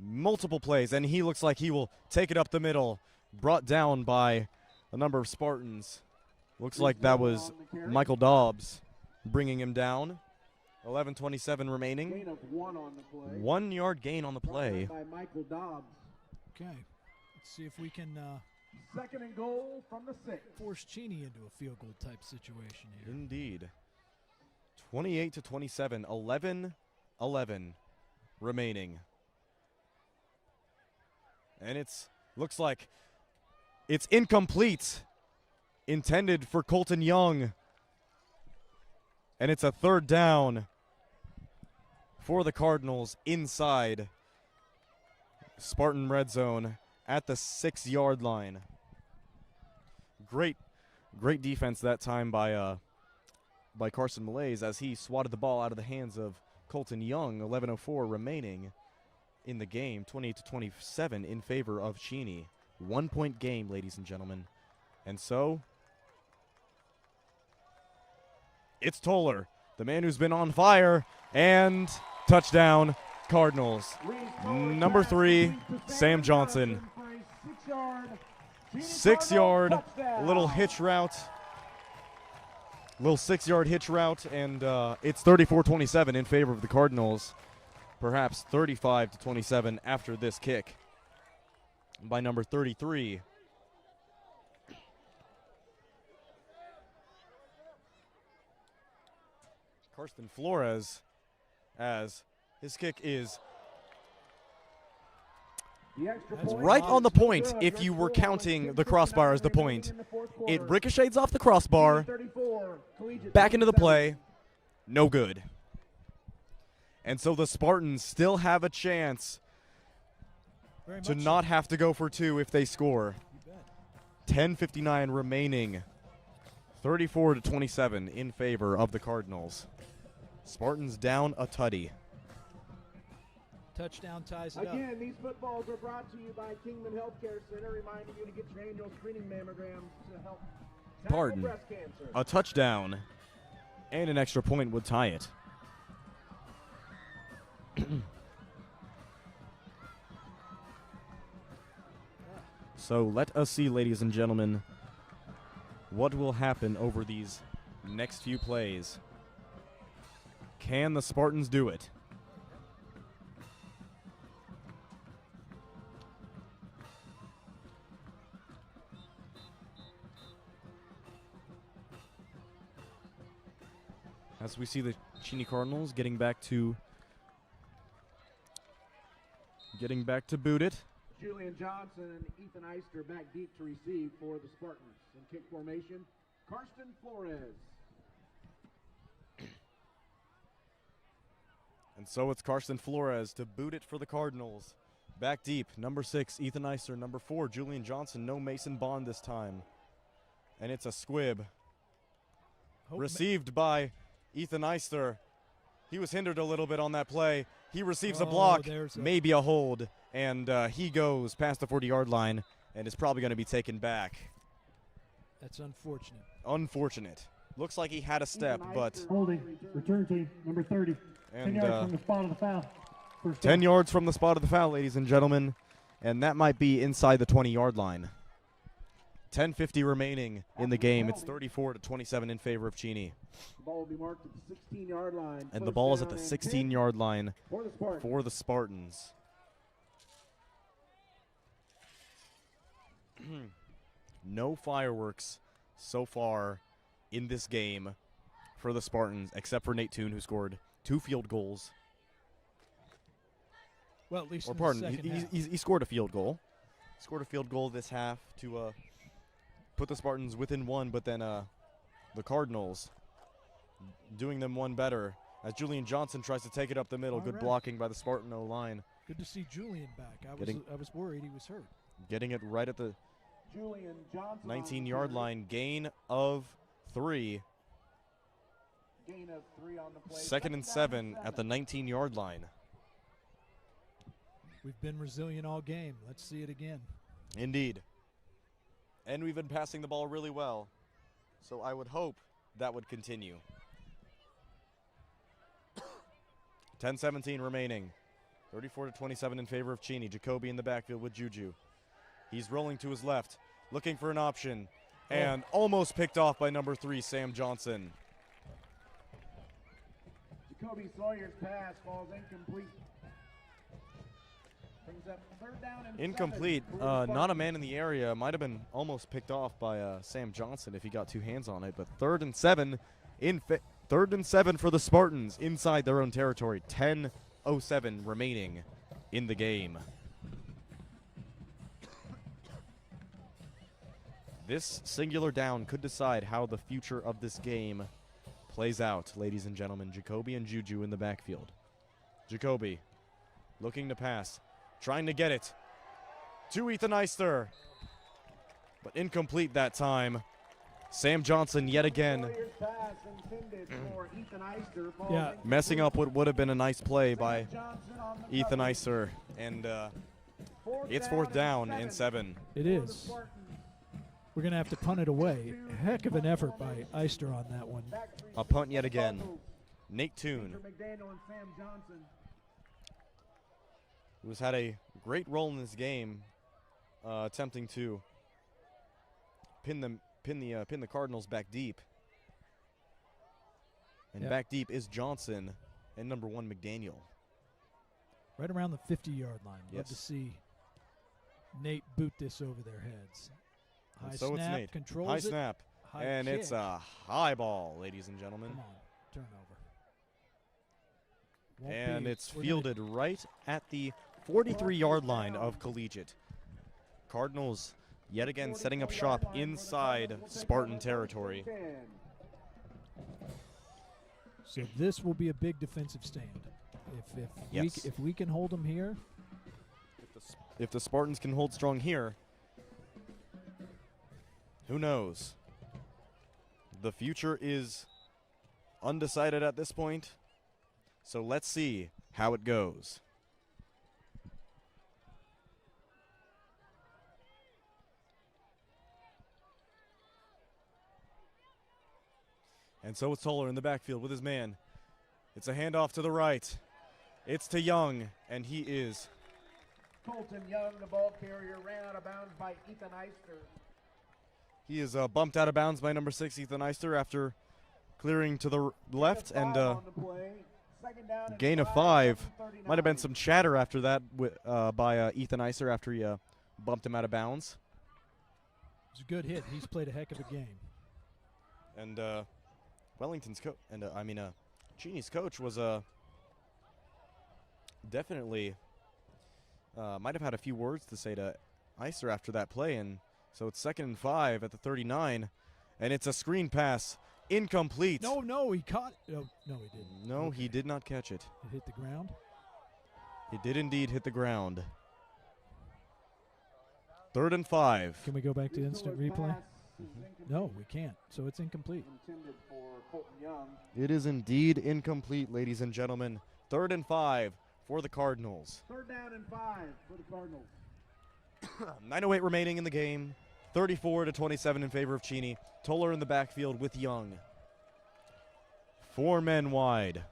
multiple plays, and he looks like he will take it up the middle. Brought down by a number of Spartans. Looks like that was Michael Dobbs bringing him down. 11:27 remaining. Gain of 1 on the play. 1 yard gain on the play. By Michael Dobbs. Okay. Let's see if we can 2nd and goal from the 6. force Cheney into a field goal type situation here. Indeed. 28-27. 11-11 remaining. And looks like it's incomplete. Intended for Colton Young. And it's a 3rd down for the Cardinals inside Spartan red zone at the 6-yard line. Great defense that time by Carson Malaise as he swatted the ball out of the hands of Colton Young. 11:04 remaining in the game. 28-27 in favor of Cheney. 1 point game, ladies and gentlemen. And so it's Toller, the man who's been on fire, and touchdown Cardinals. Number 3, Sam Johnson. 6-yard little hitch route. Little 6-yard hitch route, and it's 34-27 in favor of the Cardinals. Perhaps 35-27 after this kick by number 33. Karsten Flores, as his kick is right on the point. If you were counting the crossbar as the point, it ricochets off the crossbar, back into the play, no good. And so the Spartans still have a chance to not have to go for two if they score. 10:59 remaining, 34-27 in favor of the Cardinals. Spartans down a tutty. Touchdown ties it up. Again, these footballs are brought to you by Kingman Healthcare Center, reminding you to get your annual screening mammograms to help tackle Pardon. breast cancer. A touchdown and an extra point would tie it. So let us see, ladies and gentlemen, what will happen over these next few plays. Can the Spartans do it? As we see the Cheney Cardinals getting back to boot it. Julian Johnson and Ethan Eister back deep to receive for the Spartans. In kick formation, Karsten Flores. And so it's Karsten Flores to boot it for the Cardinals. Back deep, number 6, Ethan Eister. Number 4, Julian Johnson. No Mason Bond this time. And it's a squib. Received by Ethan Eister. He was hindered a little bit on that play. He receives a block, maybe a hold, and he goes past the 40-yard line and is probably going to be taken back. That's unfortunate. Unfortunate. Looks like he had a step, but Holding, return team, number 30. 10 yards from the spot of the foul. 10 yards from the spot of the foul, ladies and gentlemen, and that might be inside the 20-yard line. 10:50 remaining in the game. It's 34-27 in favor of Cheney. The ball will be marked at the 16-yard line. And the ball is at the 16-yard line for the Spartans. No fireworks so far in this game for the Spartans, except for Nate Toon, who scored 2 field goals. Well, at least or in pardon, the second half. he scored a field goal. Scored a field goal this half to put the Spartans within one, but then the Cardinals doing them one better as Julian Johnson tries to take it up the middle. Good blocking by the Spartan O-line. Good to see Julian back. I was worried he was hurt. Getting it right at the 19-yard line. Gain of 3. Gain of 3 on the play. Second and 7 at the 19-yard line. We've been resilient all game. Let's see it again. Indeed. And we've been passing the ball really well. So I would hope that would continue. 10:17 remaining. 34-27 in favor of Cheney. Jacoby in the backfield with Juju. He's rolling to his left, looking for an option, and almost picked off by number 3, Sam Johnson. Jacoby Sawyer's pass falls incomplete. Brings up third down and Incomplete. 7. Not a man in the area. Might have been almost picked off by Sam Johnson if he got 2 hands on it. But 3rd and 7 3rd and 7 for the Spartans inside their own territory. 10:07 remaining in the game. This singular down could decide how the future of this game plays out, ladies and gentlemen. Jacoby and Juju in the backfield. Jacoby looking to pass. Trying to get it to Ethan Eister, but incomplete that time. Sam Johnson yet again messing up what would have been a nice play by Ethan Eister, and it's 4th down and 7. It is. We're going to have to punt it away. Heck of an effort by Eister on that one. A punt yet again. Nate Toon, who's had a great role in this game, attempting to pin the Cardinals back deep. And Yep. back deep is Johnson and number 1 McDaniel. Right around the 50-yard line. Love to Yes. see Nate boot this over their heads. And High so snap, it's Nate. controls High it. snap. High And kick. it's a high ball, ladies and gentlemen. Come on, turnover. Won't And be. it's We're gonna- fielded right at the 43-yard line of Collegiate. Cardinals yet again setting up shop inside Spartan territory. So this will be a big defensive stand. Yes. If we can hold them here, If the Spartans can hold strong here, who knows? The future is undecided at this point, so let's see how it goes. And so it's Toller in the backfield with his man. It's a handoff to the right. It's to Young, and he is Colton Young, the ball carrier, ran out of bounds by Ethan Eister. He is bumped out of bounds by number 6, Ethan Eister, after clearing to the left, and gain of 5. Might have been some chatter after that by Ethan Eister after he bumped him out of bounds. it's a good hit. He's played a heck of a game. And Wellington's coach, and Cheney's coach was definitely might have had a few words to say to Eister after that play, and so it's 2nd and 5 at the 39, and it's a screen pass, incomplete. No, he caught. Oh, no, he didn't. No, Okay. he did not catch it. It hit the ground. It did indeed hit the ground. 3rd and 5. Can we go back to instant replay? No, we can't. So it's incomplete. Intended for Colton Young. It is indeed incomplete, ladies and gentlemen. 3rd and 5 for the Cardinals. 3rd down and 5 for the Cardinals. 9:08 remaining in the game. 34-27 in favor of Cheney. Toller in the backfield with Young. 4 men wide.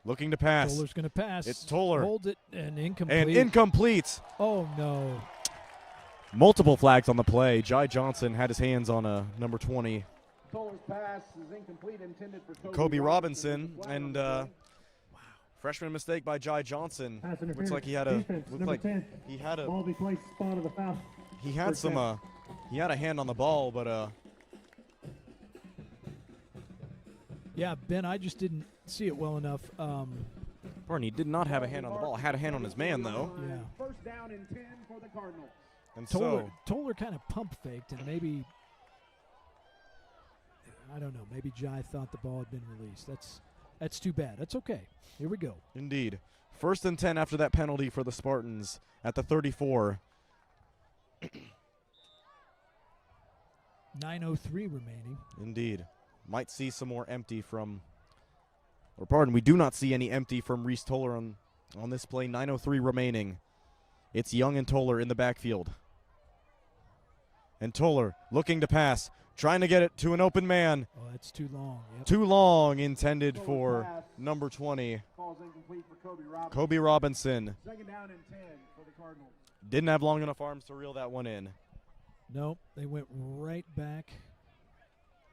Looking to pass. Toller's going to pass. It's Toller. Holds it and incomplete. And incomplete. Oh, no. Multiple flags on the play. Jai Johnson had his hands on number 20, Toller's pass is incomplete, intended for Kobe Robinson, Flag and on the play. freshman mistake by Jai Johnson. Pass Looks interference. like he had Defense, looked number like 10. he had Ball be placed spot of the foul. he had First some down. he had a hand on the ball, but Yeah, Ben, I just didn't see it well enough. pardon, he did not have a hand on the ball. Had a hand on his man though. Yeah. 1st down and 10 for the Cardinals. And Toller kind of pump faked, and maybe, I don't know, maybe Jai thought the ball had been released. That's too bad. That's okay. Here we go. indeed, 1st and 10 after that penalty for the Spartans at the 34. 9:03 remaining. Indeed, might see some more empty from, or pardon, we do not see any empty from Reese Toller on this play. 9:03 remaining. It's Young and Toller in the backfield. And Toller looking to pass, trying to get it to an open man. Oh, that's too long. Yep. Too long, intended Toller's for pass number 20, falls incomplete for Kobe Robinson. Kobe Robinson. 2nd down and 10 for the Cardinals. Didn't have long enough arms to reel that one in. Nope, they went right back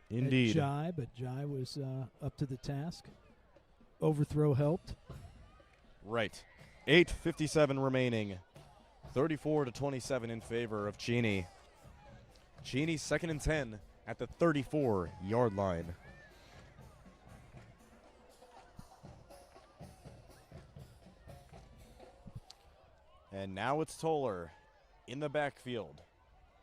at Indeed. Jai, but Jai was up to the task. Overthrow helped. Right. 8:57 remaining. 34-27 in favor of Cheney. Cheney 2nd and 10 at the 34-yard line. And now it's Toller in the backfield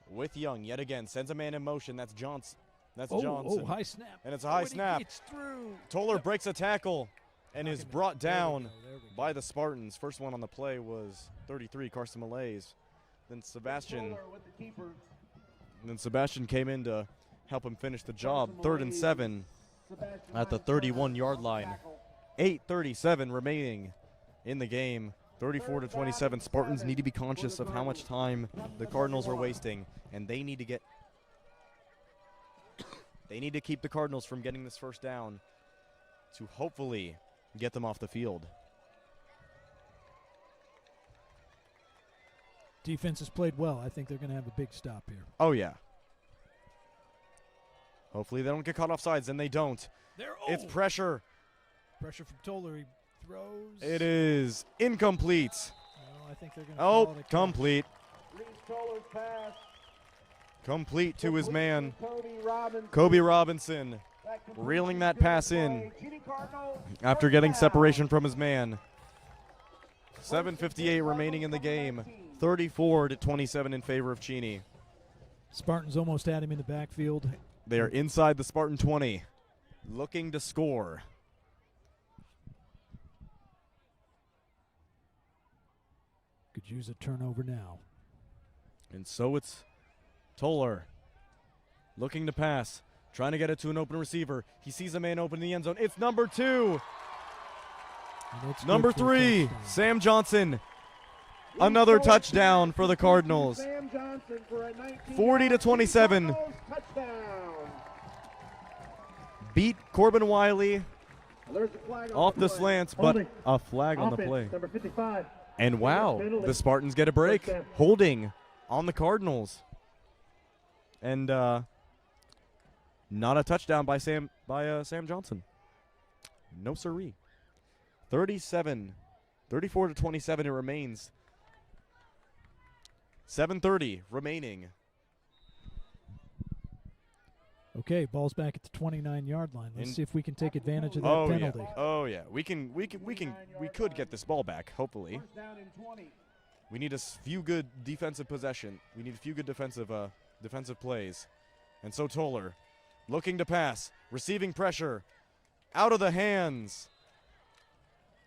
with Young yet again. Sends a man in motion. That's Johnson. That's Johnson. Oh, high snap. And it's a high and he snap. gets through. Toller breaks a tackle and is brought down There we go. by the Spartans. First one on the play was 33, Carson Malays. Then Sebastian Toller with the keeper. came in to help him finish the job. 3rd and 7 Sebastian at the Myers 31-yard on line. tackle. 8:37 remaining in the game. 34-27. Spartans need to be conscious of how much time the Cardinals are wasting, and they need to get they need to keep the Cardinals from getting this first down to hopefully get them off the field. Defense has played well. I think they're going to have a big stop here. Oh yeah. Hopefully they don't get caught off sides, and they don't. There. It's pressure. Pressure from Toller. He throws. It is incomplete. No, I think they're going to Oh, call it a catch. complete. Reese Toller's pass. Complete to his man, Kobe Robinson. Kobe Robinson, That completes reeling the that pass in play. Cheney Cardinals after first getting down. separation from his man. 7:58 remaining in the game. 34-27 in favor of Cheney. Spartans almost had him in the backfield. They are inside the Spartan 20, looking to score. Could use a turnover now. And so it's Toller looking to pass, trying to get it to an open receiver. He sees a man open in the end zone. It's number 2. And it's Number good for a 3, touchdown. Sam Johnson. Another touchdown for the Cardinals. Sam Johnson for a 40-27. touchdown. Beat Corbin Wiley There's a flag on off the play. slants, but Holding. a flag on the Offense, play. number 55. And wow, Penalty. the Spartans get a break. Touchdown. Holding on the Cardinals. And not a touchdown by Sam Johnson. No siree. 34-27 it remains. 7:30 remaining. Okay, ball's back at the 29-yard line. Let's In- see if we can take advantage of that Oh penalty. yeah. Oh yeah. We could get this ball back, hopefully. First down and 20. We need a few good defensive possession. We need a few good defensive plays. And so Toller looking to pass, receiving pressure out of the hands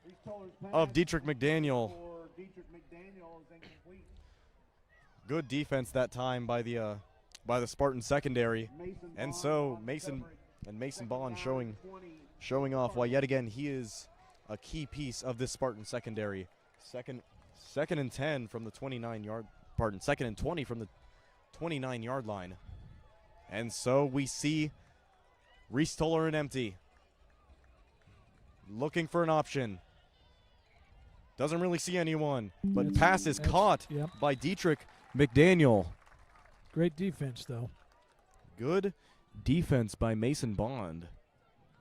Reese Toller's pass of Dietrich McDaniel. for Dietrich McDaniel is incomplete. Good defense that time by the Spartan secondary. Mason And Bond so on Mason coverage. Mason Second Bond down showing and 20. off why yet again he is a key piece of this Spartan secondary. Second and 10 from the second and 20 from the 29-yard line. And so we see Reese Toller in empty. Looking for an option. Doesn't really see anyone, but That's- pass is that's- caught yep. by Dietrich McDaniel. Great defense, though. Good defense by Mason Bond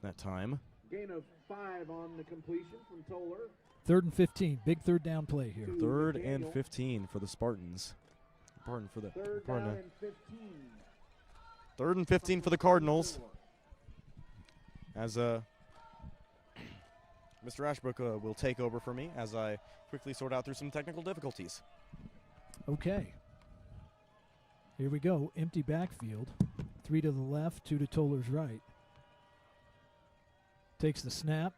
that time. Gain of 5 on the completion from Toller. 3rd and 15. Big third down play here. 3rd and McDaniel. 15 for the Spartans. Pardon for the Third pardon, down and 15. 3rd and 15 for the Cardinals. As Mr. Ashbrook will take over for me as I quickly sort out through some technical difficulties. Okay. Here we go. Empty backfield. 3 to the left, 2 to Toller's right. Takes the snap.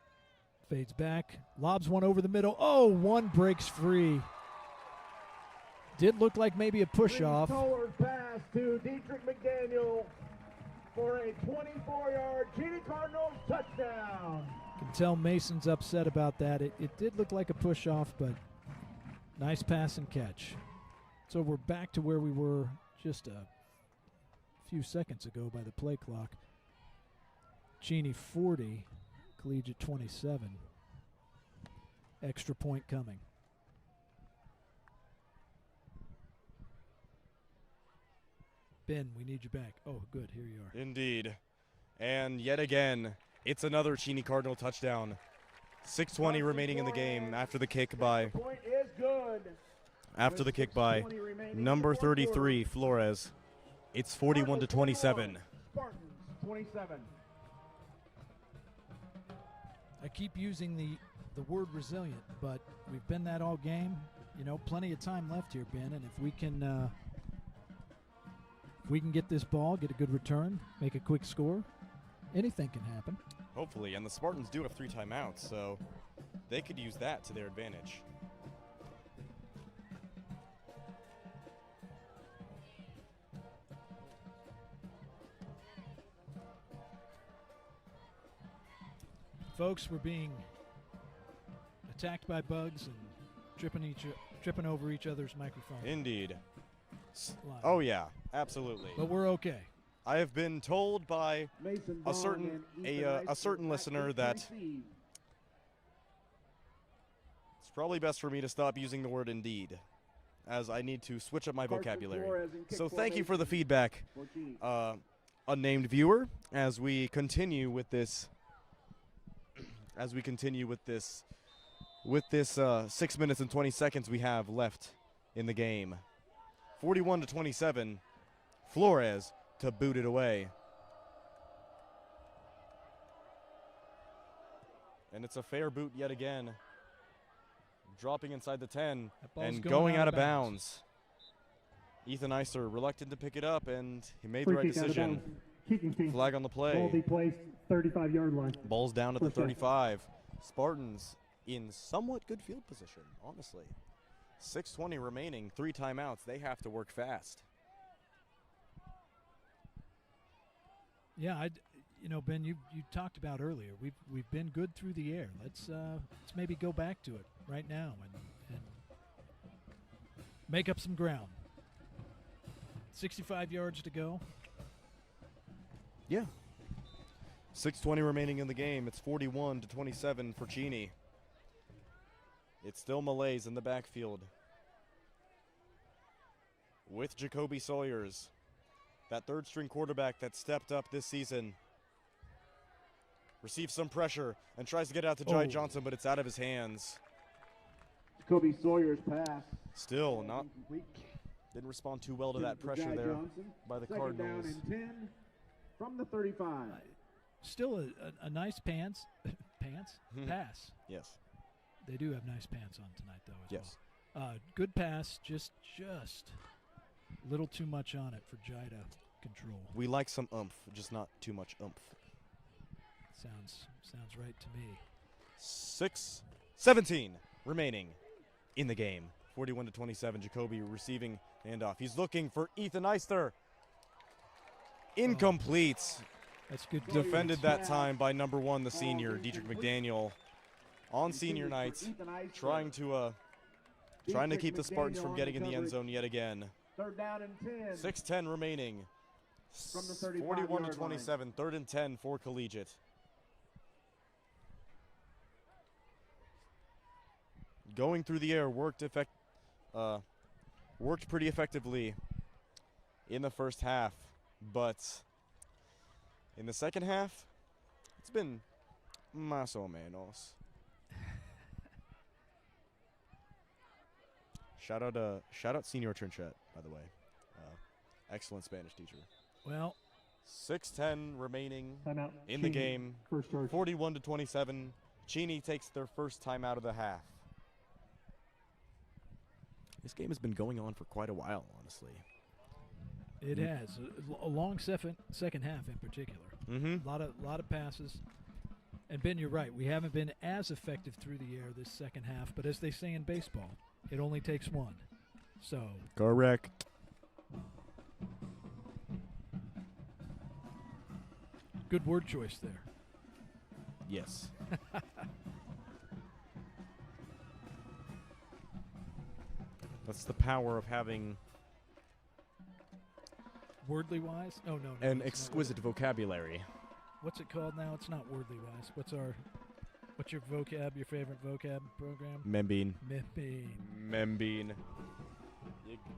Fades back. Lobs one over the middle. Oh, one breaks free. Did look like maybe a push off. Toller's pass to Dietrich McDaniel for a 24-yard Cheney Cardinals touchdown. Can tell Mason's upset about that. It did look like a push off, but nice pass and catch. So we're back to where we were just a few seconds ago by the play clock. Cheney 40, Collegiate 27. Extra point coming. Ben, we need you back. Oh, good. Here you are. Indeed. And yet again, it's another Cheney Cardinal touchdown. 6:20 remaining in the game after the kick by Point is good. number 33 Flores. It's 41-27. Spartans 27. I keep using the word resilient, but we've been that all game. You know, plenty of time left here, Ben, and if we can get this ball, get a good return, make a quick score, anything can happen. Hopefully, and the Spartans do have 3 timeouts, so they could use that to their advantage. Folks, we're being attacked by bugs and tripping over each other's microphones. Indeed. Live. Oh yeah, absolutely. But we're okay. I have been told by Mason a Bond certain and Ethan a Rice certain will listener practice that receive. it's probably best for me to stop using the word indeed, as I need to switch up my Carson vocabulary. Flores in kick So thank you for the formation feedback. for Cheney. unnamed viewer as we continue with this. As we continue with this 6 minutes and 20 seconds we have left in the game. 41-27, Flores to boot it away. And it's a fair boot yet again. Dropping inside the 10 and going out of bounds. Ethan Iser reluctant to pick it up, and he made the right decision. Flag on the play. Ball be placed 35-yard line. Ball's down at the 35. Spartans in somewhat good field position, honestly. 6:20 remaining, 3 timeouts. They have to work fast. Yeah, Ben, you talked about earlier. We've been good through the air. Let's maybe go back to it right now and make up some ground. 65 yards to go. Yeah. 6:20 remaining in the game. It's 41-27 for Cheney. It's still Malays in the backfield with Jacoby Sawyers, that third-string quarterback that stepped up this season. Receives some pressure and tries to get out to Jai Johnson, but it's out of his hands. Jacoby Sawyer's pass. Still not. Didn't respond too well to that pressure there by the Cardinals. Second down and 10 from the 35. Still a nice pass. Yes. They do have nice pants on tonight, though, as Yes. well. Good pass, just a little too much on it for Jai to control. We like some oomph, just not too much oomph. Sounds right to me. 6:17 remaining in the game. 41-27, Jacoby receiving handoff. He's looking for Ethan Eister. Incomplete. That's good. Defended that time by number 1, the senior, Dietrich McDaniel. On senior night, trying to keep the Spartans from getting in the end zone yet again. Third down and 10. 6:10 remaining. From the 35-yard 41-27, 3rd and 10 for Collegiate. Going through the air worked pretty effectively in the first half, but in the second half, it's been más o menos. Shout out Senior Trinchet, by the way. Excellent Spanish teacher. Well, 6:10 remaining Timeout. in the Cheney, game. First charge. 41-27. Cheney takes their first time out of the half. This game has been going on for quite a while, honestly. it has a long second half in particular. Mm-hmm. A lot of passes. And Ben, you're right. We haven't been as effective through the air this second half, but as they say in baseball, it only takes one. So Correct. good word choice there. Yes. That's the power of having Wordly wise? Oh, no. an it's exquisite vocabulary. not. What's it called now? It's not wordly wise. What's your vocab, your favorite vocab program? Membean. Membean.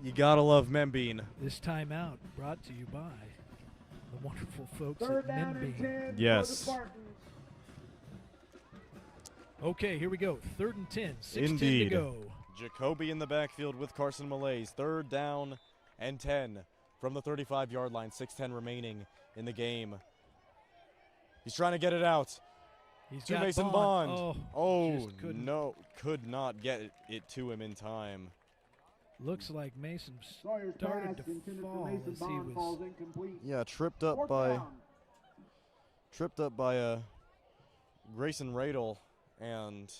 You gotta love Membean. This timeout brought to you by the wonderful folks Third at down and Membean. 10 Yes. for the Spartans. Okay, here we go. 3rd and 10. 6:10 to Indeed. go. Jacoby in the backfield with Carson Malays. 3rd down and 10 from the 35-yard line. 6:10 remaining in the game. He's trying to get it out He's to got Mason Bond. Bond. Oh, just couldn't. No, could not get it to him in time. Looks like Mason Sawyer's started pass to intended for fall Mason as he Bond falls was. incomplete. Yeah, tripped Fourth up down. by Grayson Radel, and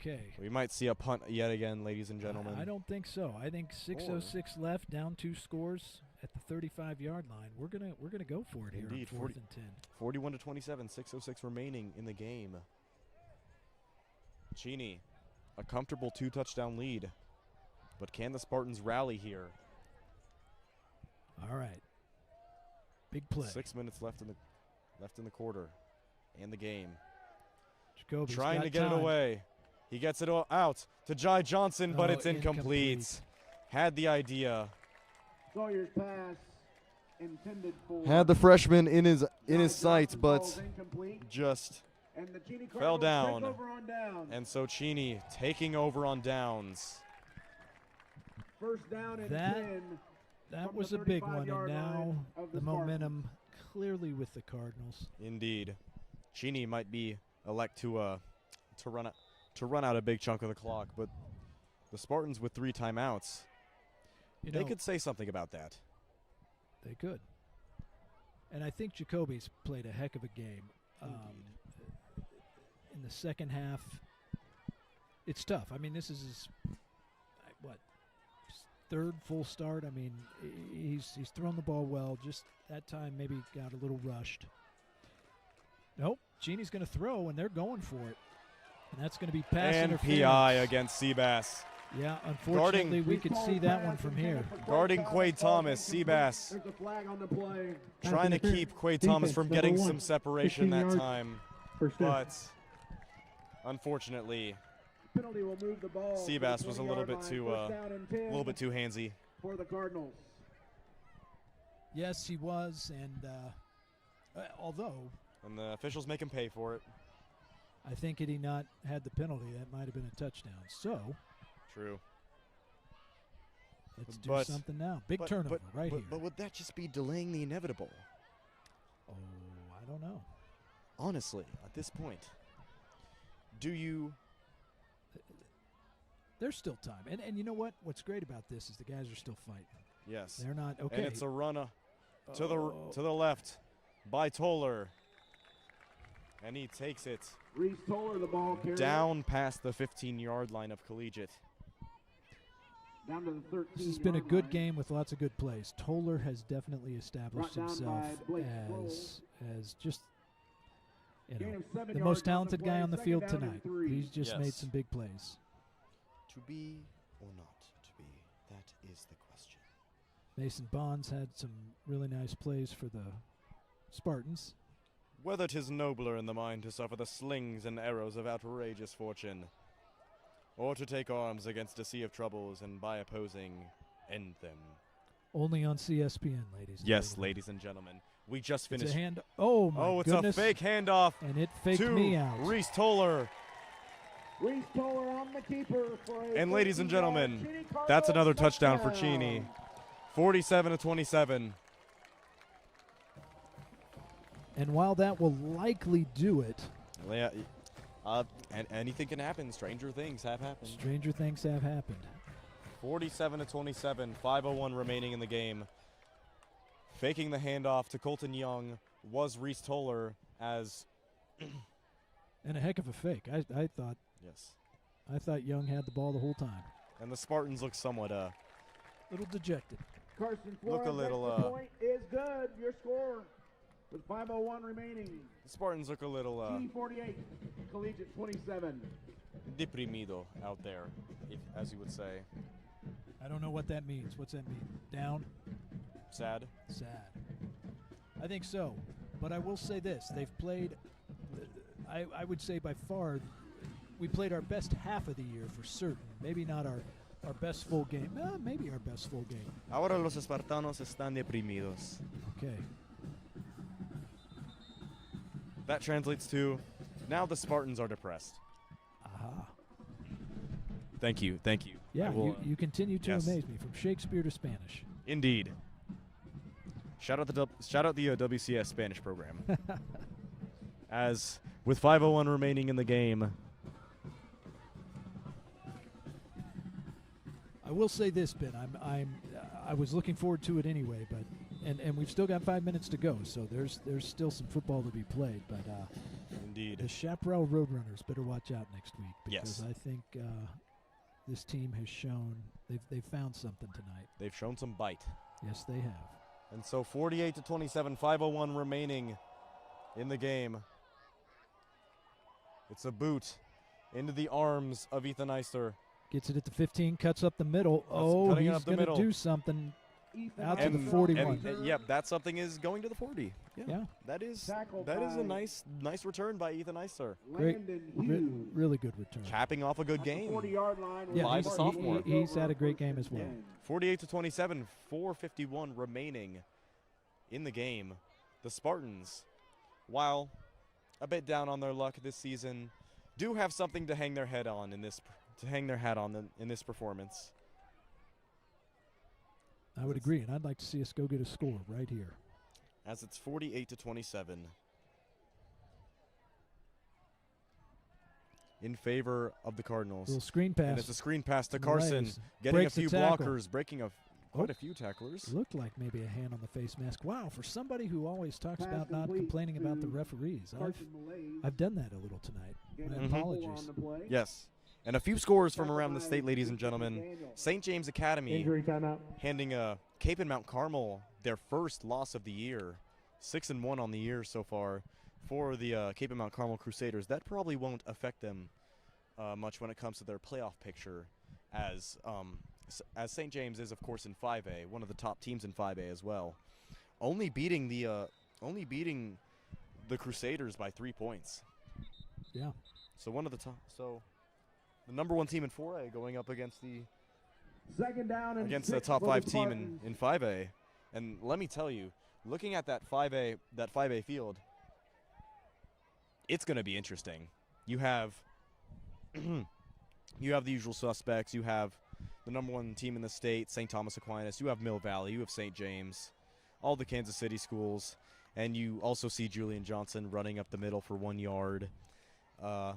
Okay. we might see a punt yet again, ladies and gentlemen. I don't think so. I think 6:06 left, down 2 scores at the 35-yard line. We're gonna go for it here Indeed, on 4th and 10. 41-27, 6:06 remaining in the game. Cheney, a comfortable 2-touchdown lead, but can the Spartans rally here? All right. Big play. 6 minutes left in the quarter, and the game. Jacoby's Trying got to get time. it away. He gets it out to Jai Johnson, but Oh, it's incomplete. incomplete. Had the idea. Sawyer's pass intended for had the freshman in his Johnny sights, Johnson's ball but is incomplete, just and the Cheney fell Cardinals down. take over on downs. And so Cheney taking over on downs. First down and That- 10. That From was the a big one, 35-yard and now line of the the momentum clearly with the Cardinals. Indeed, Cheney might be elect to run out a big chunk of the clock, but the Spartans with 3 timeouts, You they know, could say something about that. They could. And I think Jacoby's played a heck of a game. In the second half, it's tough. I mean, this is his, third full start. I mean, he's thrown the ball well. Just that time maybe got a little rushed. Nope. Cheney's going to throw, and they're going for it. And that's going to be pass And interference. PI against Seabass. Yeah, unfortunately, we could see that one from here. Guarding Quade Thomas, Seabass There's a flag on the play. trying to keep Quade Thomas from Defense, getting number some 1, separation 15 that yards. time. First down. But unfortunately, Penalty will move the ball. to the Seabass was a little 20-yard bit line. too First down and 10 a little bit too handsy. for the Cardinals. Yes, he was, and although And the officials make him pay for it. I think had he not had the penalty, that might have been a touchdown. So True. let's do But- something now. Big But- turnover but- right but, here. But would that just be delaying the inevitable? Oh, I don't know. Honestly, at this point, do you? There's still time. And you know what? What's great about this is the guys are still fighting. Yes. They're not okay. And it's a run to Oh. the left by Toller, and he takes it Reese Toller, the ball carrier. down past the 15-yard line of Collegiate. Down to the 13. This has been a good game with lots of good plays. Toller has definitely established Brought down himself by Blake as just Gain of 7 the yards most on the talented guy play. on the Second field down and tonight. 3. He's just made Yes. some big plays. To be or not to be, that is the question. Mason Bonds had some really nice plays for the Spartans. Whether 'tis nobler in the mind to suffer the slings and arrows of outrageous fortune, or to take arms against a sea of troubles and by opposing end them. Only on CSPN, ladies. And Yes, gentlemen. ladies and gentlemen, we just It's finished. a hand. Oh my Oh, it's goodness! a fake handoff And it faked to me out. Reese Toller. Reese Toller on the keeper for a And ladies and 13-yard gentlemen, Cheney that's Cardinals another touchdown for touchdown. Cheney. 47-27. And while that will likely do it, Yeah, and anything can happen. Stranger things have happened. stranger things have happened. 47-27, 5:01 remaining in the game. Faking the handoff to Colton Young was Reese Toller as And a heck of a fake. I thought Young had the ball the whole time. and the Spartans look somewhat A little dejected. Carson Look a Flores little, extra point is good. Your score with 5:01 remaining. the Spartans look a little Cheney 48, Collegiate 27. deprimido out there, as you would say. I don't know what that means. What's that mean? Down? Sad. Sad. I think so. But I will say this. They've played, I would say by far, we played our best half of the year for certain. Maybe not our best full game. Maybe our best full game. Ahora los espartanos están deprimidos. Okay. That translates to, now the Spartans are depressed. Aha. Thank you. Yeah, I will, you continue to yes. amaze me from Shakespeare to Spanish. Indeed. Shout out the WCS Spanish program. As with 5:01 remaining in the game, I will say this, Ben. I was looking forward to it anyway, but and we've still got 5 minutes to go, so there's still some football to be played. But the indeed, Chaparral Roadrunners better watch out next week because Yes. I think this team has shown they've found something tonight. they've shown some bite. Yes, they have. And so 48-27, 5:01 remaining in the game. It's a boot into the arms of Ethan Eister. Gets it at the 15, cuts up the middle. cutting it He's up the going middle. to do something. Ethan Out to the And- 41. And, yep, that something is going to the 40. Yeah. That is Tackled a by nice return by Ethan Eister. Great. Landon Hughes. Really good return. Capping off a good At the game. 40-yard line. with Yeah, Live Spartans sophomore. take he's over had a great first game and as well. 10. 48-27, 4:51 remaining in the game, the Spartans, while a bit down on their luck this season, do have something to hang their head on in this in this performance. I would agree, and I'd like to see us go get a score right here. As it's 48-27 in favor of the Cardinals. Little screen pass. And it's a screen pass to Carson, Right. getting a Breaks the few tackle. blockers, breaking quite a few tacklers. Looked like maybe a hand on the face mask. Wow, for somebody who always talks Pass about not complete complaining about the to referees, Carson Malaise. I've done that a little tonight. Getting My a 4 apologies. on the play. Yes. And a few scores from Tackled around the by state, ladies and gentlemen. McDaniel. St. James Academy Injury timeout. handing Cape and Mount Carmel their first loss of the year. 6-1 on the year so far for the Cape and Mount Carmel Crusaders. That probably won't affect them much when it comes to their playoff picture, as St. James is, of course, in 5A, one of the top teams in 5A as well. Only beating the Crusaders by 3 points. Yeah. So one of the top. So the number 1 team in 4A going up against the Second down and against the 6 top for 5 the team Spartans. in 5A. And let me tell you, looking at that 5A field, it's going to be interesting. You have you have the usual suspects. You have the number 1 team in the state, St. Thomas Aquinas. You have Mill Valley. You have St. James, all the Kansas City schools. And you also see Julian Johnson running up the middle for 1 yard. 3rd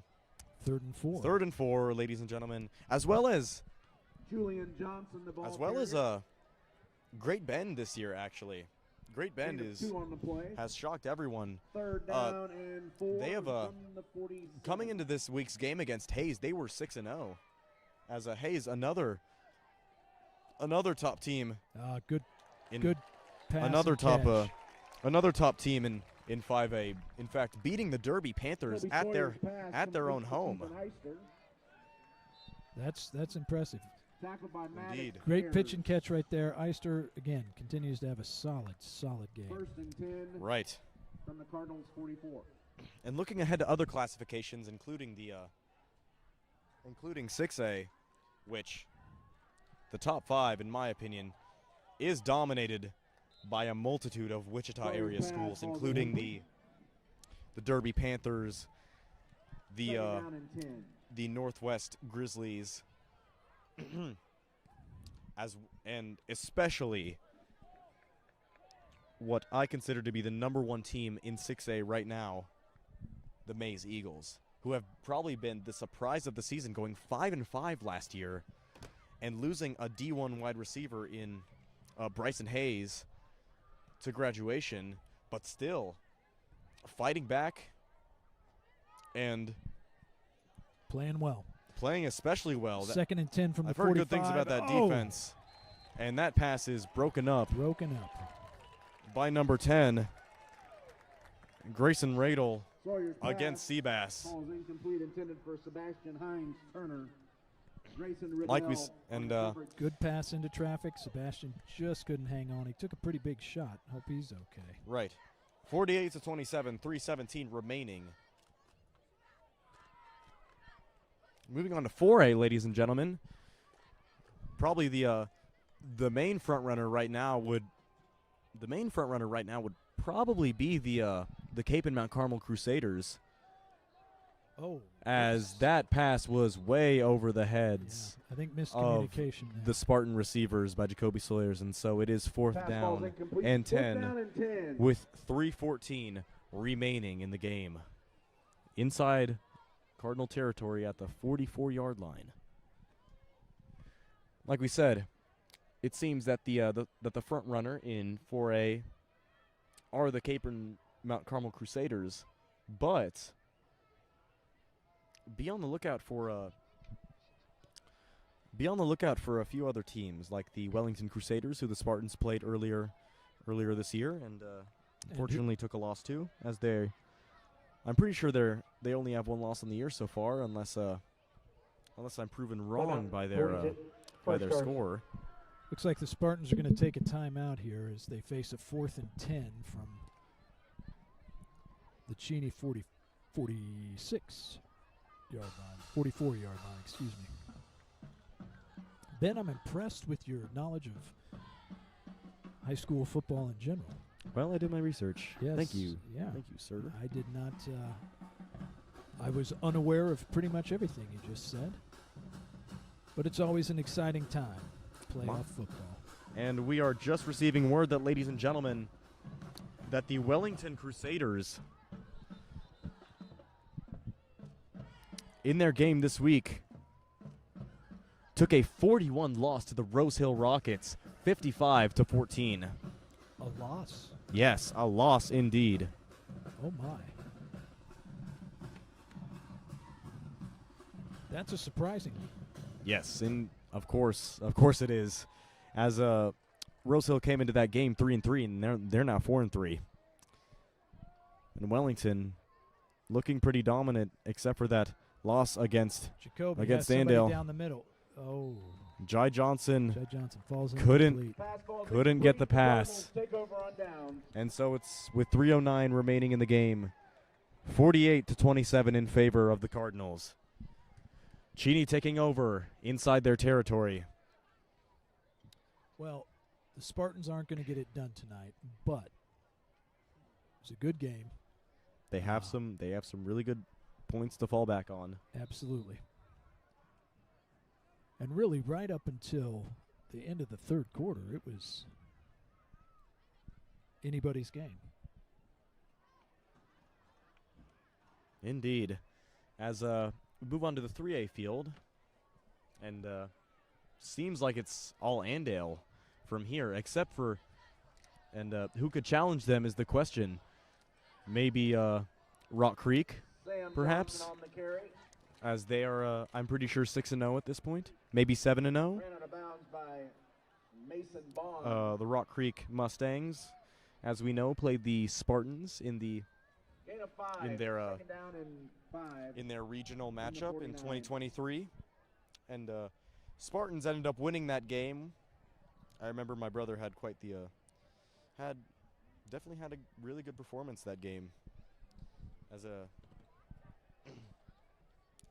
and 4. 3rd and 4, ladies and gentlemen, as well as Julian Johnson, the ball a Great Bend this year, actually. Great Bend carrier. 2 on the play. has shocked everyone. 3rd down and 4. They have from the 47. coming into this week's game against Hayes, they were 6-0. As Hayes, another top team Good in pass. another and top catch. another top team in 5A. In fact, beating the Derby Panthers Toby at their Sawyer's pass own complete to home. Stephen Heister. That's impressive. Tackled by Maddox. Indeed. Great Ayers. pitch and catch right there. Eister, again, continues to have a solid game. 1st and 10 Right. from the Cardinals 44. And looking ahead to other classifications, including 6A, which the top 5, in my opinion, is dominated by a multitude of Wichita area schools, including the Derby Panthers, Second down and 10. the Northwest Grizzlies, and especially what I consider to be the number 1 team in 6A right now, the Maize Eagles, who have probably been the surprise of the season, going 5-5 last year and losing a D1 wide receiver in Bryson Hayes to graduation, but still fighting back and Playing well. playing especially well. 2nd and 10 from the I've heard 45. good things about that Oh, defense. And that pass is broken up Broken up. by number 10, Grayson Radel, Sawyer's pass against Seabass. Ball is incomplete, intended for Sebastian Hines Turner. Grayson Riddell Like we on coverage. Good pass into traffic. Sebastian just couldn't hang on. He took a pretty big shot. Hope he's okay. Right. 48-27, 3:17 remaining. Moving on to 4A, ladies and gentlemen. Probably the main front runner right now would probably be the Cape and Mount Carmel Crusaders, Oh. as that pass was way over the Yeah, heads I think miscommunication there. the Spartan receivers by Jacoby Sawyers, and so it is 4th Pass ball's down incomplete. and 4th 10 down and 10. with 3:14 remaining in the game. Inside Cardinal territory at the 44-yard line. Like we said, it seems that the front runner in 4A are the Cape and Mount Carmel Crusaders, but be on the lookout for a few other teams, like the Wellington Crusaders, who the Spartans played earlier this year, and unfortunately took a loss too. I'm pretty sure they only have 1 loss on the year so far, unless I'm proven wrong by their score. Looks like the Spartans are going to take a timeout here as they face a 4th and 10 from the Cheney 44-yard line, excuse me. Ben, I'm impressed with your knowledge of high school football in general. Well, I did my research. Yes. Thank you. Yeah. Thank you, sir. I did not. I was unaware of pretty much everything you just said. But it's always an exciting time, playoff football. And we are just receiving word that, ladies and gentlemen, that the Wellington Crusaders, in their game this week, took a 41 loss to the Rose Hill Rockets, 55-14. A loss. Yes, a loss indeed. Oh, my. That's a surprising. Yes, and of course it is. As Rose Hill came into that game 3-3, and they're now 4-3. And Wellington looking pretty dominant, except for that loss against Jacoby against has somebody Andale. down the middle. Oh, Jai Johnson. Jai Johnson falls in. Couldn't get the pass. Take over on down. And so it's with 3:09 remaining in the game, 48-27 in favor of the Cardinals. Cheney taking over inside their territory. Well, the Spartans aren't going to get it done tonight, but it's a good game. They have some really good points to fall back on. Absolutely. And really, right up until the end of the third quarter, it was anybody's game. Indeed. As we move on to the 3A field, and seems like it's all Andale from here, except for, and who could challenge them is the question. Maybe Rock Creek, Sam perhaps, Johnson on the carry. as they are, I'm pretty sure, 6-0 at this point. Maybe 7-0. Ran out of bounds by Mason Bond. The Rock Creek Mustangs, as we know, played the Spartans in the Gain of 5. in their Second down and 5. in their regional the matchup in 49. 2023, and Spartans ended up winning that game. I remember my brother had quite the definitely had a really good performance that game. As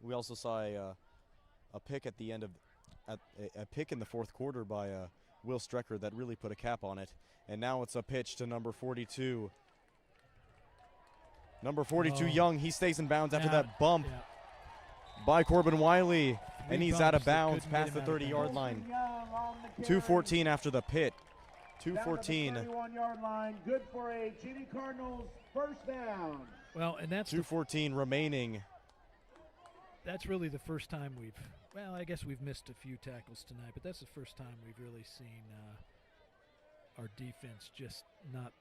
we also saw a pick at the end of a pick in the fourth quarter by Will Strecker that really put a cap on it. And now it's a pitch to number 42. Number 42, Young. He stays in bounds after that bump by Corbin Wiley. And he's out of bounds past the 30-yard line. 2:14 after the pit. 2:14. 31-yard line. Good for a Cheney Cardinals first down. Well, and that's 2:14 remaining. that's really the first time I guess we've missed a few tackles tonight, but that's the first time we've really seen our defense just not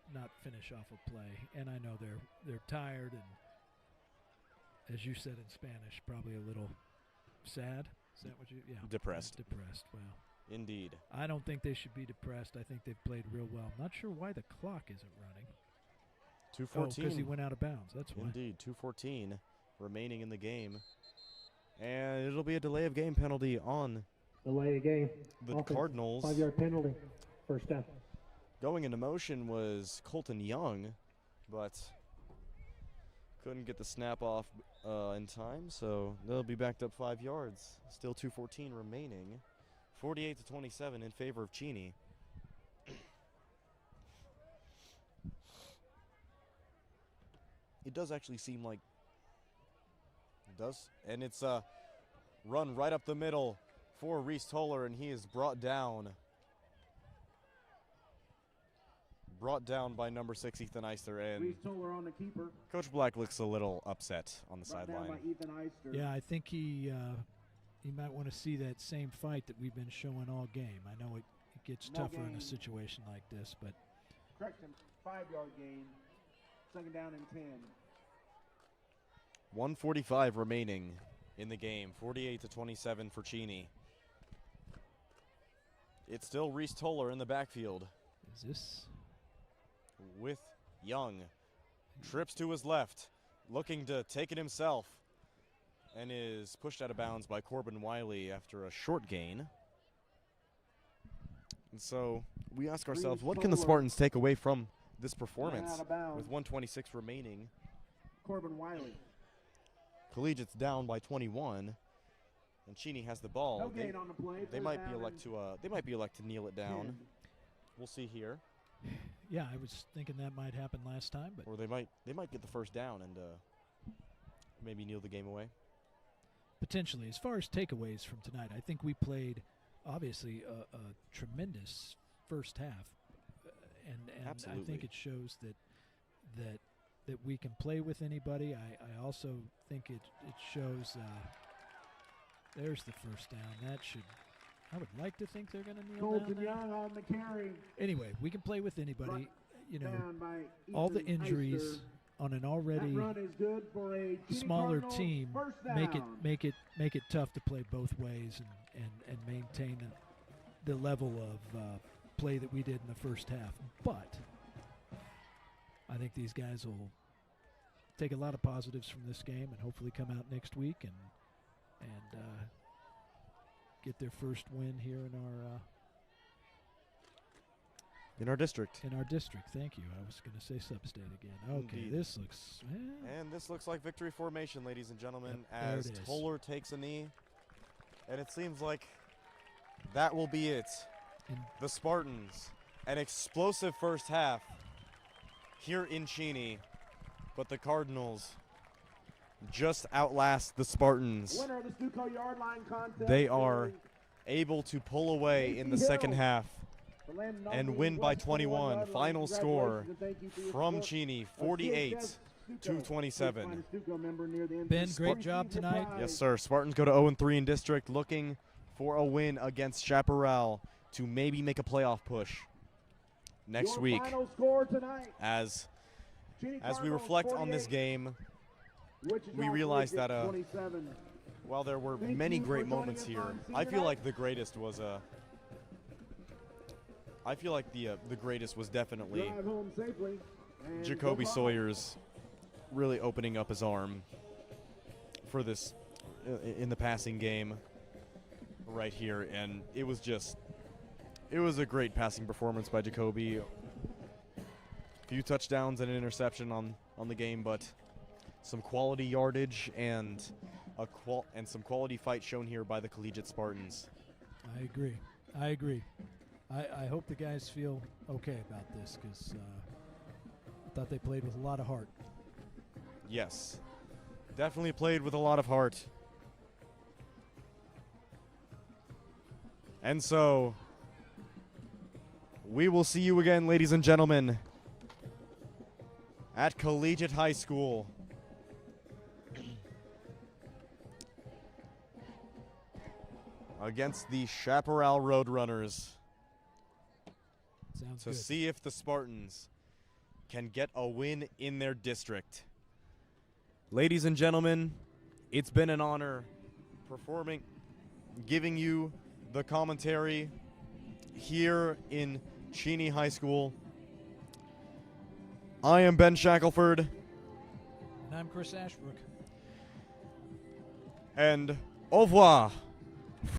finish off a play. And I know they're tired and, as you said in Spanish, probably a little sad. Is that what you? Yeah. Depressed. Depressed. Well, Indeed. I don't think they should be depressed. I think they've played real well. I'm not sure why the clock isn't running. 2:14. Because he went out of bounds. That's why. Indeed. 2:14 remaining in the game. And it'll be a delay of game penalty on Delay a game. the Offense. Cardinals. 5-yard penalty. First down. Going into motion was Colton Young, but couldn't get the snap off in time, so they'll be backed up 5 yards. Still 2:14 remaining. 48-27 in favor of Cheney. It does actually seem like it does, and it's a run right up the middle for Reese Toller, and he is brought down by number 6 Ethan Eister, and Reese Toller on the keeper. Coach Black looks a little upset on the Brought down by sideline. Ethan Eister. Yeah, I think he might want to see that same fight that we've been showing all game. I know it gets No tougher in gain. a situation like this, but Correction, 5-yard gain. Second down and 10. 1:45 remaining in the game. 48-27 for Cheney. It's still Reese Toller in the backfield is this? with Young. Trips to his left, looking to take it himself, and is pushed out of bounds by Corbin Wiley after a short gain. And so we ask ourselves, what can the Spartans take away from this performance Out of bounds. with 1:26 remaining? Corbin Wiley. Collegiate's down by 21, and Cheney has the ball. No gain on the play. They First might down be and elect to kneel it down. 10. We'll see here. Yeah, I was thinking that might happen last time, but Or they might get the first down and maybe kneel the game away. potentially. As far as takeaways from tonight, I think we played obviously a tremendous first half, and I Absolutely. think it shows that we can play with anybody. I also think it shows. There's the first down. That should. I would like to think they're going to kneel Colton down there. Young on the carry. Anyway, we can play with anybody. You know, Down by all the Ethan injuries Heister. on an That already run is good for a Cheney smaller Cardinals team first make down. it tough to play both ways and maintain the level of play that we did in the first half. But I think these guys will take a lot of positives from this game and hopefully come out next week and get their first win here In our district. in our district. Thank you. I was going to say sub-state again. Okay, Indeed. this looks. And this looks like victory formation, ladies and gentlemen, Yep, there as it is. Toller takes a knee. And it seems like that will be it. And The Spartans, an explosive first half here in Cheney, but the Cardinals just outlast the Spartans. Winner of the Stuco Yard Line contest. They are able to pull away in the second half and win by 21. Final score from Cheney, 48 to 27. Ben, great job tonight. Yes, sir. Spartans go to 0-3 in district, looking for a win against Chaparral to maybe make a playoff push next week. As we reflect on this game, we realize that while there were many great moments here, I feel like the greatest was the greatest was definitely Jacoby Sawyer's really opening up his arm for this in the passing game right here, and it was a great passing performance by Jacoby. A few touchdowns and an interception on the game, but some quality yardage and some quality fight shown here by the Collegiate Spartans. I agree. I hope the guys feel okay about this because I thought they played with a lot of heart. Yes, definitely played with a lot of heart. And so, we will see you again, ladies and gentlemen, at Collegiate High School. Against the Chaparral Roadrunners Sounds to good. see if the Spartans can get a win in their district. Ladies and gentlemen, it's been an honor giving you the commentary here in Cheney High School. I am Ben Shackelford. And I'm Chris Ashbrook. And au revoir.